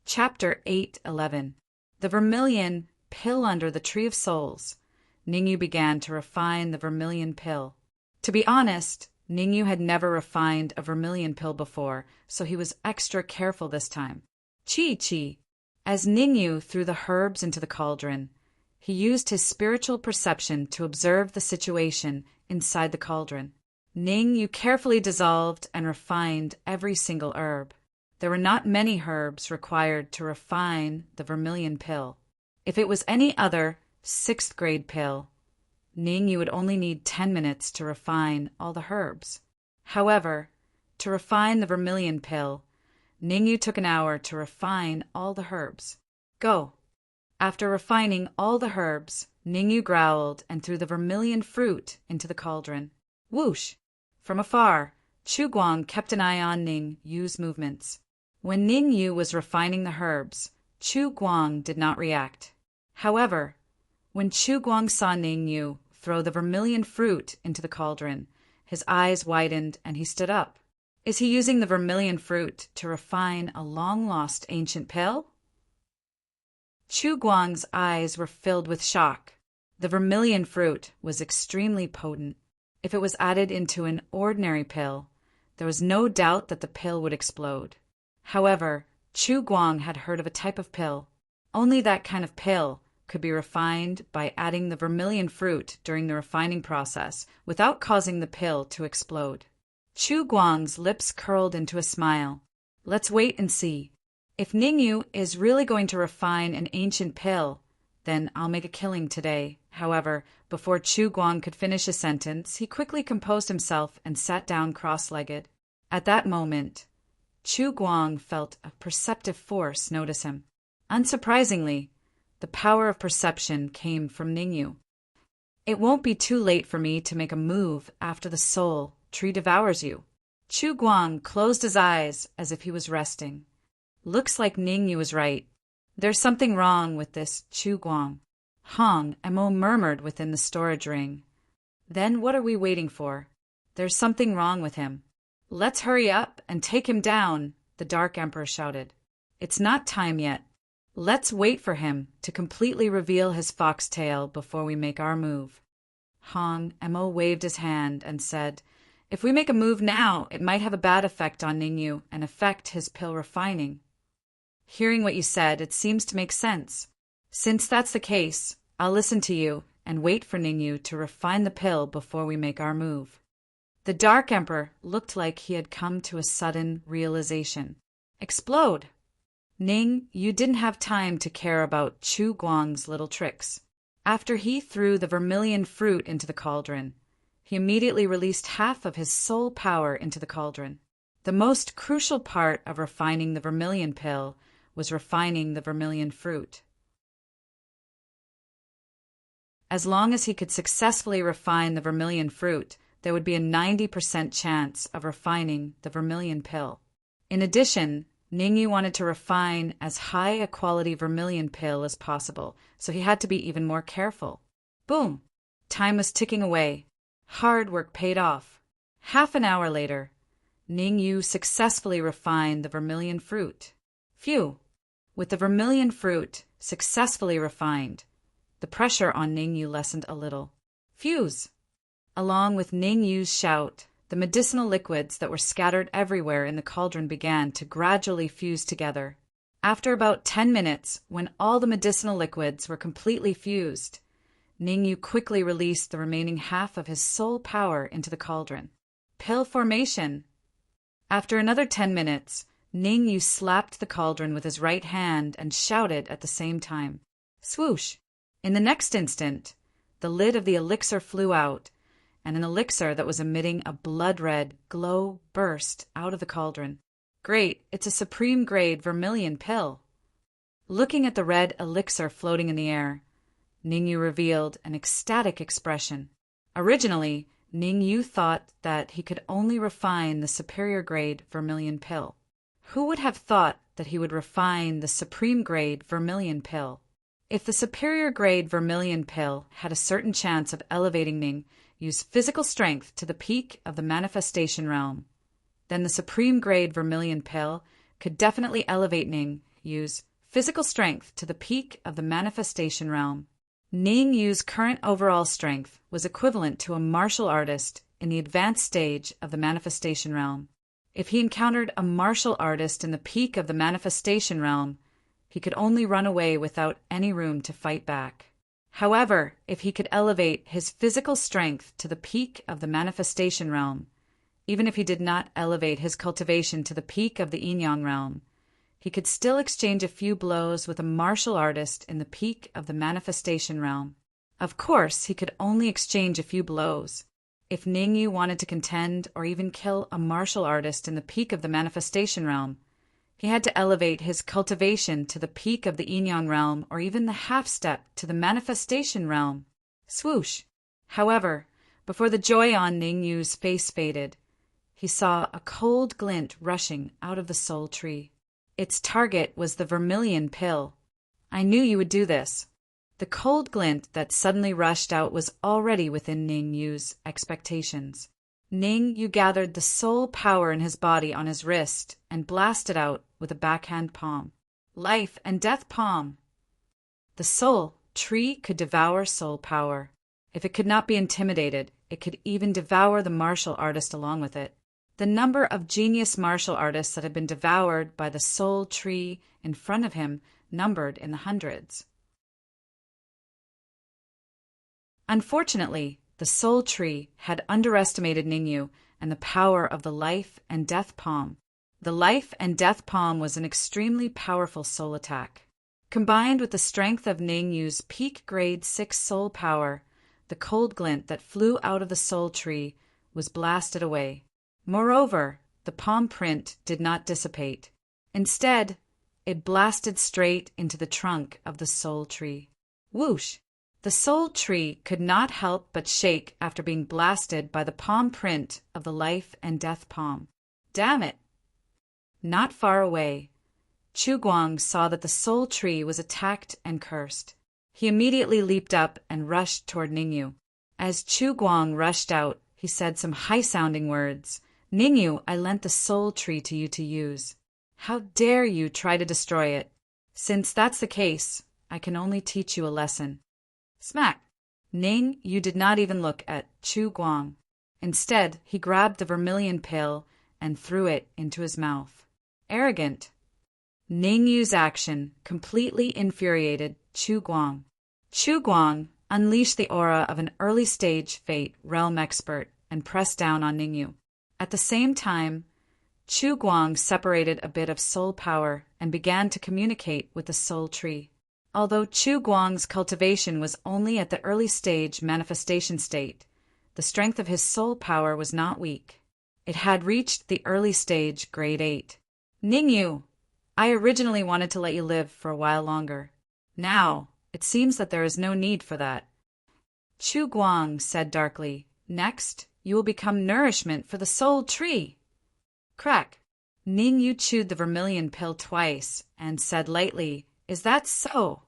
Chapter 8:11. The Vermilion Pill Under the Tree of Souls. Ning Yu began to refine the vermilion pill. To be honest, Ning Yu had never refined a vermilion pill before, so he was extra careful this time. Chi. As Ning Yu threw the herbs into the cauldron, he used his spiritual perception to observe the situation inside the cauldron. Ning Yu carefully dissolved and refined every single herb. There were not many herbs required to refine the vermilion pill. If it was any other 6th-grade pill, Ning Yu would only need 10 minutes to refine all the herbs. However, to refine the vermilion pill, Ning Yu took an hour to refine all the herbs. Go! After refining all the herbs, Ning Yu growled and threw the vermilion fruit into the cauldron. Whoosh! From afar, Chu Guang kept an eye on Ning Yu's movements. When Ning Yu was refining the herbs, Chu Guang did not react. However, when Chu Guang saw Ning Yu throw the vermilion fruit into the cauldron, his eyes widened and he stood up. Is he using the vermilion fruit to refine a long-lost ancient pill? Chu Guang's eyes were filled with shock. The vermilion fruit was extremely potent. If it was added into an ordinary pill, there was no doubt that the pill would explode. However, Chu Guang had heard of a type of pill. Only that kind of pill could be refined by adding the vermilion fruit during the refining process without causing the pill to explode. Chu Guang's lips curled into a smile. Let's wait and see. If Ning Yu is really going to refine an ancient pill, then I'll make a killing today. However, before Chu Guang could finish his sentence, he quickly composed himself and sat down cross-legged. At that moment, Chu Guang felt a perceptive force notice him. Unsurprisingly, the power of perception came from Ning Yu. It won't be too late for me to make a move after the soul tree devours you, Chu Guang closed his eyes as if he was resting. Looks like Ningyu was right. There's something wrong with this Chu Guang. Hong and Mo murmured within the storage ring. Then what are we waiting for? There's something wrong with him. Let's hurry up and take him down, the Dark Emperor shouted. It's not time yet. Let's wait for him to completely reveal his foxtail before we make our move. Hong and Mo waved his hand and said, if we make a move now, it might have a bad effect on Ningyu and affect his pill refining. Hearing what you said, it seems to make sense. Since that's the case, I'll listen to you and wait for Ningyu to refine the pill before we make our move. The Dark Emperor looked like he had come to a sudden realization. Explode! Ning, you didn't have time to care about Chu Guang's little tricks. After he threw the vermilion fruit into the cauldron, he immediately released half of his soul power into the cauldron. The most crucial part of refining the vermilion pill was refining the vermilion fruit. As long as he could successfully refine the vermilion fruit, there would be a 90% chance of refining the vermilion pill. In addition, Ningyu wanted to refine as high a quality vermilion pill as possible, so he had to be even more careful. Boom! Time was ticking away. Hard work paid off. Half an hour later, Ningyu successfully refined the vermilion fruit. Phew! With the vermilion fruit successfully refined, the pressure on Ningyu lessened a little. Fuse! Along with Ningyu's shout, the medicinal liquids that were scattered everywhere in the cauldron began to gradually fuse together. After about 10 minutes, when all the medicinal liquids were completely fused, Ningyu quickly released the remaining half of his soul power into the cauldron. Pill formation! After another 10 minutes, Ningyu slapped the cauldron with his right hand and shouted at the same time. Swoosh! In the next instant, the lid of the elixir flew out, and an elixir that was emitting a blood-red glow burst out of the cauldron. Great, it's a supreme-grade vermilion pill. Looking at the red elixir floating in the air, Ningyu revealed an ecstatic expression. Originally, Ningyu thought that he could only refine the superior-grade vermilion pill. Who would have thought that he would refine the supreme-grade vermilion pill? If the superior-grade vermilion pill had a certain chance of elevating Ningyu's physical strength to the peak of the manifestation realm, then the supreme-grade vermilion pill could definitely elevate Ningyu's physical strength to the peak of the manifestation realm. Ningyu's current overall strength was equivalent to a martial artist in the advanced stage of the manifestation realm. If he encountered a martial artist in the peak of the manifestation realm, he could only run away without any room to fight back. However, if he could elevate his physical strength to the peak of the manifestation realm, even if he did not elevate his cultivation to the peak of the yin-yang realm, he could still exchange a few blows with a martial artist in the peak of the manifestation realm. Of course, he could only exchange a few blows. If Ningyu wanted to contend or even kill a martial artist in the peak of the manifestation realm, he had to elevate his cultivation to the peak of the yin-yang realm or even the half-step to the manifestation realm. Swoosh! However, before the joy on Ningyu's face faded, he saw a cold glint rushing out of the soul tree. Its target was the vermilion pill. I knew you would do this. The cold glint that suddenly rushed out was already within Ningyu's expectations. Ningyu gathered the soul power in his body on his wrist and blasted out with a backhand palm. Life and death palm. The soul tree could devour soul power. If it could not be intimidated, it could even devour the martial artist along with it. The number of genius martial artists that had been devoured by the soul tree in front of him numbered in the hundreds. Unfortunately, the soul tree had underestimated Ningyu and the power of the life and death palm. The life and death palm was an extremely powerful soul attack. Combined with the strength of Ningyu's peak grade 6 soul power, the cold glint that flew out of the soul tree was blasted away. Moreover, the palm print did not dissipate. Instead, it blasted straight into the trunk of the soul tree. Whoosh! The soul tree could not help but shake after being blasted by the palm print of the life and death palm. Damn it! Not far away, Chu Guang saw that the soul tree was attacked and cursed. He immediately leaped up and rushed toward Ningyu. As Chu Guang rushed out, he said some high-sounding words. Ningyu, I lent the soul tree to you to use. How dare you try to destroy it? Since that's the case, I can only teach you a lesson. Smack! Ningyu did not even look at Chu Guang. Instead, he grabbed the vermilion pill and threw it into his mouth. Arrogant! Ningyu's action completely infuriated Chu Guang. Chu Guang unleashed the aura of an early-stage Fate realm expert and pressed down on Ningyu. At the same time, Chu Guang separated a bit of soul power and began to communicate with the soul tree. Although Chu Guang's cultivation was only at the early-stage manifestation state, the strength of his soul power was not weak. It had reached the early-stage grade 8. Ningyu, I originally wanted to let you live for a while longer. Now, it seems that there is no need for that. Chu Guang said darkly, Next, you will become nourishment for the soul tree. Crack! Ningyu chewed the vermilion pill twice and said lightly, Is that so?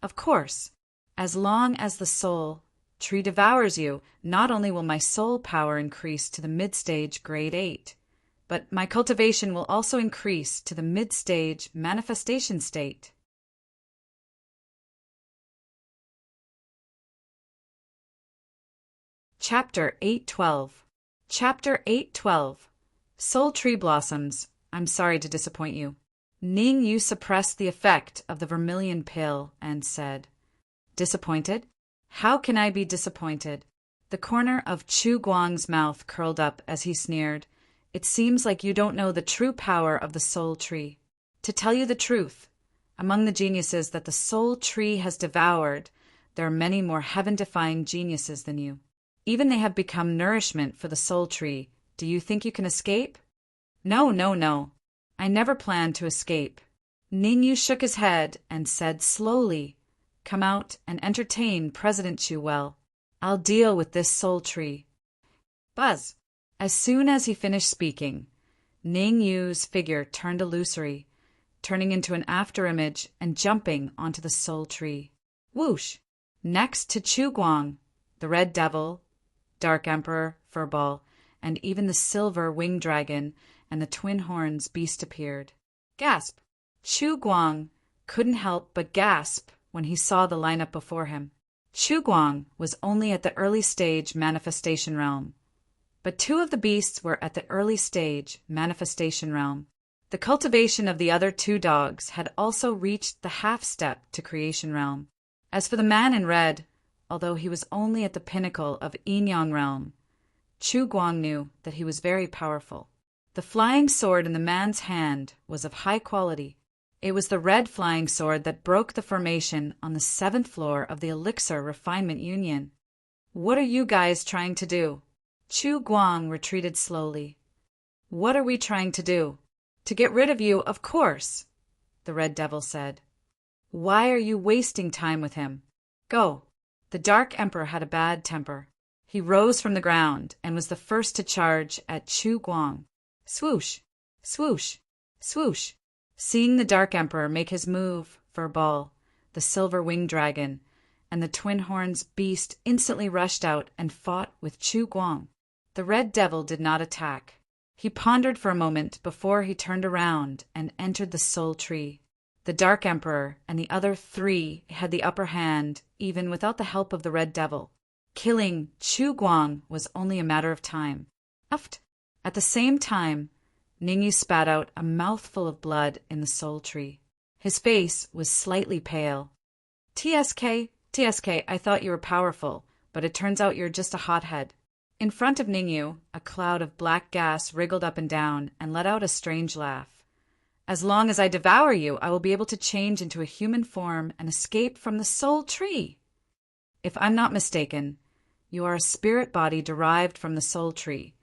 Of course. As long as the soul tree devours you, not only will my soul power increase to the mid-stage grade 8, but my cultivation will also increase to the mid-stage manifestation state. Chapter 8:12. Chapter 8:12. Soul Tree Blossoms. I'm sorry to disappoint you. Ningyu suppressed the effect of the vermilion pill and said, Disappointed? How can I be disappointed? The corner of Chu Guang's mouth curled up as he sneered. It seems like you don't know the true power of the soul tree. To tell you the truth, among the geniuses that the soul tree has devoured, there are many more heaven-defying geniuses than you. Even they have become nourishment for the soul tree. Do you think you can escape? No, no, no. I never planned to escape. Ningyu shook his head and said slowly, Come out and entertain President Chu well. I'll deal with this soul tree. Buzz! As soon as he finished speaking, Ningyu's figure turned illusory, turning into an afterimage and jumping onto the soul tree. Whoosh! Next to Chu Guang, the Red Devil, Dark Emperor, Furball, and even the Silver Winged Dragon and the Twin Horns beast appeared. Gasp! Chu Guang couldn't help but gasp when he saw the lineup before him. Chu Guang was only at the early stage manifestation realm, but two of the beasts were at the early stage manifestation realm. The cultivation of the other two dogs had also reached the half step to creation realm. As for the man in red, although he was only at the pinnacle of Yin-Yang realm, Chu Guang knew that he was very powerful. The flying sword in the man's hand was of high quality. It was the red flying sword that broke the formation on the 7th floor of the Elixir Refinement Union. What are you guys trying to do? Chu Guang retreated slowly. What are we trying to do? To get rid of you, of course, the Red Devil said. Why are you wasting time with him? Go. The Dark Emperor had a bad temper. He rose from the ground and was the first to charge at Chu Guang. Swoosh! Swoosh! Swoosh! Seeing the Dark Emperor make his move, Furball, the Silver Winged Dragon, and the Twin Horns beast instantly rushed out and fought with Chu Guang. The Red Devil did not attack. He pondered for a moment before he turned around and entered the Soul Tree. The Dark Emperor and the other three had the upper hand even without the help of the Red Devil. Killing Chu Guang was only a matter of time. Uft! At the same time, Ningyu spat out a mouthful of blood in the Soul Tree. His face was slightly pale. TSK, I thought you were powerful, but it turns out you're just a hothead. In front of Ningyu, a cloud of black gas wriggled up and down and let out a strange laugh. As long as I devour you, I will be able to change into a human form and escape from the Soul Tree. If I'm not mistaken, you are a spirit body derived from the Soul Tree,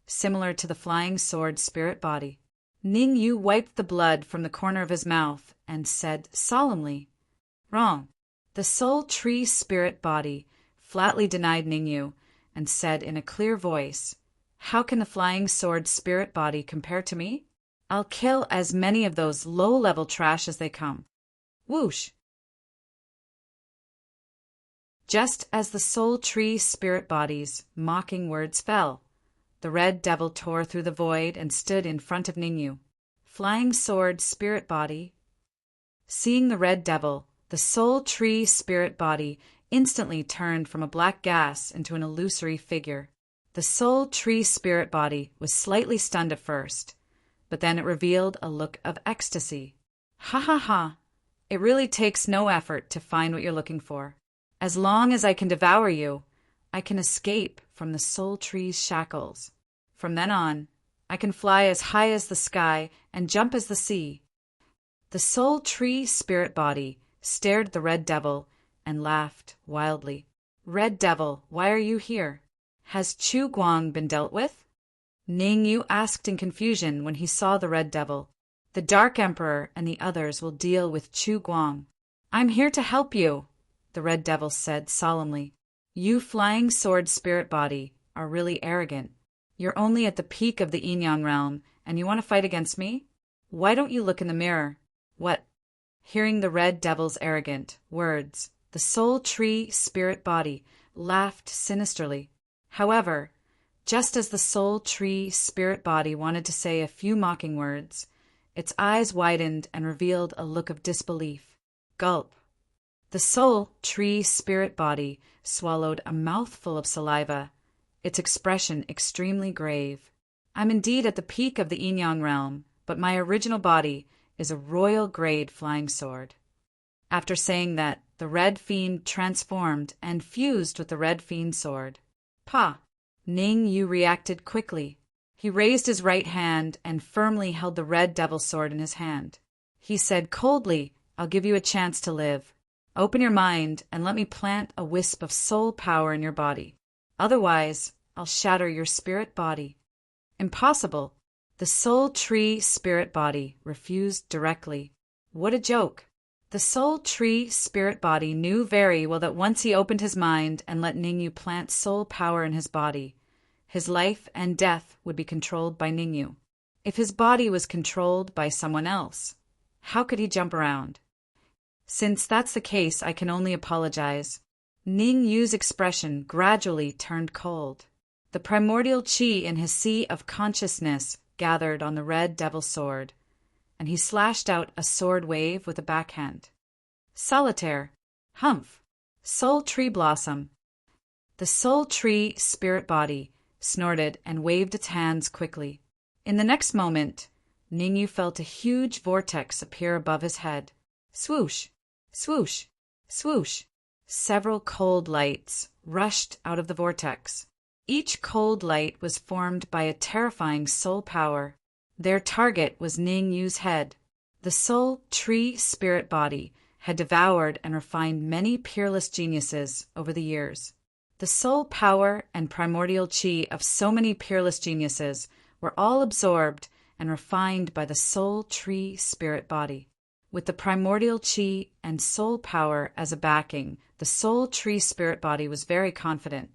similar to the flying sword spirit body. Ningyu wiped the blood from the corner of his mouth and said solemnly, Wrong. The Soul Tree spirit body flatly denied Ningyu and said in a clear voice, How can the flying sword spirit body compare to me? I'll kill as many of those low-level trash as they come. Whoosh! Just as the soul tree spirit body's mocking words fell, the red devil tore through the void and stood in front of Ningyu. Flying sword spirit body. Seeing the red devil, the soul tree spirit body instantly turned from a black gas into an illusory figure. The soul tree spirit body was slightly stunned at first, but then it revealed a look of ecstasy. Ha ha ha! It really takes no effort to find what you're looking for. As long as I can devour you, I can escape from the soul tree's shackles. From then on, I can fly as high as the sky and jump as the sea. The soul tree spirit body stared at the red devil and laughed wildly. Red devil, why are you here? Has Chu Guang been dealt with? Ningyu asked in confusion when he saw the red devil. The Dark Emperor and the others will deal with Chu Guang. I'm here to help you, the red devil said solemnly. You flying sword spirit body are really arrogant. You're only at the peak of the Yin-Yang realm, and you want to fight against me? Why don't you look in the mirror? What? Hearing the red devil's arrogant words, the soul tree spirit body laughed sinisterly. However, just as the soul tree spirit body wanted to say a few mocking words, its eyes widened and revealed a look of disbelief. Gulp. The soul tree spirit body swallowed a mouthful of saliva, its expression extremely grave. I'm indeed at the peak of the Yin-Yang realm, but my original body is a royal-grade flying sword. After saying that, the red fiend transformed and fused with the red fiend sword. Pa! Ningyu reacted quickly. He raised his right hand and firmly held the red devil sword in his hand. He said coldly, I'll give you a chance to live. Open your mind and let me plant a wisp of soul power in your body. Otherwise, I'll shatter your spirit body. Impossible. The soul tree spirit body refused directly. What a joke. The soul tree spirit body knew very well that once he opened his mind and let Ningyu plant soul power in his body, his life and death would be controlled by Ningyu. If his body was controlled by someone else, how could he jump around? Since that's the case, I can only apologize. Ningyu's expression gradually turned cold. The primordial qi in his sea of consciousness gathered on the red devil sword, and he slashed out a sword wave with a backhand. Solitaire, humph, soul tree blossom. The soul tree spirit body snorted and waved its hands quickly. In the next moment, Ningyu felt a huge vortex appear above his head. Swoosh, swoosh, swoosh. Several cold lights rushed out of the vortex. Each cold light was formed by a terrifying soul power. Their target was Ningyu's head. The soul tree spirit body had devoured and refined many peerless geniuses over the years. The soul power and primordial qi of so many peerless geniuses were all absorbed and refined by the soul tree spirit body. With the primordial qi and soul power as a backing, the soul tree spirit body was very confident.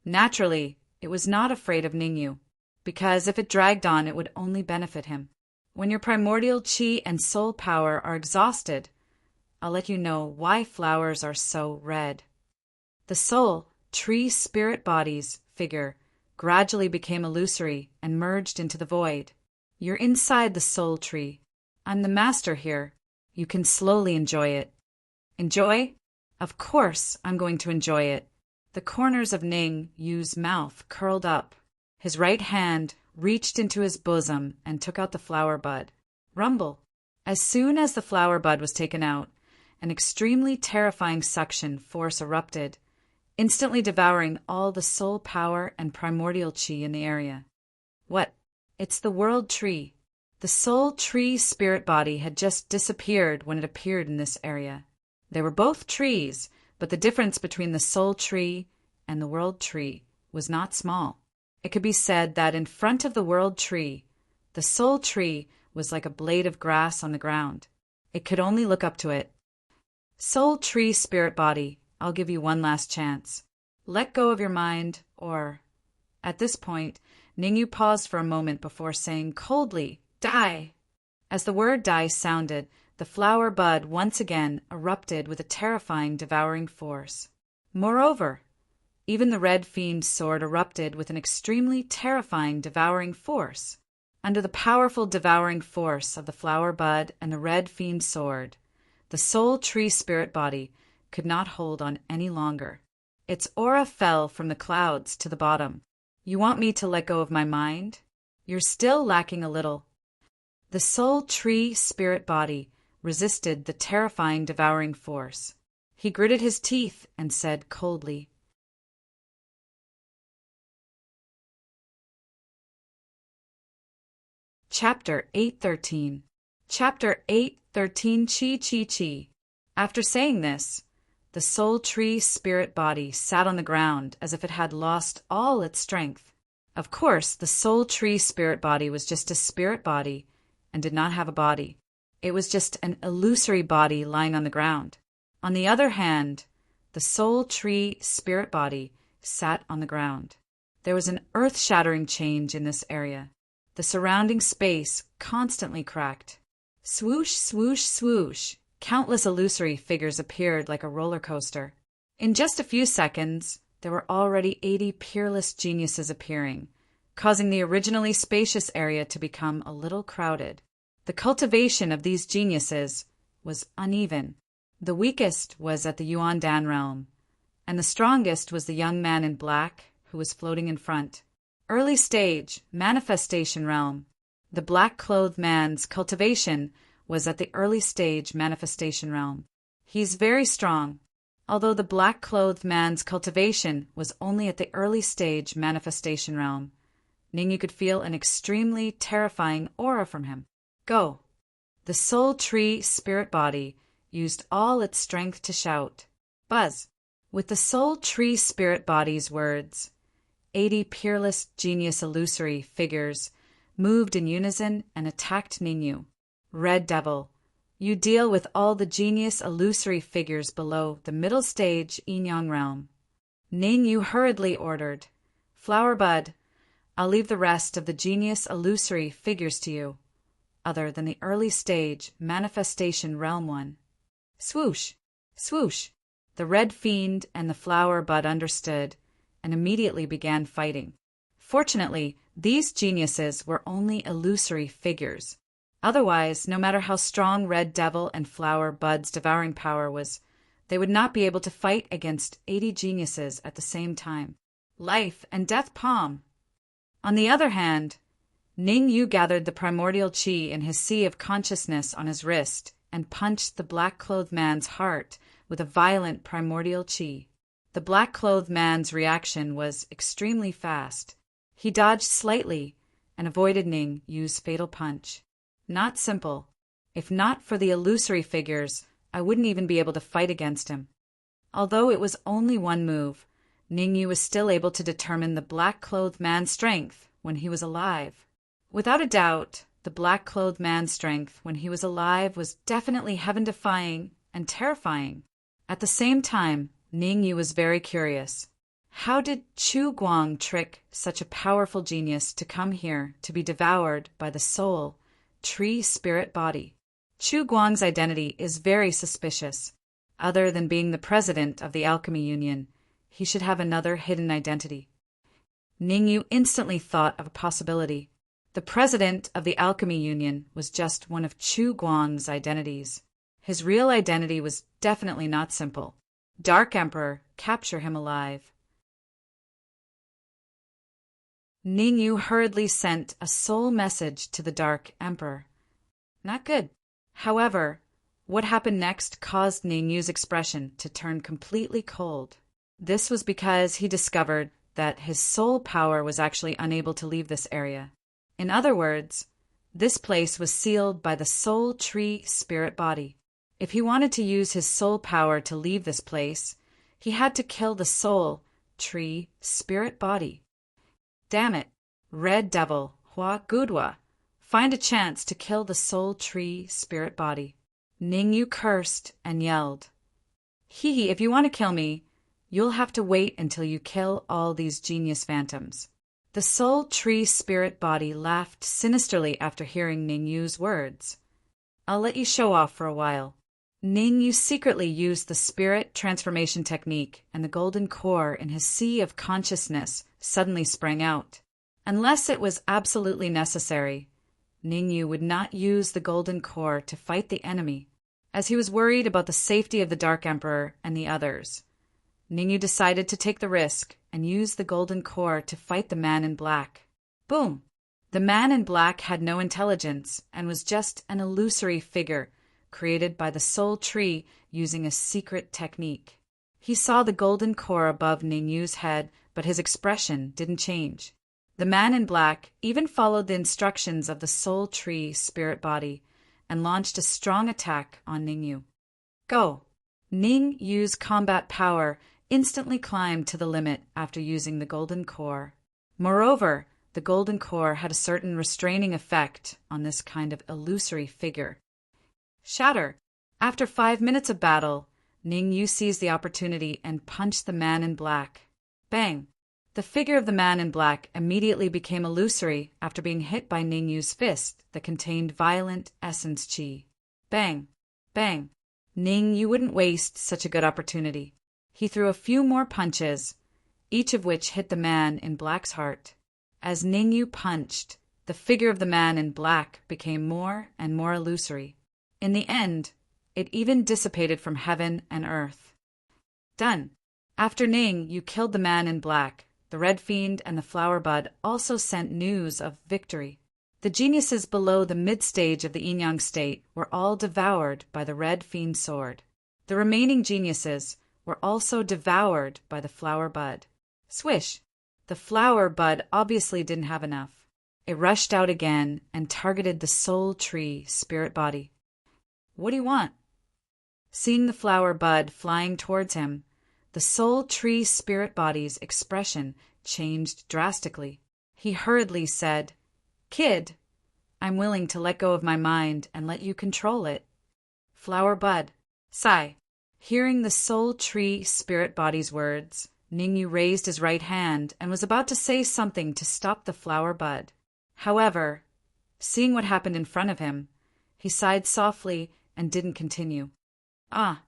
Naturally, it was not afraid of Ningyu, because if it dragged on, it would only benefit him. When your primordial qi and soul power are exhausted, I'll let you know why flowers are so red. The soul tree spirit body's figure gradually became illusory and merged into the void. You're inside the soul tree. I'm the master here. You can slowly enjoy it. Enjoy? Of course I'm going to enjoy it. The corners of Ningyu's mouth curled up. His right hand reached into his bosom and took out the flower bud. Rumble. As soon as the flower bud was taken out, an extremely terrifying suction force erupted, instantly devouring all the soul power and primordial qi in the area. What? It's the world tree. The soul tree spirit body had just disappeared when it appeared in this area. They were both trees, but the difference between the soul tree and the world tree was not small. It could be said that in front of the world tree, the soul tree was like a blade of grass on the ground. It could only look up to it. Soul tree spirit body, I'll give you one last chance. let go of your mind, or... At this point, Ningyu paused for a moment before saying coldly, "Die!" As the word die sounded, the flower bud once again erupted with a terrifying devouring force. Moreover, even the red fiend's sword erupted with an extremely terrifying devouring force. Under the powerful devouring force of the flower bud and the red fiend's sword, the soul tree spirit body could not hold on any longer. Its aura fell from the clouds to the bottom. You want me to let go of my mind? You're still lacking a little. The soul tree spirit body resisted the terrifying devouring force. He gritted his teeth and said coldly, Chapter 8:13. Chapter 8:13. Chi Chi Chi. After saying this, the soul tree spirit body sat on the ground as if it had lost all its strength. Of course, the soul tree spirit body was just a spirit body and did not have a body. It was just an illusory body lying on the ground. On the other hand, the soul tree spirit body sat on the ground. There was an earth-shattering change in this area. The surrounding space constantly cracked. Swoosh, swoosh, swoosh. Countless illusory figures appeared like a roller coaster. In just a few seconds, there were already 80 peerless geniuses appearing, causing the originally spacious area to become a little crowded. The cultivation of these geniuses was uneven. The weakest was at the Yuan Dan realm, and the strongest was the young man in black who was floating in front. Early stage, manifestation realm. The black-clothed man's cultivation was at the early stage manifestation realm. He's very strong. Although the black-clothed man's cultivation was only at the early stage manifestation realm, Ningyu could feel an extremely terrifying aura from him. Go! The soul tree spirit body used all its strength to shout. Buzz! With the soul tree spirit body's words, 80 peerless genius illusory figures moved in unison and attacked Ningyu. Red Devil, you deal with all the genius illusory figures below the middle stage Yin-Yang realm. Ningyu hurriedly ordered, Flower Bud, I'll leave the rest of the genius illusory figures to you, other than the early stage manifestation realm one. Swoosh, swoosh. The red fiend and the flower bud understood and immediately began fighting. Fortunately, these geniuses were only illusory figures. Otherwise, no matter how strong Red Devil and Flower Bud's devouring power was, they would not be able to fight against 80 geniuses at the same time. Life and death palm. On the other hand, Ningyu gathered the primordial chi in his sea of consciousness on his wrist and punched the black-clothed man's heart with a violent primordial chi. The black-clothed man's reaction was extremely fast. He dodged slightly and avoided Ningyu's fatal punch. Not simple. If not for the illusory figures, I wouldn't even be able to fight against him. Although it was only one move, Ningyu was still able to determine the black-clothed man's strength when he was alive. Without a doubt, the black-clothed man's strength when he was alive was definitely heaven-defying and terrifying. At the same time, Ningyu was very curious. How did Chu Guang trick such a powerful genius to come here to be devoured by the soul tree spirit body? Chu Guang's identity is very suspicious. Other than being the president of the Alchemy Union, he should have another hidden identity. Ningyu instantly thought of a possibility. The president of the Alchemy Union was just one of Chu Guang's identities. His real identity was definitely not simple. Dark Emperor, capture him alive. Ningyu hurriedly sent a soul message to the Dark Emperor. Not good. However, what happened next caused Ningyu's expression to turn completely cold. This was because he discovered that his soul power was actually unable to leave this area. In other words, this place was sealed by the soul tree spirit body. If he wanted to use his soul power to leave this place, he had to kill the soul tree spirit body. Damn it, Red Devil, Hua Gudwa, find a chance to kill the soul tree spirit body. Ningyu cursed and yelled. Hee, if you want to kill me, You'll have to wait until you kill all these genius phantoms. The soul tree spirit body laughed sinisterly after hearing Ningyu's words. I'll let you show off for a while. Ningyu secretly used the spirit transformation technique, and the golden core in his sea of consciousness suddenly sprang out. Unless it was absolutely necessary, Ningyu would not use the golden core to fight the enemy, as he was worried about the safety of the Dark Emperor and the others. Ningyu decided to take the risk and use the golden core to fight the man in black. Boom! The man in black had no intelligence and was just an illusory figure created by the soul tree using a secret technique. He saw the golden core above Ningyu's head, but his expression didn't change. The man in black even followed the instructions of the soul tree spirit body and launched a strong attack on Ningyu. Go! Ningyu's combat power instantly climbed to the limit after using the golden core. Moreover, the golden core had a certain restraining effect on this kind of illusory figure. Shatter! After 5 minutes of battle, Ningyu seized the opportunity and punched the man in black. Bang! The figure of the man in black immediately became illusory after being hit by Ningyu's fist that contained violent essence chi. Bang! Bang! Ningyu wouldn't waste such a good opportunity. He threw a few more punches, each of which hit the man in black's heart. As Ningyu punched, the figure of the man in black became more and more illusory. In the end, it even dissipated from heaven and earth. Done. After Ningyu killed the man in black, the Red Fiend and the Flower Bud also sent news of victory. The geniuses below the mid-stage of the yin-yang state were all devoured by the Red Fiend sword. The remaining geniuses were also devoured by the Flower Bud. Swish! The Flower Bud obviously didn't have enough. It rushed out again and targeted the soul tree spirit body. What do you want? Seeing the Flower Bud flying towards him, the soul tree spirit body's expression changed drastically. He hurriedly said, Kid, I'm willing to let go of my mind and let you control it. Flower Bud. Sigh. Hearing the soul tree spirit body's words, Ningyu raised his right hand and was about to say something to stop the Flower Bud. However, seeing what happened in front of him, he sighed softly and didn't continue. Ah.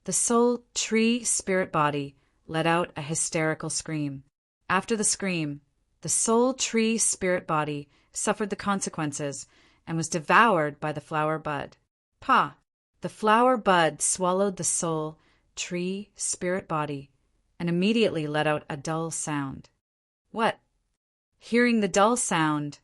The soul tree spirit body let out a hysterical scream. After the scream, the soul tree spirit body suffered the consequences and was devoured by the Flower Bud. Pa! The Flower Bud swallowed the soul tree spirit body and immediately let out a dull sound. What? Hearing the dull sound,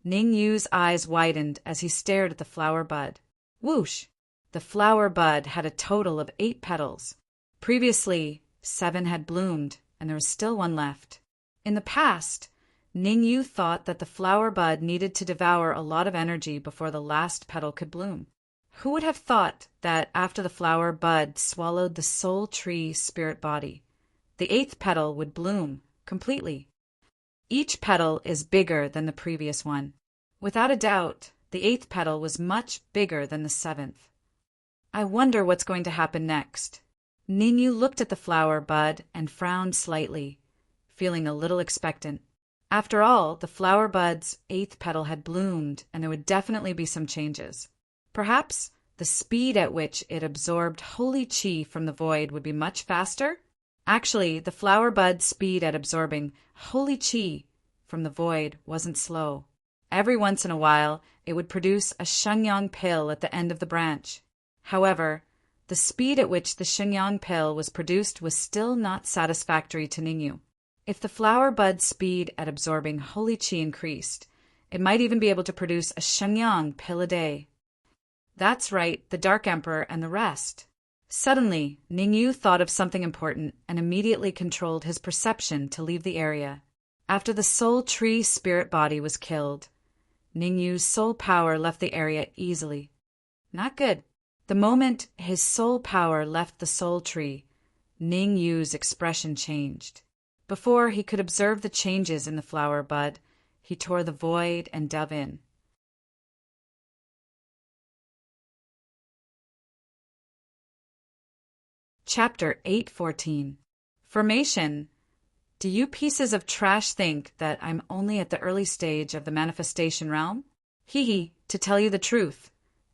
Ningyu's eyes widened as he stared at the Flower Bud. Whoosh! The Flower Bud had a total of 8 petals. Previously, 7 had bloomed, and there was still 1 left. In the past, Ningyu thought that the Flower Bud needed to devour a lot of energy before the last petal could bloom. Who would have thought that after the Flower Bud swallowed the soul tree spirit body, the 8th petal would bloom completely? Each petal is bigger than the previous one. Without a doubt, the 8th petal was much bigger than the 7th. I wonder what's going to happen next. Ningyu looked at the Flower Bud and frowned slightly, feeling a little expectant. After all, the Flower Bud's 8th petal had bloomed, and there would definitely be some changes. Perhaps the speed at which it absorbed holy chi from the void would be much faster? Actually, the Flower Bud's speed at absorbing holy chi from the void wasn't slow. Every once in a while, it would produce a Shengyang pill at the end of the branch. However, the speed at which the Shengyang pill was produced was still not satisfactory to Ningyu. If the Flower Bud's speed at absorbing holy chi increased, it might even be able to produce a Shengyang pill a day. That's right, the Dark Emperor and the rest. Suddenly, Ningyu thought of something important and immediately controlled his perception to leave the area. After the soul tree spirit body was killed, Ningyu's soul power left the area easily. Not good. The moment his soul power left the soul tree, Ningyu's expression changed. Before he could observe the changes in the Flower Bud, he tore the void and dove in. Chapter 814. Formation. Do you pieces of trash think that I'm only at the early stage of the manifestation realm? Hee hee, to tell you the truth,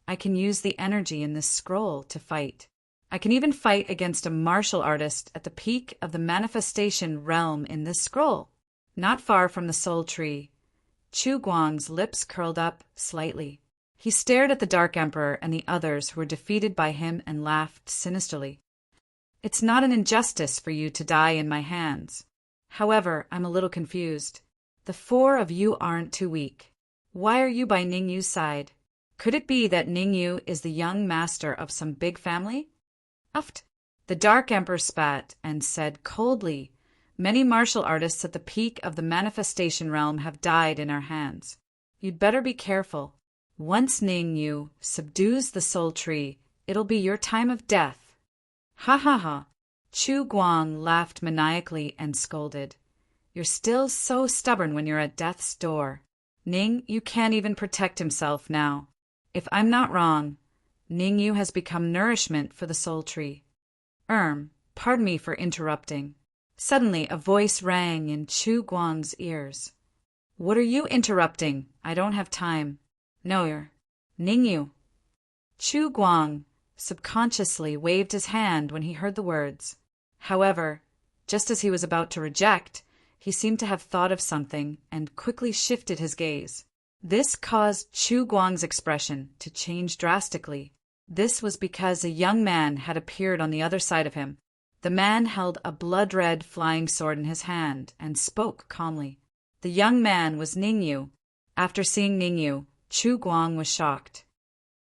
I can use the energy in this scroll to fight. I can even fight against a martial artist at the peak of the manifestation realm in this scroll. Not far from the soul tree, Chu Guang's lips curled up slightly. He stared at the Dark Emperor and the others who were defeated by him and laughed sinisterly. It's not an injustice for you to die in my hands. However, I'm a little confused. The four of you aren't too weak. Why are you by Ningyu's side? Could it be that Ningyu is the young master of some big family? Uft. The Dark Emperor spat and said coldly, "Many martial artists at the peak of the manifestation realm have died in our hands. You'd better be careful. Once Ningyu subdues the soul tree, it'll be your time of death." Ha ha ha. Chu Guang laughed maniacally and scolded. You're still so stubborn when you're at death's door. Ning, you can't even protect himself now. If I'm not wrong, Ningyu has become nourishment for the soul tree. Pardon me for interrupting. Suddenly a voice rang in Chu Guang's ears. What are you interrupting? I don't have time. No, you're Ningyu. Chu Guang subconsciously waved his hand when he heard the words. However, just as he was about to reject, he seemed to have thought of something and quickly shifted his gaze. This caused Chu Guang's expression to change drastically. This was because a young man had appeared on the other side of him. The man held a blood-red flying sword in his hand and spoke calmly. The young man was Ningyu. After seeing Ningyu, Chu Guang was shocked.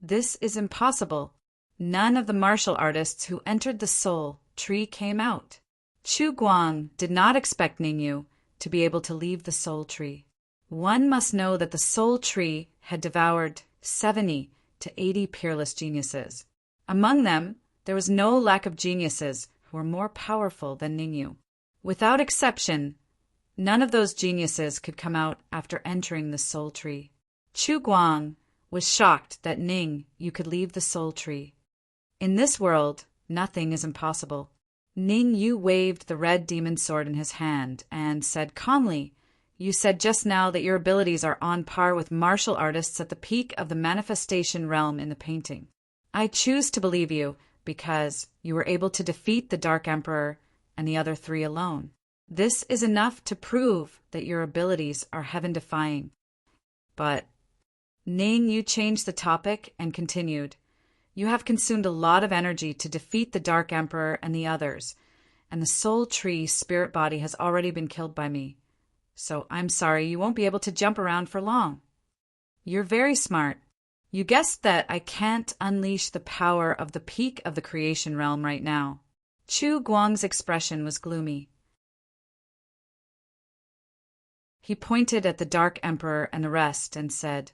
This is impossible. None of the martial artists who entered the soul tree came out. Chu Guang did not expect Ningyu to be able to leave the soul tree. One must know that the soul tree had devoured 70 to 80 peerless geniuses. Among them, there was no lack of geniuses who were more powerful than Ningyu. Without exception, none of those geniuses could come out after entering the soul tree. Chu Guang was shocked that Ningyu could leave the soul tree. In this world, nothing is impossible. Ningyu waved the red demon sword in his hand and said calmly, You said just now that your abilities are on par with martial artists at the peak of the manifestation realm in the painting. I choose to believe you because you were able to defeat the Dark Emperor and the other three alone. This is enough to prove that your abilities are heaven-defying. But Ningyu changed the topic and continued, You have consumed a lot of energy to defeat the Dark Emperor and the others, and the soul tree spirit body has already been killed by me. So I'm sorry you won't be able to jump around for long. You're very smart. You guessed that I can't unleash the power of the peak of the creation realm right now. Chu Guang's expression was gloomy. He pointed at the Dark Emperor and the rest and said,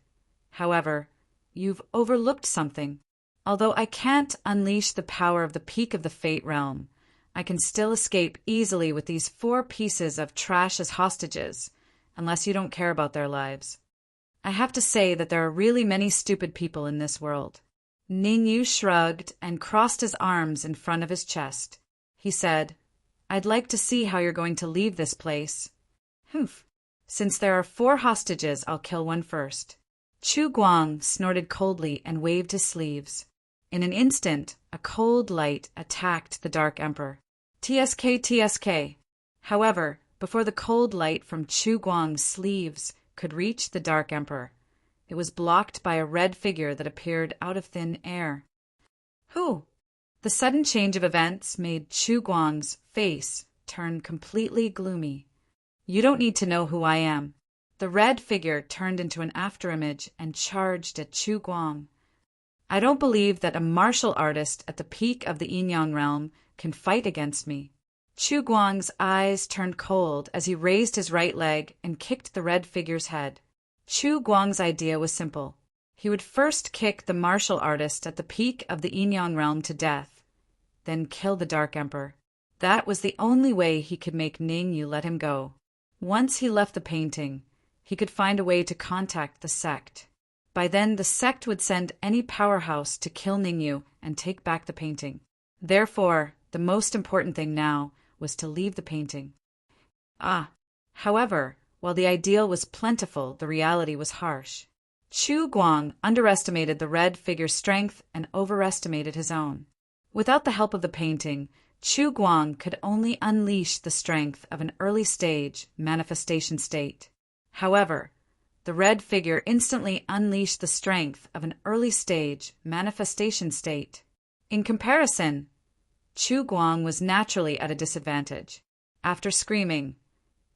However, you've overlooked something. Although I can't unleash the power of the peak of the fate realm, I can still escape easily with these 4 pieces of trash as hostages, unless you don't care about their lives. I have to say that there are really many stupid people in this world. Ningyu shrugged and crossed his arms in front of his chest. He said, I'd like to see how you're going to leave this place. Humph. Since there are 4 hostages, I'll kill one first. Chu Guang snorted coldly and waved his sleeves. In an instant, a cold light attacked the Dark Emperor. TSK, TSK. However, before the cold light from Chu Guang's sleeves could reach the Dark Emperor, it was blocked by a red figure that appeared out of thin air. Who? The sudden change of events made Chu Guang's face turn completely gloomy. You don't need to know who I am. The red figure turned into an afterimage and charged at Chu Guang. I don't believe that a martial artist at the peak of the Yin-Yang realm can fight against me. Chu Guang's eyes turned cold as he raised his right leg and kicked the red figure's head. Chu Guang's idea was simple. He would first kick the martial artist at the peak of the Yin-Yang realm to death, then kill the Dark Emperor. That was the only way he could make Ningyu let him go. Once he left the painting, he could find a way to contact the sect. By then, the sect would send any powerhouse to kill Ningyu and take back the painting. Therefore, The most important thing now was to leave the painting. However, while the ideal was plentiful, the reality was harsh. Chu Guang underestimated the red figure's strength and overestimated his own. Without the help of the painting, Chu Guang could only unleash the strength of an early-stage manifestation state. However, the red figure instantly unleashed the strength of an early-stage manifestation state. In comparison, Chu Guang was naturally at a disadvantage. After screaming,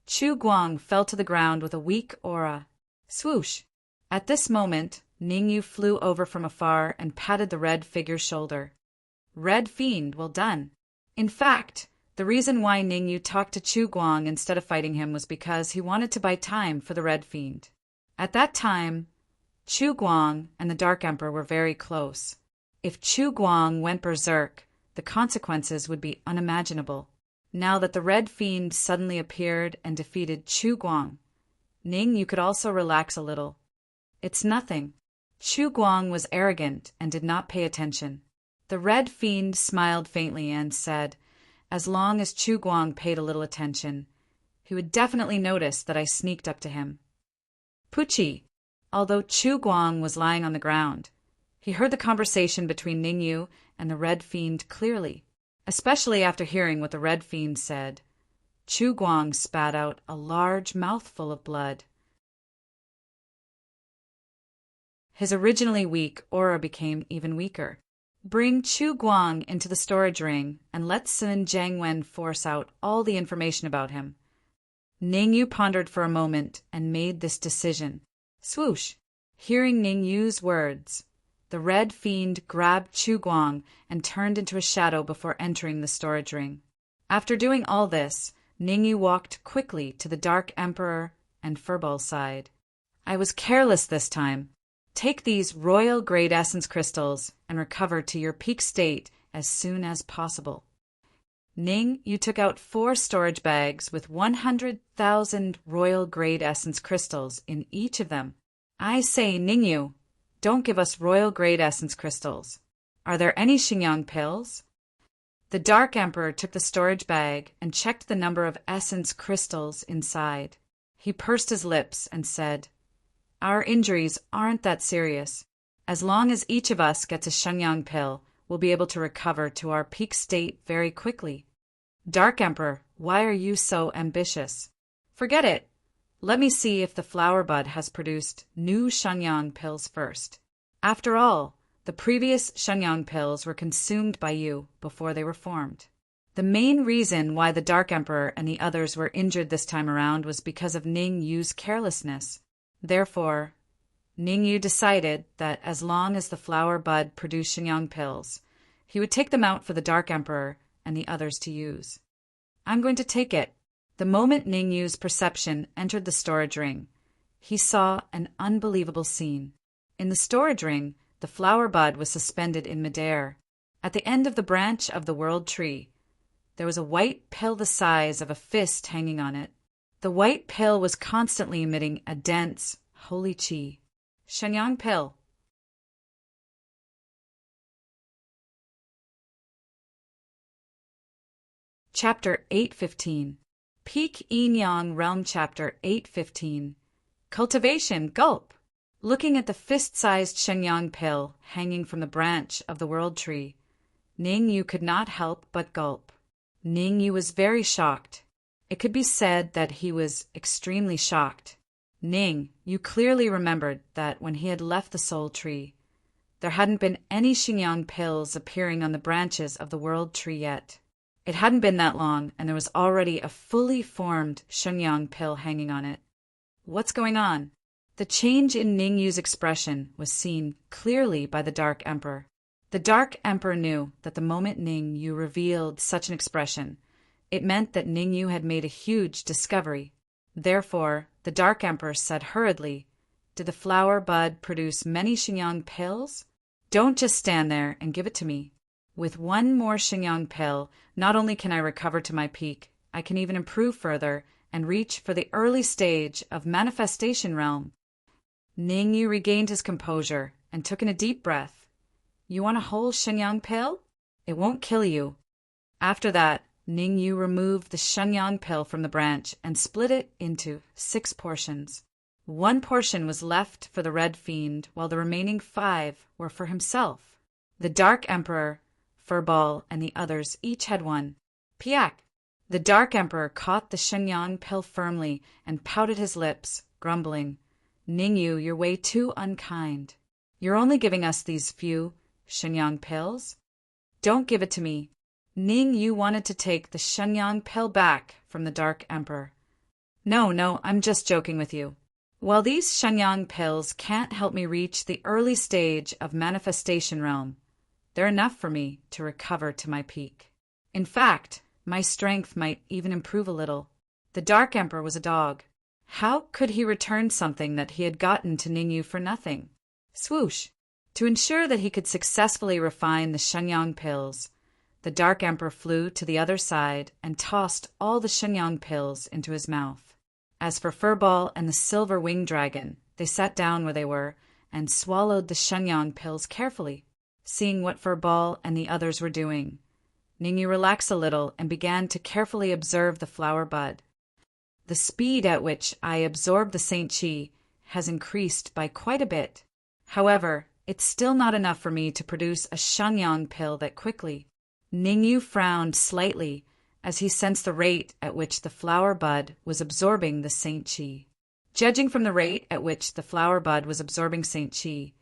Chu Guang fell to the ground with a weak aura. Swoosh! At this moment, Ningyu flew over from afar and patted the red figure's shoulder. Red Fiend, well done. In fact, the reason why Ningyu talked to Chu Guang instead of fighting him was because he wanted to buy time for the Red Fiend. At that time, Chu Guang and the Dark Emperor were very close. If Chu Guang went berserk, the consequences would be unimaginable. Now that the Red Fiend suddenly appeared and defeated Chu Guang, Ningyu could also relax a little. It's nothing. Chu Guang was arrogant and did not pay attention. The Red Fiend smiled faintly and said, as long as Chu Guang paid a little attention, he would definitely notice that I sneaked up to him. Puchi, although Chu Guang was lying on the ground, he heard the conversation between Ningyu and the Red Fiend clearly, especially after hearing what the Red Fiend said. Chu Guang spat out a large mouthful of blood. His originally weak aura became even weaker. Bring Chu Guang into the storage ring and let Sun Jiangwen force out all the information about him. Ningyu pondered for a moment and made this decision. Swoosh! Hearing Ningyu's words, the Red Fiend grabbed Chu Guang and turned into a shadow before entering the storage ring. After doing all this, Ningyu walked quickly to the Dark Emperor and Furball's side. I was careless this time. Take these royal grade essence crystals and recover to your peak state as soon as possible. Ningyu took out 4 storage bags with 100,000 royal grade essence crystals in each of them. I say, Ningyu, don't give us royal grade essence crystals. Are there any Xingyang pills? The Dark Emperor took the storage bag and checked the number of essence crystals inside. He pursed his lips and said, our injuries aren't that serious. As long as each of us gets a Shenyang pill, we'll be able to recover to our peak state very quickly. Dark Emperor, why are you so ambitious? Forget it. Let me see if the flower bud has produced new Shenyang pills first. After all, the previous Shenyang pills were consumed by you before they were formed. The main reason why the Dark Emperor and the others were injured this time around was because of Ningyu's carelessness. Therefore, Ningyu decided that as long as the flower bud produced Shenyang pills, he would take them out for the Dark Emperor and the others to use. I'm going to take it. The moment Ningyu's perception entered the storage ring, he saw an unbelievable scene. In the storage ring, the flower bud was suspended in midair. At the end of the branch of the world tree, there was a white pill the size of a fist hanging on it. The white pill was constantly emitting a dense, holy qi. Shenyang pill. Chapter 815. Peak Yin-Yang Realm Chapter 815. Cultivation, gulp. Looking at the fist-sized Shenyang pill hanging from the branch of the world tree, Ningyu could not help but gulp. Ningyu was very shocked. It could be said that he was extremely shocked. Ning, you clearly remembered that when he had left the soul tree, there hadn't been any Xingyang pills appearing on the branches of the world tree yet. It hadn't been that long, and there was already a fully formed Xingyang pill hanging on it. What's going on? The change in Ningyu's expression was seen clearly by the Dark Emperor. The Dark Emperor knew that the moment Ningyu revealed such an expression, it meant that Ningyu had made a huge discovery. Therefore, the Dark Emperor said hurriedly, did the flower bud produce many Xingyang pills? Don't just stand there and give it to me. With one more Xingyang pill, not only can I recover to my peak, I can even improve further and reach for the early stage of manifestation realm. Ningyu regained his composure and took in a deep breath. You want a whole Xingyang pill? It won't kill you. After that, Ning Yu removed the Shenyang pill from the branch and split it into 6 portions. 1 portion was left for the Red Fiend, while the remaining 5 were for himself. The Dark Emperor, Furball, and the others each had 1. Piak! The Dark Emperor caught the Shenyang pill firmly and pouted his lips, grumbling, "Ning Yu, you're way too unkind. You're only giving us these few Shenyang pills? Don't give it to me." Ning Yu wanted to take the Shenyang pill back from the Dark Emperor. No, I'm just joking with you. While these Shenyang pills can't help me reach the early stage of manifestation realm, they're enough for me to recover to my peak. In fact, my strength might even improve a little. The Dark Emperor was a dog. How could he return something that he had gotten to Ning Yu for nothing? Swoosh! To ensure that he could successfully refine the Shenyang pills, the Dark Emperor flew to the other side and tossed all the Shenyang pills into his mouth. As for Furball and the Silver Winged Dragon, they sat down where they were and swallowed the Shenyang pills carefully. Seeing what Furball and the others were doing, Ning Yu relaxed a little and began to carefully observe the flower bud. The speed at which I absorb the Saint Chi has increased by quite a bit. However, it's still not enough for me to produce a Shenyang pill that quickly. Ning Yu frowned slightly as he sensed the rate at which the flower bud was absorbing the Saint Chi. Judging from the rate at which the flower bud was absorbing Saint Chi,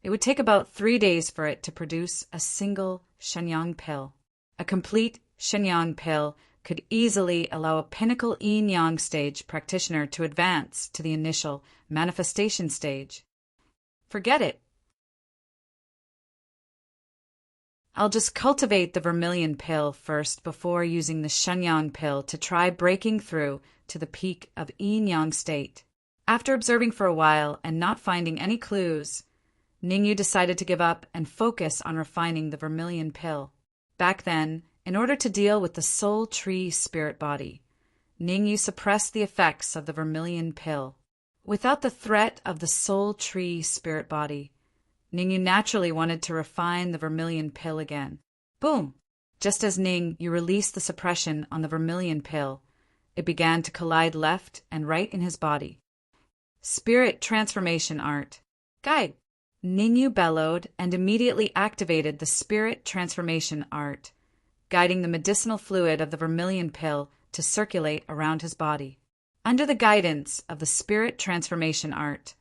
it would take about 3 days for it to produce a single Shenyang pill. A complete Shenyang pill could easily allow a pinnacle yin-yang stage practitioner to advance to the initial manifestation stage. Forget it. I'll just cultivate the vermilion pill first before using the Shenyang pill to try breaking through to the peak of yin-yang state. After observing for a while and not finding any clues, Ning Yu decided to give up and focus on refining the vermilion pill. Back then, in order to deal with the soul tree spirit body, Ning Yu suppressed the effects of the vermilion pill. Without the threat of the soul tree spirit body, Ning Yu naturally wanted to refine the vermilion pill again. Boom! Just as Ning Yu released the suppression on the vermilion pill, it began to collide left and right in his body. Spirit transformation art. Guide! Ning Yu bellowed and immediately activated the spirit transformation art, guiding the medicinal fluid of the vermilion pill to circulate around his body. Under the guidance of the spirit transformation art,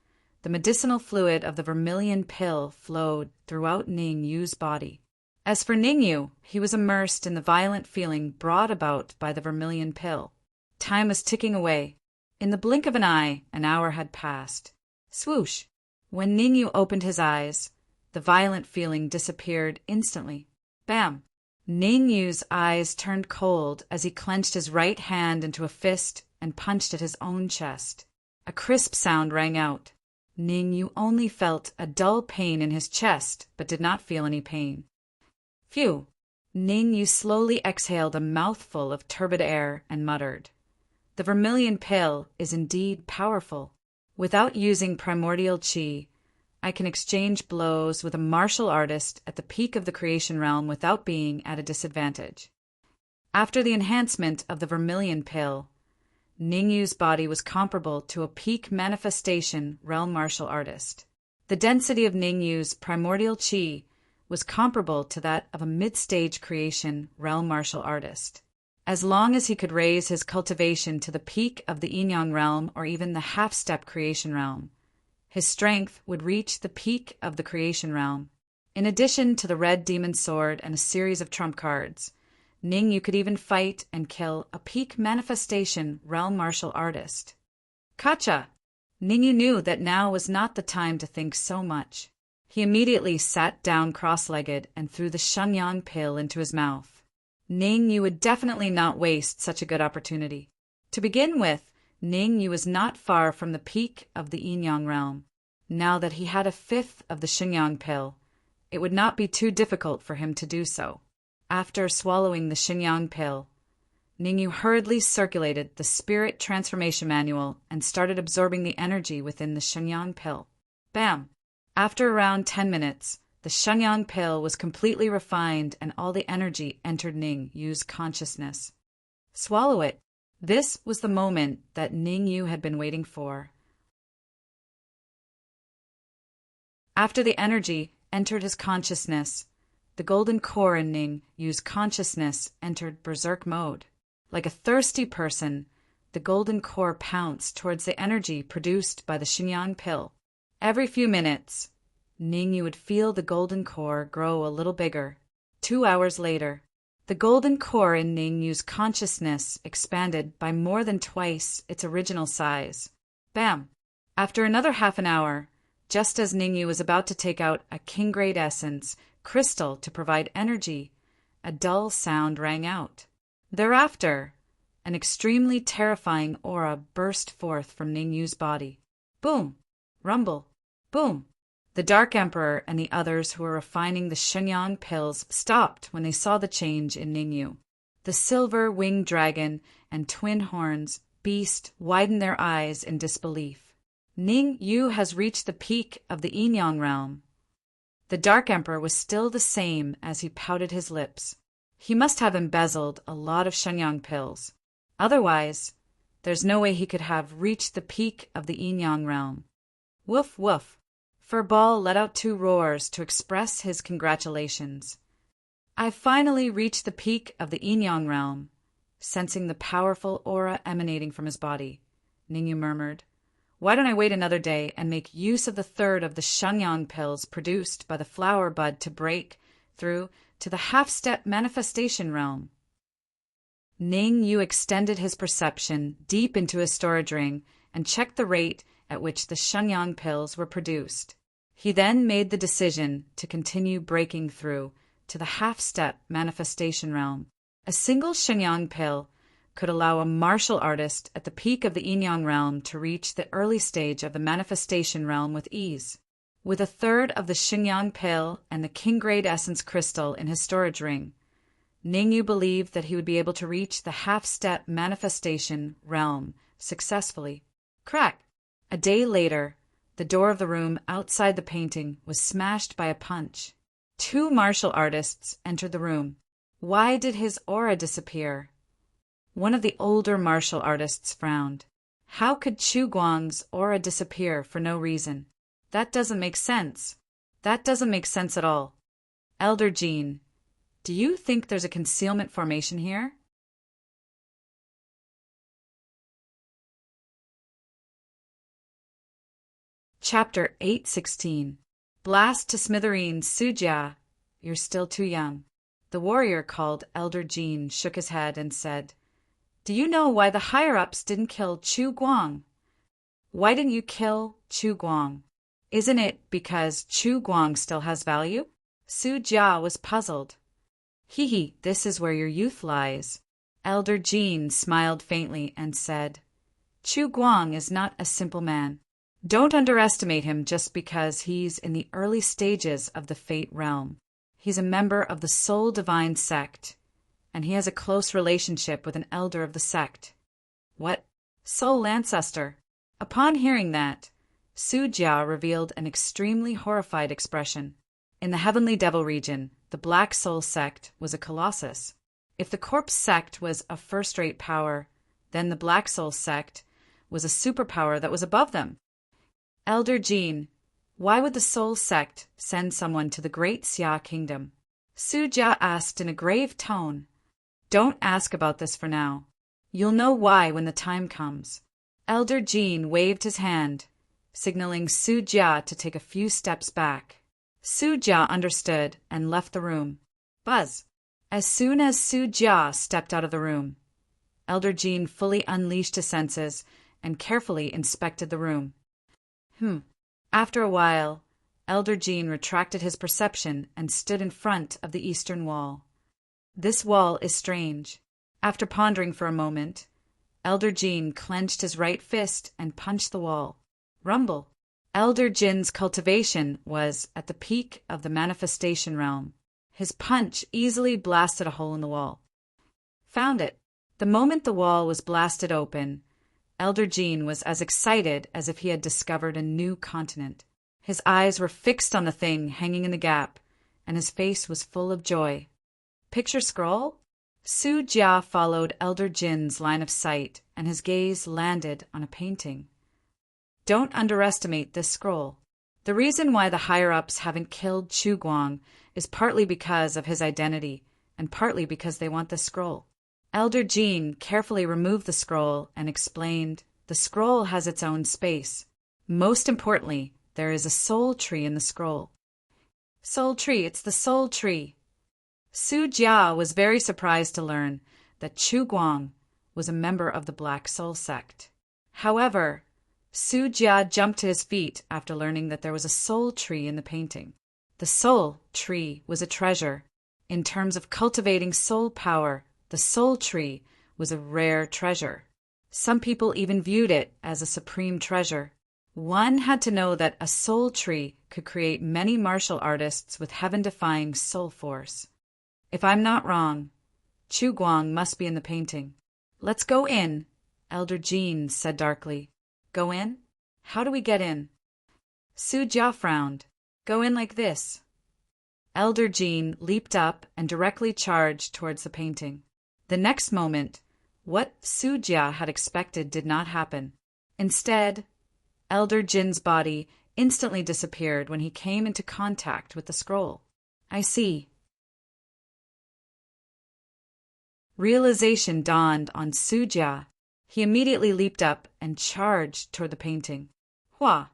the medicinal fluid of the vermilion pill flowed throughout Ning Yu's body. As for Ning Yu, he was immersed in the violent feeling brought about by the vermilion pill. Time was ticking away. In the blink of an eye, an hour had passed. Swoosh! When Ning Yu opened his eyes, the violent feeling disappeared instantly. Bam! Ning Yu's eyes turned cold as he clenched his right hand into a fist and punched at his own chest. A crisp sound rang out. Ning Yu only felt a dull pain in his chest, but did not feel any pain. Phew! Ning Yu slowly exhaled a mouthful of turbid air and muttered, "The vermilion pill is indeed powerful. Without using primordial chi, I can exchange blows with a martial artist at the peak of the creation realm without being at a disadvantage." After the enhancement of the vermilion pill, Ning Yu's body was comparable to a peak manifestation realm martial artist. The density of Ning Yu's primordial chi was comparable to that of a mid-stage creation realm martial artist. As long as he could raise his cultivation to the peak of the yin-yang realm or even the half-step creation realm, his strength would reach the peak of the creation realm. In addition to the red demon sword and a series of trump cards, Ning Yu could even fight and kill a peak manifestation realm martial artist. Kacha! Ning Yu knew that now was not the time to think so much. He immediately sat down cross-legged and threw the Shenyang pill into his mouth. Ning Yu would definitely not waste such a good opportunity. To begin with, Ning Yu was not far from the peak of the yin-yang realm. Now that he had a fifth of the Shenyang pill, it would not be too difficult for him to do so. After swallowing the Shenyang pill, Ning Yu hurriedly circulated the Spirit Transformation Manual and started absorbing the energy within the Shenyang pill. Bam! After around 10 minutes, The Shenyang pill was completely refined and all the energy entered Ning Yu's consciousness. Swallow it. This was the moment that Ning Yu had been waiting for. After the energy entered his consciousness, the golden core in Ning Yu's consciousness entered berserk mode. Like a thirsty person, the golden core pounced towards the energy produced by the Shenyang pill. Every few minutes, Ning Yu would feel the golden core grow a little bigger. 2 hours later, the golden core in Ning Yu's consciousness expanded by more than twice its original size. Bam! After another half an hour, just as Ning Yu was about to take out a king-grade essence crystal to provide energy, a dull sound rang out. Thereafter, an extremely terrifying aura burst forth from Ning Yu's body. Boom! Rumble! Boom! The Dark Emperor and the others who were refining the Shenyang pills stopped when they saw the change in Ning Yu. The silver-winged dragon and twin horns beast widened their eyes in disbelief. Ning Yu has reached the peak of the Yin-Yang realm. The Dark Emperor was still the same as he pouted his lips. He must have embezzled a lot of Shenyang pills. Otherwise, there's no way he could have reached the peak of the Yin-Yang realm. Woof woof. Furball let out 2 roars to express his congratulations. I finally reached the peak of the Yin-Yang realm. Sensing the powerful aura emanating from his body, Ning Yu murmured, "Why don't I wait another day and make use of the third of the Shenyang pills produced by the flower bud to break through to the half-step manifestation realm?" Ning Yu extended his perception deep into his storage ring and checked the rate at which the Shenyang pills were produced. He then made the decision to continue breaking through to the half-step manifestation realm. A single Shenyang pill could allow a martial artist at the peak of the Yin-Yang realm to reach the early stage of the manifestation realm with ease. With a third of the Shenyang pill and the king-grade essence crystal in his storage ring, Ning Yu believed that he would be able to reach the half-step manifestation realm successfully. Crack! A day later, the door of the room outside the painting was smashed by a punch. 2 martial artists entered the room. Why did his aura disappear? One of the older martial artists frowned. How could Chu Guang's aura disappear for no reason? That doesn't make sense. That doesn't make sense at all. Elder Jean, do you think there's a concealment formation here? Chapter 816. Blast to smithereens, Sujia. You're still too young. The warrior called Elder Jean shook his head and said, "Do you know why the higher-ups didn't kill Chu Guang? Why didn't you kill Chu Guang? Isn't it because Chu Guang still has value?" Su Jia was puzzled. Hee, this is where your youth lies. Elder Jean smiled faintly and said, "Chu Guang is not a simple man. Don't underestimate him just because he's in the early stages of the Fate realm. He's a member of the Soul Divine sect, and he has a close relationship with an elder of the sect." What? Soul ancestor? Upon hearing that, Su Jia revealed an extremely horrified expression. In the Heavenly Devil region, the Black Soul sect was a colossus. If the Corpse sect was a first-rate power, then the Black Soul sect was a superpower that was above them. Elder Jean, why would the Soul sect send someone to the Great Xia Kingdom? Su Jia asked in a grave tone. Don't ask about this for now. You'll know why when the time comes. Elder Jean waved his hand, signaling Su Jia to take a few steps back. Su Jia understood and left the room. Buzz. As soon as Su Jia stepped out of the room, Elder Jean fully unleashed his senses and carefully inspected the room. After a while, Elder Jean retracted his perception and stood in front of the eastern wall. This wall is strange. After pondering for a moment, Elder Jean clenched his right fist and punched the wall. Rumble. Elder Jin's cultivation was at the peak of the manifestation realm. His punch easily blasted a hole in the wall. Found it. The moment the wall was blasted open, Elder Jean was as excited as if he had discovered a new continent. His eyes were fixed on the thing hanging in the gap, and his face was full of joy. Picture scroll? Su Jia followed Elder Jin's line of sight, and his gaze landed on a painting. Don't underestimate this scroll. The reason why the higher-ups haven't killed Chu Guang is partly because of his identity, and partly because they want the scroll. Elder Jin carefully removed the scroll and explained, the scroll has its own space. Most importantly, there is a soul tree in the scroll. Soul tree, it's the soul tree. Su Jia was very surprised to learn that Chu Guang was a member of the Black Soul sect. However, Su Jia jumped to his feet after learning that there was a soul tree in the painting. The soul tree was a treasure. In terms of cultivating soul power, the soul tree was a rare treasure. Some people even viewed it as a supreme treasure. One had to know that a soul tree could create many martial artists with heaven-defying soul force. If I'm not wrong, Chu Guang must be in the painting. Let's go in, Elder Jin said darkly. Go in? How do we get in? Su Jia frowned. Go in like this. Elder Jin leaped up and directly charged towards the painting. The next moment, what Su Jia had expected did not happen. Instead, Elder Jin's body instantly disappeared when he came into contact with the scroll. I see. Realization dawned on Su Jia. He immediately leaped up and charged toward the painting. Hua!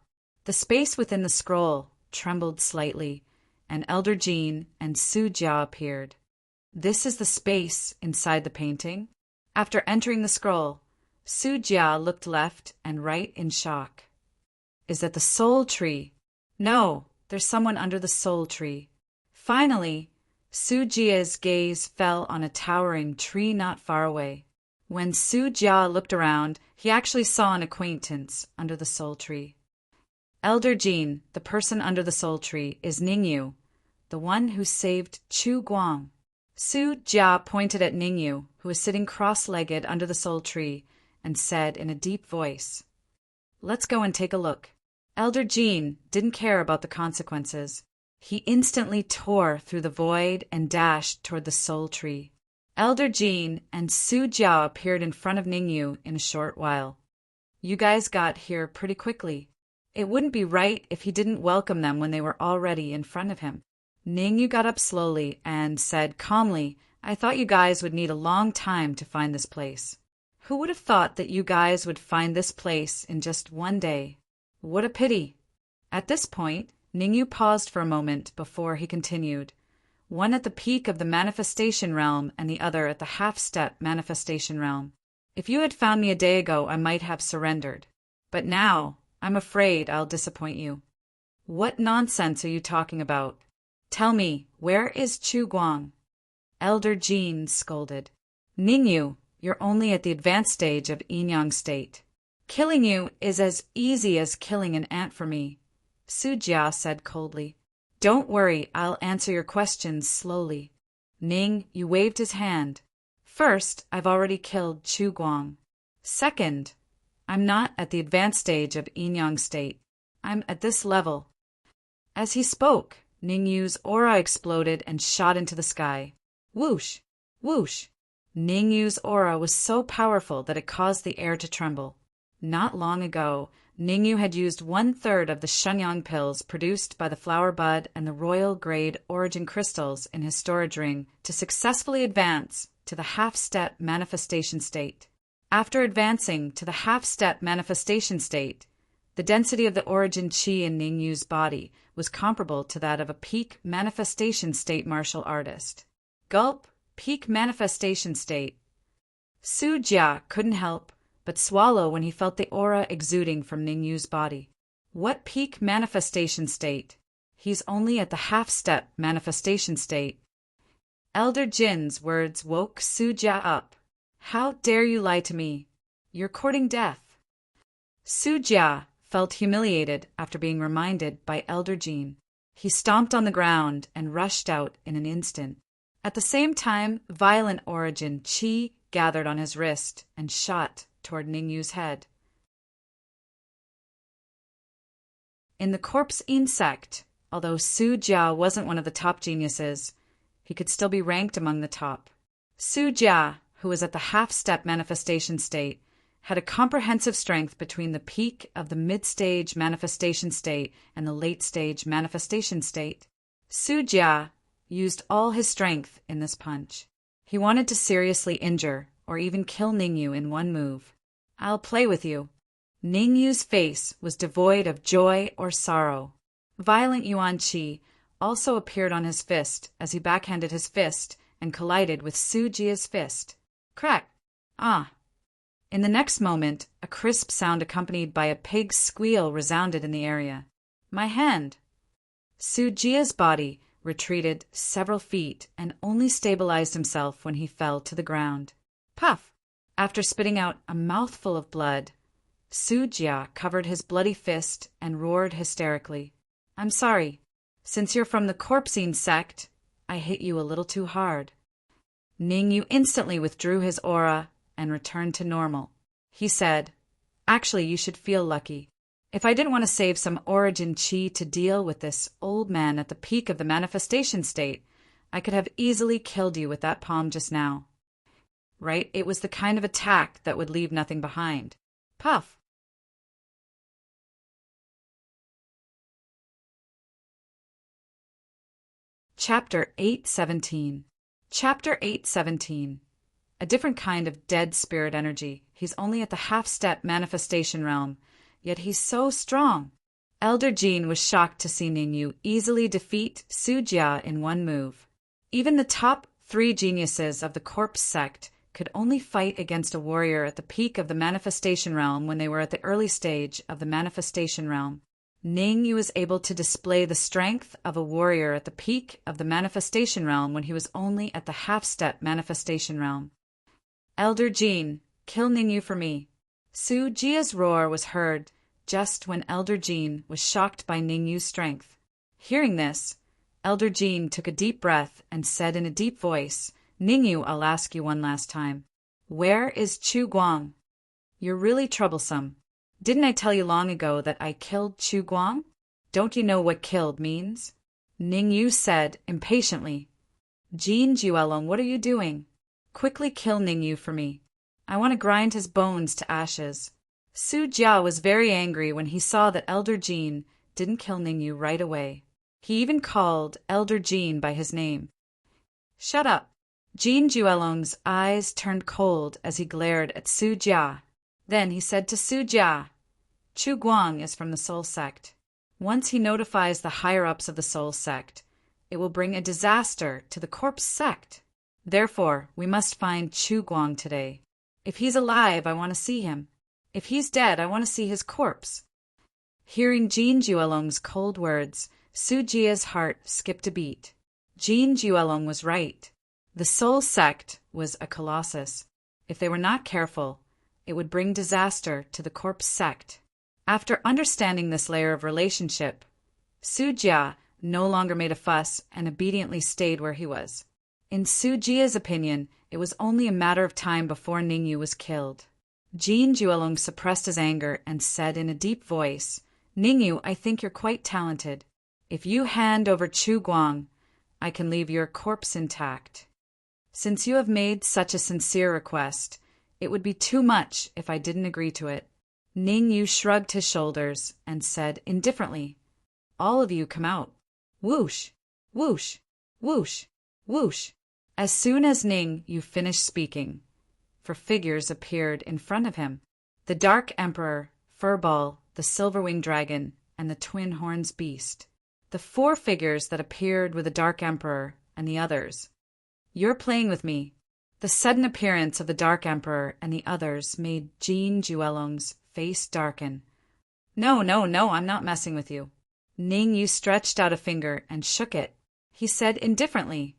The space within the scroll trembled slightly, and Elder Jin and Su Jia appeared. This is the space inside the painting? After entering the scroll, Su Jia looked left and right in shock. Is that the soul tree? No, there's someone under the soul tree. Finally, Su Jia's gaze fell on a towering tree not far away. When Su Jia looked around, he actually saw an acquaintance under the soul tree. Elder Jin, the person under the soul tree, is Ningyu, the one who saved Chu Guang. Su Jia pointed at Ningyu, who was sitting cross-legged under the soul tree, and said in a deep voice, Let's go and take a look. Elder Jin didn't care about the consequences. He instantly tore through the void and dashed toward the soul tree. Elder Jin and Su Jia appeared in front of Ningyu in a short while. You guys got here pretty quickly. It wouldn't be right if he didn't welcome them when they were already in front of him. Ningyu got up slowly and said calmly, I thought you guys would need a long time to find this place. Who would have thought that you guys would find this place in just one day? What a pity. At this point, Ningyu paused for a moment before he continued, one at the peak of the manifestation realm and the other at the half-step manifestation realm. If you had found me a day ago, I might have surrendered. But now, I'm afraid I'll disappoint you. What nonsense are you talking about? Tell me, where is Chu Guang? Elder Jin scolded. Ningyu, you're only at the advanced stage of yin-yang state. Killing you is as easy as killing an ant for me, Su Jia said coldly. Don't worry, I'll answer your questions slowly. Ning, you waved his hand. First, I've already killed Chu Guang. Second, I'm not at the advanced stage of yin-yang state. I'm at this level. As he spoke, Ningyu's aura exploded and shot into the sky. Whoosh! Whoosh! Ningyu's aura was so powerful that it caused the air to tremble. Not long ago, Ningyu had used 1/3 of the Shenyang pills produced by the flower bud and the royal-grade origin crystals in his storage ring to successfully advance to the half-step manifestation state. After advancing to the half-step manifestation state, the density of the origin qi in Ningyu's body was comparable to that of a peak manifestation state martial artist. Gulp, peak manifestation state. Su Jia couldn't help but swallow when he felt the aura exuding from Ningyu's body. What peak manifestation state? He's only at the half-step manifestation state. Elder Jin's words woke Su Jia up. How dare you lie to me? You're courting death. Su Jia felt humiliated after being reminded by Elder Jin. He stomped on the ground and rushed out in an instant. At the same time, violent origin qi gathered on his wrist and shot toward Ningyu's head. In the corpse insect, although Su Jia wasn't one of the top geniuses, he could still be ranked among the top. Su Jia, who was at the half-step manifestation state, had a comprehensive strength between the peak of the mid-stage manifestation state and the late-stage manifestation state. Su Jia used all his strength in this punch. He wanted to seriously injure or even kill Ningyu in one move. "I'll play with you." Ningyu's face was devoid of joy or sorrow. Violent yuan qi also appeared on his fist as he backhanded his fist and collided with Su Jia's fist. Crack! Ah! In the next moment, a crisp sound accompanied by a pig's squeal resounded in the area. "My hand!" Su Jia's body retreated several feet and only stabilized himself when he fell to the ground. Puff! After spitting out a mouthful of blood, Su Jia covered his bloody fist and roared hysterically. "I'm sorry. Since you're from the corpsine sect, I hit you a little too hard." Ningyu instantly withdrew his aura and returned to normal. He said, "Actually, you should feel lucky. If I didn't want to save some origin qi to deal with this old man at the peak of the manifestation state, I could have easily killed you with that palm just now. Right? It was the kind of attack that would leave nothing behind." Puff! Chapter 817. Chapter 817. A different kind of dead spirit energy. He's only at the half-step manifestation realm, yet he's so strong. Elder Jean was shocked to see Ningyu easily defeat Su Jia in one move. Even the top 3 geniuses of the corpse sect could only fight against a warrior at the peak of the manifestation realm when they were at the early stage of the manifestation realm. Ningyu was able to display the strength of a warrior at the peak of the manifestation realm when he was only at the half-step manifestation realm. "Elder Jean, kill Ningyu for me." Su Jia's roar was heard just when Elder Jean was shocked by Ningyu's strength. Hearing this, Elder Jean took a deep breath and said in a deep voice, "Ningyu, I'll ask you one last time. Where is Chu Guang? You're really troublesome. Didn't I tell you long ago that I killed Chu Guang? Don't you know what killed means?" Ningyu said impatiently, "Jean Juelong, what are you doing? Quickly kill Ningyu for me. I want to grind his bones to ashes." Su Jia was very angry when he saw that Elder Jean didn't kill Ningyu right away. He even called Elder Jean by his name. "Shut up." Jean Juelong's eyes turned cold as he glared at Su Jia. Then he said to Su Jia, "Chu Guang is from the Soul Sect. Once he notifies the higher-ups of the Soul Sect, it will bring a disaster to the Corpse Sect. Therefore, we must find Chu Guang today. If he's alive, I want to see him. If he's dead, I want to see his corpse." Hearing Jean Juelong's cold words, Su Jia's heart skipped a beat. Jean Juelong was right. The Soul Sect was a colossus. If they were not careful, it would bring disaster to the Corpse Sect. After understanding this layer of relationship, Su Jia no longer made a fuss and obediently stayed where he was. In Su Jia's opinion, it was only a matter of time before Ningyu was killed. Jean Juelong suppressed his anger and said in a deep voice, "Ningyu, I think you're quite talented. If you hand over Chu Guang, I can leave your corpse intact. Since you have made such a sincere request, it would be too much if I didn't agree to it." Ningyu shrugged his shoulders and said indifferently, "All of you come out." Whoosh, whoosh, whoosh, whoosh. As soon as Ningyu finished speaking, 4 figures appeared in front of him. The Dark Emperor, Furball, the Silver-Winged Dragon, and the Twin Horns Beast. The 4 figures that appeared were the Dark Emperor and the others. "You're playing with me." The sudden appearance of the Dark Emperor and the others made Jean Juelong's face darken. No, I'm not messing with you." Ningyu stretched out a finger and shook it. He said indifferently,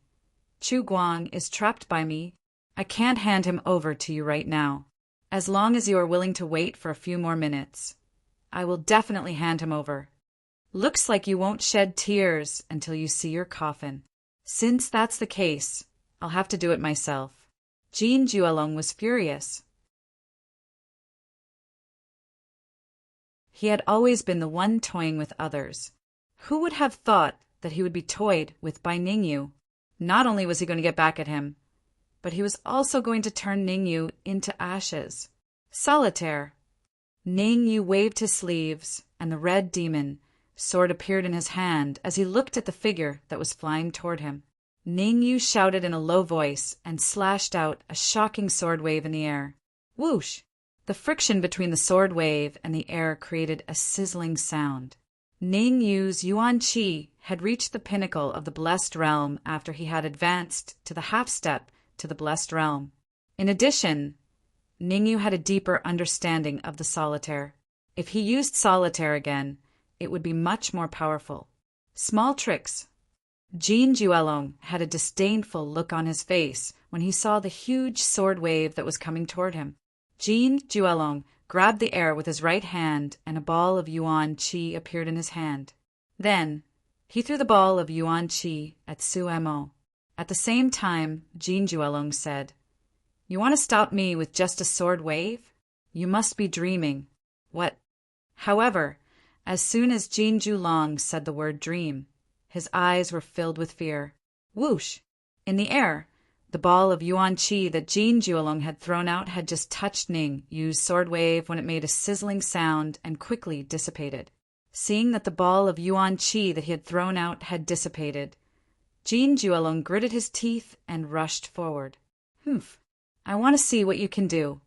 "Chu Guang is trapped by me. I can't hand him over to you right now. As long as you are willing to wait for a few more minutes, I will definitely hand him over. Looks like you won't shed tears until you see your coffin. Since that's the case, I'll have to do it myself." Jean Juelong was furious. He had always been the one toying with others. Who would have thought that he would be toyed with by Ningyu? Not only was he going to get back at him, but he was also going to turn Ningyu into ashes. Solitaire. Ningyu waved his sleeves, and the red demon sword appeared in his hand as he looked at the figure that was flying toward him. Ningyu shouted in a low voice and slashed out a shocking sword wave in the air. Whoosh! The friction between the sword wave and the air created a sizzling sound. Ningyu's Yuan Qi had reached the pinnacle of the Blessed Realm after he had advanced to the half-step to the Blessed Realm. In addition, Ningyu had a deeper understanding of the solitaire. If he used solitaire again, it would be much more powerful. Small tricks. Jin Juelong had a disdainful look on his face when he saw the huge sword wave that was coming toward him. Jin Juelong grabbed the air with his right hand, and a ball of Yuan Qi appeared in his hand. Then, he threw the ball of Yuan Qi at Su Mo. At the same time, Jin Juelong said, "You want to stop me with just a sword wave? You must be dreaming." What? However, as soon as Jin Juelong said the word dream, his eyes were filled with fear. Whoosh! In the air, the ball of Yuan Qi that Jin Juelong had thrown out had just touched Ningyu's sword wave when it made a sizzling sound and quickly dissipated. Seeing that the ball of Yuan Qi that he had thrown out had dissipated, Jin Juelong gritted his teeth and rushed forward. "Humph! I want to see what you can do."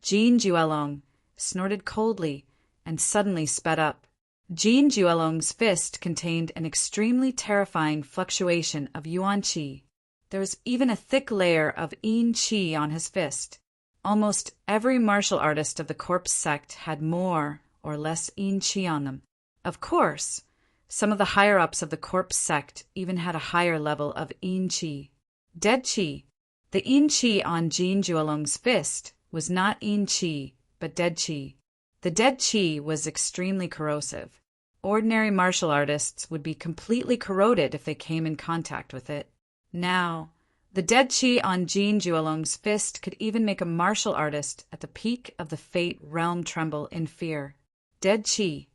Jin Juelong snorted coldly and suddenly sped up. Jin Juelong's fist contained an extremely terrifying fluctuation of Yuan Qi. There was even a thick layer of Yin Qi on his fist. Almost every martial artist of the corpse sect had more or less Yin Qi on them. Of course, some of the higher-ups of the corpse sect even had a higher level of Yin Qi. Dead Qi. The Yin Qi on Jin Juelong's fist was not Yin Qi, but dead Qi. The dead Qi was extremely corrosive. Ordinary martial artists would be completely corroded if they came in contact with it. Now, the dead Qi on Jin Juelong's fist could even make a martial artist at the peak of the Fate realm tremble in fear. Dead Qi.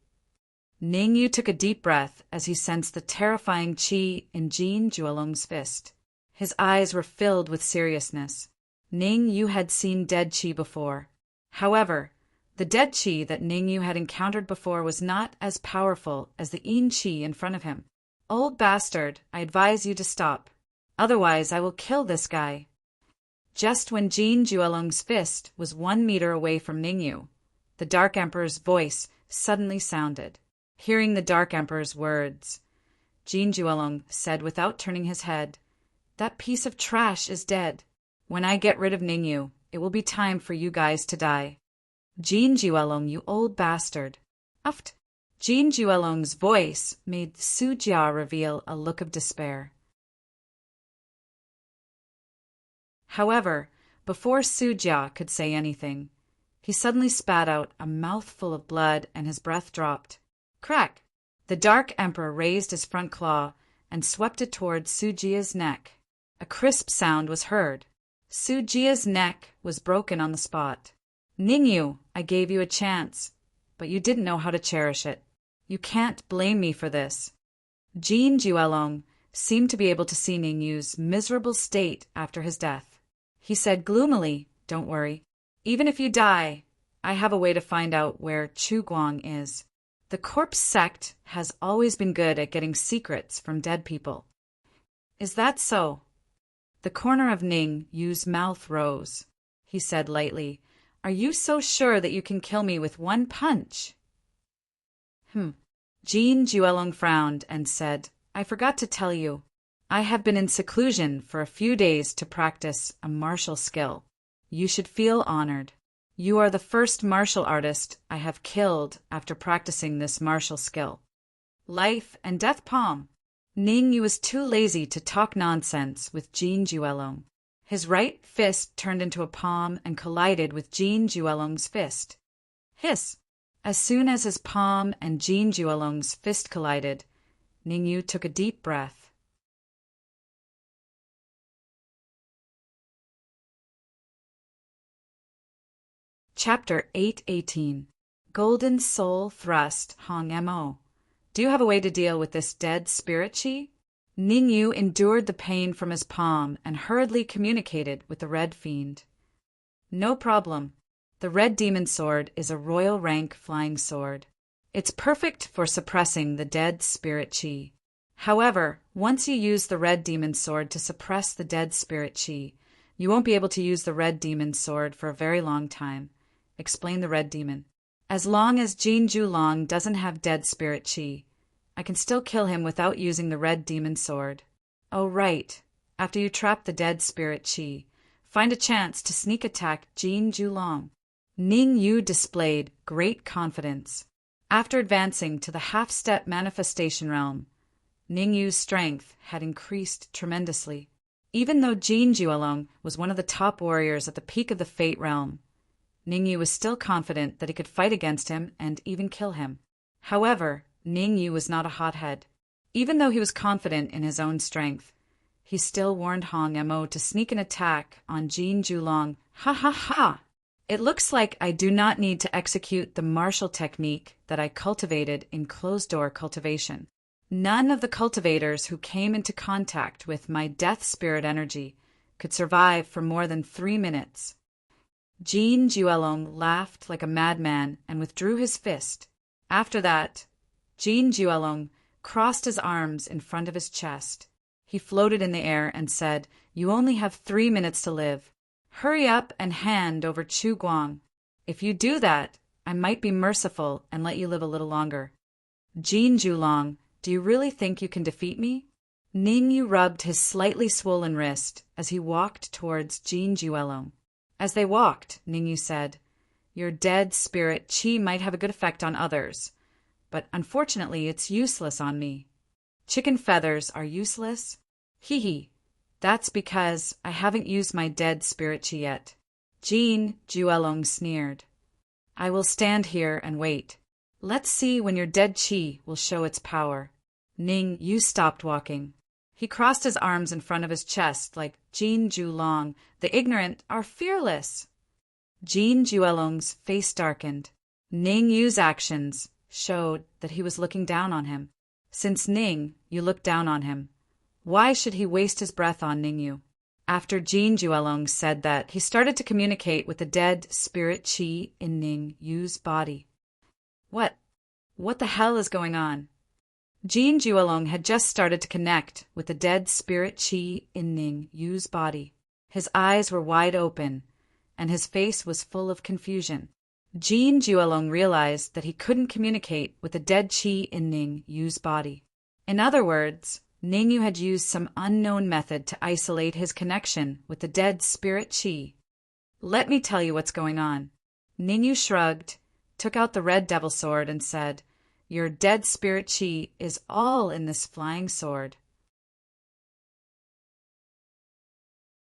Ningyu took a deep breath as he sensed the terrifying Qi in Jin Juelong's fist. His eyes were filled with seriousness. Ningyu had seen dead Qi before. However, the dead Qi that Ningyu had encountered before was not as powerful as the Yin Qi in front of him. "Old bastard, I advise you to stop. Otherwise, I will kill this guy." Just when Jin Juelong's fist was 1 meter away from Ningyu, the Dark Emperor's voice suddenly sounded. Hearing the Dark Emperor's words, Jin Juelong said without turning his head, "That piece of trash is dead. When I get rid of Ningyu, it will be time for you guys to die." "Jin Juelong, you old bastard." Uft. Jin Juelong's voice made Su Jia reveal a look of despair. However, before Su Jia could say anything, he suddenly spat out a mouthful of blood and his breath dropped. Crack! The Dark Emperor raised his front claw and swept it toward Su Jia's neck. A crisp sound was heard. Su Jia's neck was broken on the spot. "Ningyu, I gave you a chance, but you didn't know how to cherish it. You can't blame me for this." Jin Juelong seemed to be able to see Ningyu's miserable state after his death. He said gloomily, "Don't worry. Even if you die, I have a way to find out where Chuguang is. The corpse sect has always been good at getting secrets from dead people." "Is that so?" The corner of Ningyu's mouth rose. He said lightly, "Are you so sure that you can kill me with one punch?" Jin Juelong frowned and said, "I forgot to tell you. I have been in seclusion for a few days to practice a martial skill. You should feel honored. You are the first martial artist I have killed after practicing this martial skill." Life and death palm. Ningyu was too lazy to talk nonsense with Jin Juelong. His right fist turned into a palm and collided with Jin Juelong's fist. Hiss! As soon as his palm and Jin Juelong's fist collided, Ningyu took a deep breath. Chapter 818. Golden Soul Thrust Hong Mo. Do you have a way to deal with this dead spirit chi? Ningyu endured the pain from his palm and hurriedly communicated with the Red Fiend. No problem. The Red Demon Sword is a royal rank flying sword. It's perfect for suppressing the dead spirit chi. However, once you use the Red Demon Sword to suppress the dead spirit chi, you won't be able to use the Red Demon Sword for a very long time, explained the Red Demon. As long as Jin Julong doesn't have dead spirit chi, I can still kill him without using the Red Demon Sword. Oh, right. After you trap the dead spirit chi, find a chance to sneak attack Jin Julong. Ning Yu displayed great confidence. After advancing to the half-step manifestation realm, Ning Yu's strength had increased tremendously. Even though Jin Julong was one of the top warriors at the peak of the Fate realm, Ning Yu was still confident that he could fight against him and even kill him. However, Ning Yu was not a hothead. Even though he was confident in his own strength, he still warned Hong Mo to sneak an attack on Jin Julong. Ha ha ha! It looks like I do not need to execute the martial technique that I cultivated in closed-door cultivation. None of the cultivators who came into contact with my death spirit energy could survive for more than 3 minutes. Jin Juelong laughed like a madman and withdrew his fist. After that, Jin Juelong crossed his arms in front of his chest. He floated in the air and said, "You only have 3 minutes to live. Hurry up and hand over Chu Guang. If you do that, I might be merciful and let you live a little longer." Jin Julong, do you really think you can defeat me? Ning Yu rubbed his slightly swollen wrist as he walked towards Jin Juelong. As they walked, Ning Yu said, "Your dead spirit chi might have a good effect on others, but unfortunately it's useless on me." Chicken feathers are useless? Hee hee. That's because I haven't used my dead spirit chi yet. Jin Juelong sneered. "I will stand here and wait. Let's see when your dead chi will show its power." Ning Yu stopped walking. He crossed his arms in front of his chest like Jin Julong, the ignorant are fearless. Jin Juelong's face darkened. Ning Yu's actions showed that he was looking down on him. Since Ning Yu looked down on him, why should he waste his breath on Ning Yu? After Jin Juelong said that, he started to communicate with the dead spirit chi in Ning Yu's body. What the hell is going on? Jin Juelong had just started to connect with the dead spirit chi in Ning Yu's body. His eyes were wide open, and his face was full of confusion. Jin Juelong realized that he couldn't communicate with the dead chi in Ning Yu's body. In other words, Ning Yu had used some unknown method to isolate his connection with the dead spirit chi. Let me tell you what's going on. Ning Yu shrugged, took out the red devil sword, and said, "Your dead spirit chi is all in this flying sword."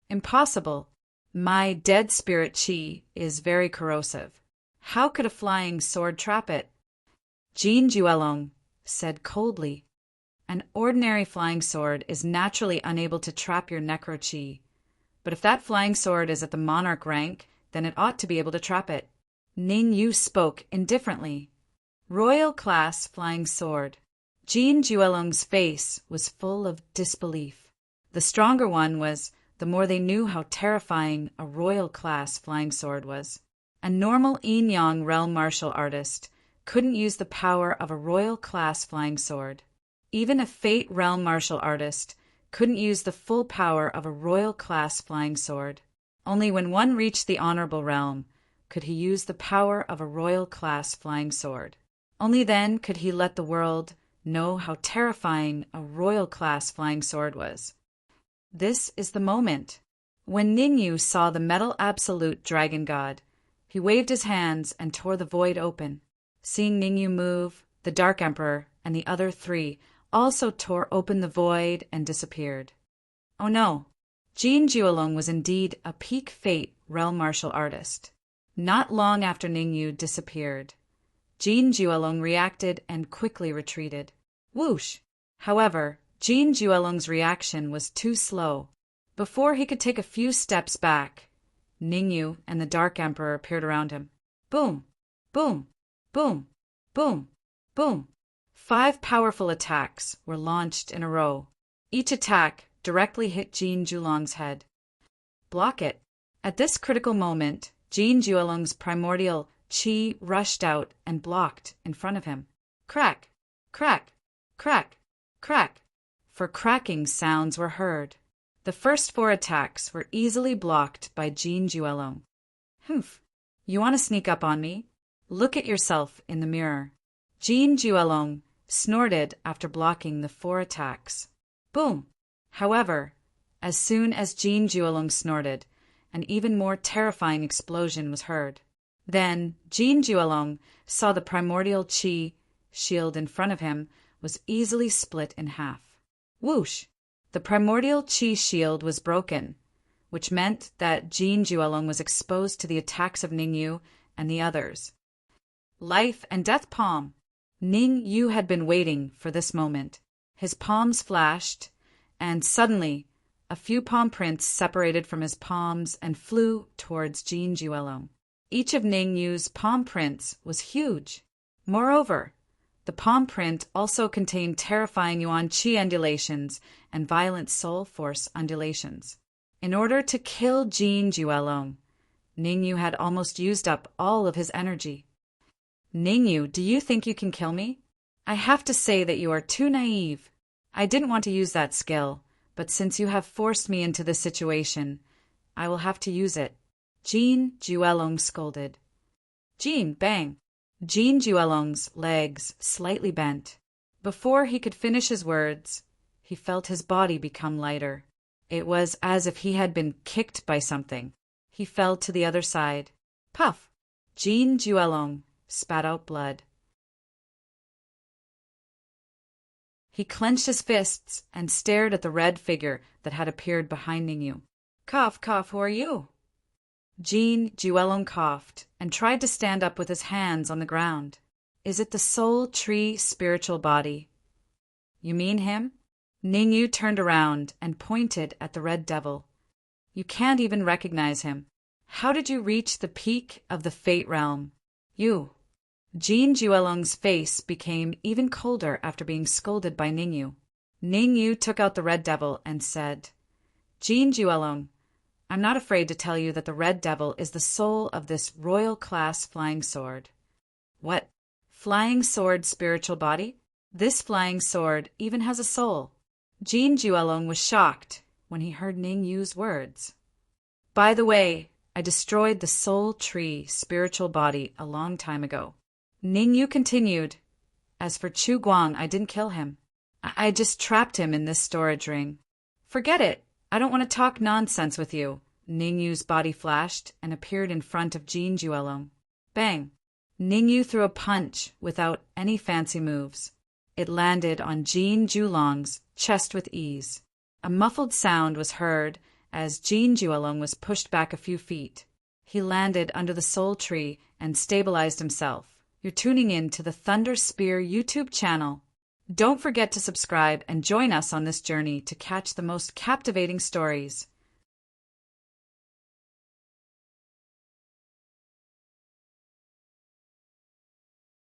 Impossible. My dead spirit chi is very corrosive. How could a flying sword trap it? Jin Juelong said coldly, "An ordinary flying sword is naturally unable to trap your necro chi. But if that flying sword is at the monarch rank, then it ought to be able to trap it." Ning Yu spoke indifferently. Royal class flying sword. Jin Juelong's face was full of disbelief. The stronger one was, the more they knew how terrifying a royal class flying sword was. A normal yin-yang realm martial artist couldn't use the power of a royal class flying sword. Even a Fate realm martial artist couldn't use the full power of a royal class flying sword. Only when one reached the honorable realm could he use the power of a royal class flying sword. Only then could he let the world know how terrifying a royal class flying sword was. This is the moment. When Ning Yu saw the metal absolute dragon god, he waved his hands and tore the void open. Seeing Ning Yu move, the Dark Emperor and the other 3 also tore open the void and disappeared. Oh no! Jin Juelong was indeed a peak Fate realm martial artist. Not long after Ning Yu disappeared, Jin Juelong reacted and quickly retreated. Whoosh! However, Jin Juelong's reaction was too slow. Before he could take a few steps back, Ning Yu and the Dark Emperor appeared around him. Boom! Boom! Boom, boom, boom. 5 powerful attacks were launched in a row. Each attack directly hit Jin Julong's head. Block it. At this critical moment, Jin Julong's primordial chi rushed out and blocked in front of him. Crack, crack, crack, crack. For cracking sounds were heard. The first 4 attacks were easily blocked by Jin Julong. Humph, you want to sneak up on me? Look at yourself in the mirror. Jin Julong snorted after blocking the 4 attacks. Boom! However, as soon as Jin Julong snorted, an even more terrifying explosion was heard. Then Jin Julong saw the primordial chi shield in front of him was easily split in half. Whoosh! The primordial chi shield was broken, which meant that Jin Julong was exposed to the attacks of Ningyu and the others. Life and death palm. Ningyu had been waiting for this moment. His palms flashed, and suddenly a few palm prints separated from his palms and flew towards Jin Julong. Each of Ningyu's palm prints was huge. Moreover, the palm print also contained terrifying yuan qi undulations and violent soul force undulations. In order to kill Jin Julong, Ningyu had almost used up all of his energy. Ningyu, do you think you can kill me? I have to say that you are too naive. I didn't want to use that skill, but since you have forced me into this situation, I will have to use it. Jin Julong scolded. Jin, bang! Jin Julong's legs slightly bent. Before he could finish his words, he felt his body become lighter. It was as if he had been kicked by something. He fell to the other side. Puff! Jin Julong spat out blood. He clenched his fists and stared at the red figure that had appeared behind Ningyu. Cough, cough, who are you? Jin Julong coughed and tried to stand up with his hands on the ground. Is it the soul tree spiritual body? You mean him? Ningyu turned around and pointed at the red devil. You can't even recognize him. How did you reach the peak of the fate realm? You. Jin Julong's face became even colder after being scolded by Ningyu. Ningyu took out the red devil and said, Jin Julong, I'm not afraid to tell you that the red devil is the soul of this royal class flying sword. What? Flying sword spiritual body? This flying sword even has a soul. Jin Julong was shocked when he heard Ningyu's words. By the way, I destroyed the soul tree spiritual body a long time ago. Ningyu continued, As for Chu Guang, I didn't kill him. I just trapped him in this storage ring. Forget it. I don't want to talk nonsense with you. Ningyu's body flashed and appeared in front of Jin Julong. Bang! Ningyu threw a punch without any fancy moves. It landed on Jin Julong's chest with ease. A muffled sound was heard as Jin Julong was pushed back a few feet. He landed under the soul tree and stabilized himself. You're tuning in to the Thunder Spear YouTube channel. Don't forget to subscribe and join us on this journey to catch the most captivating stories.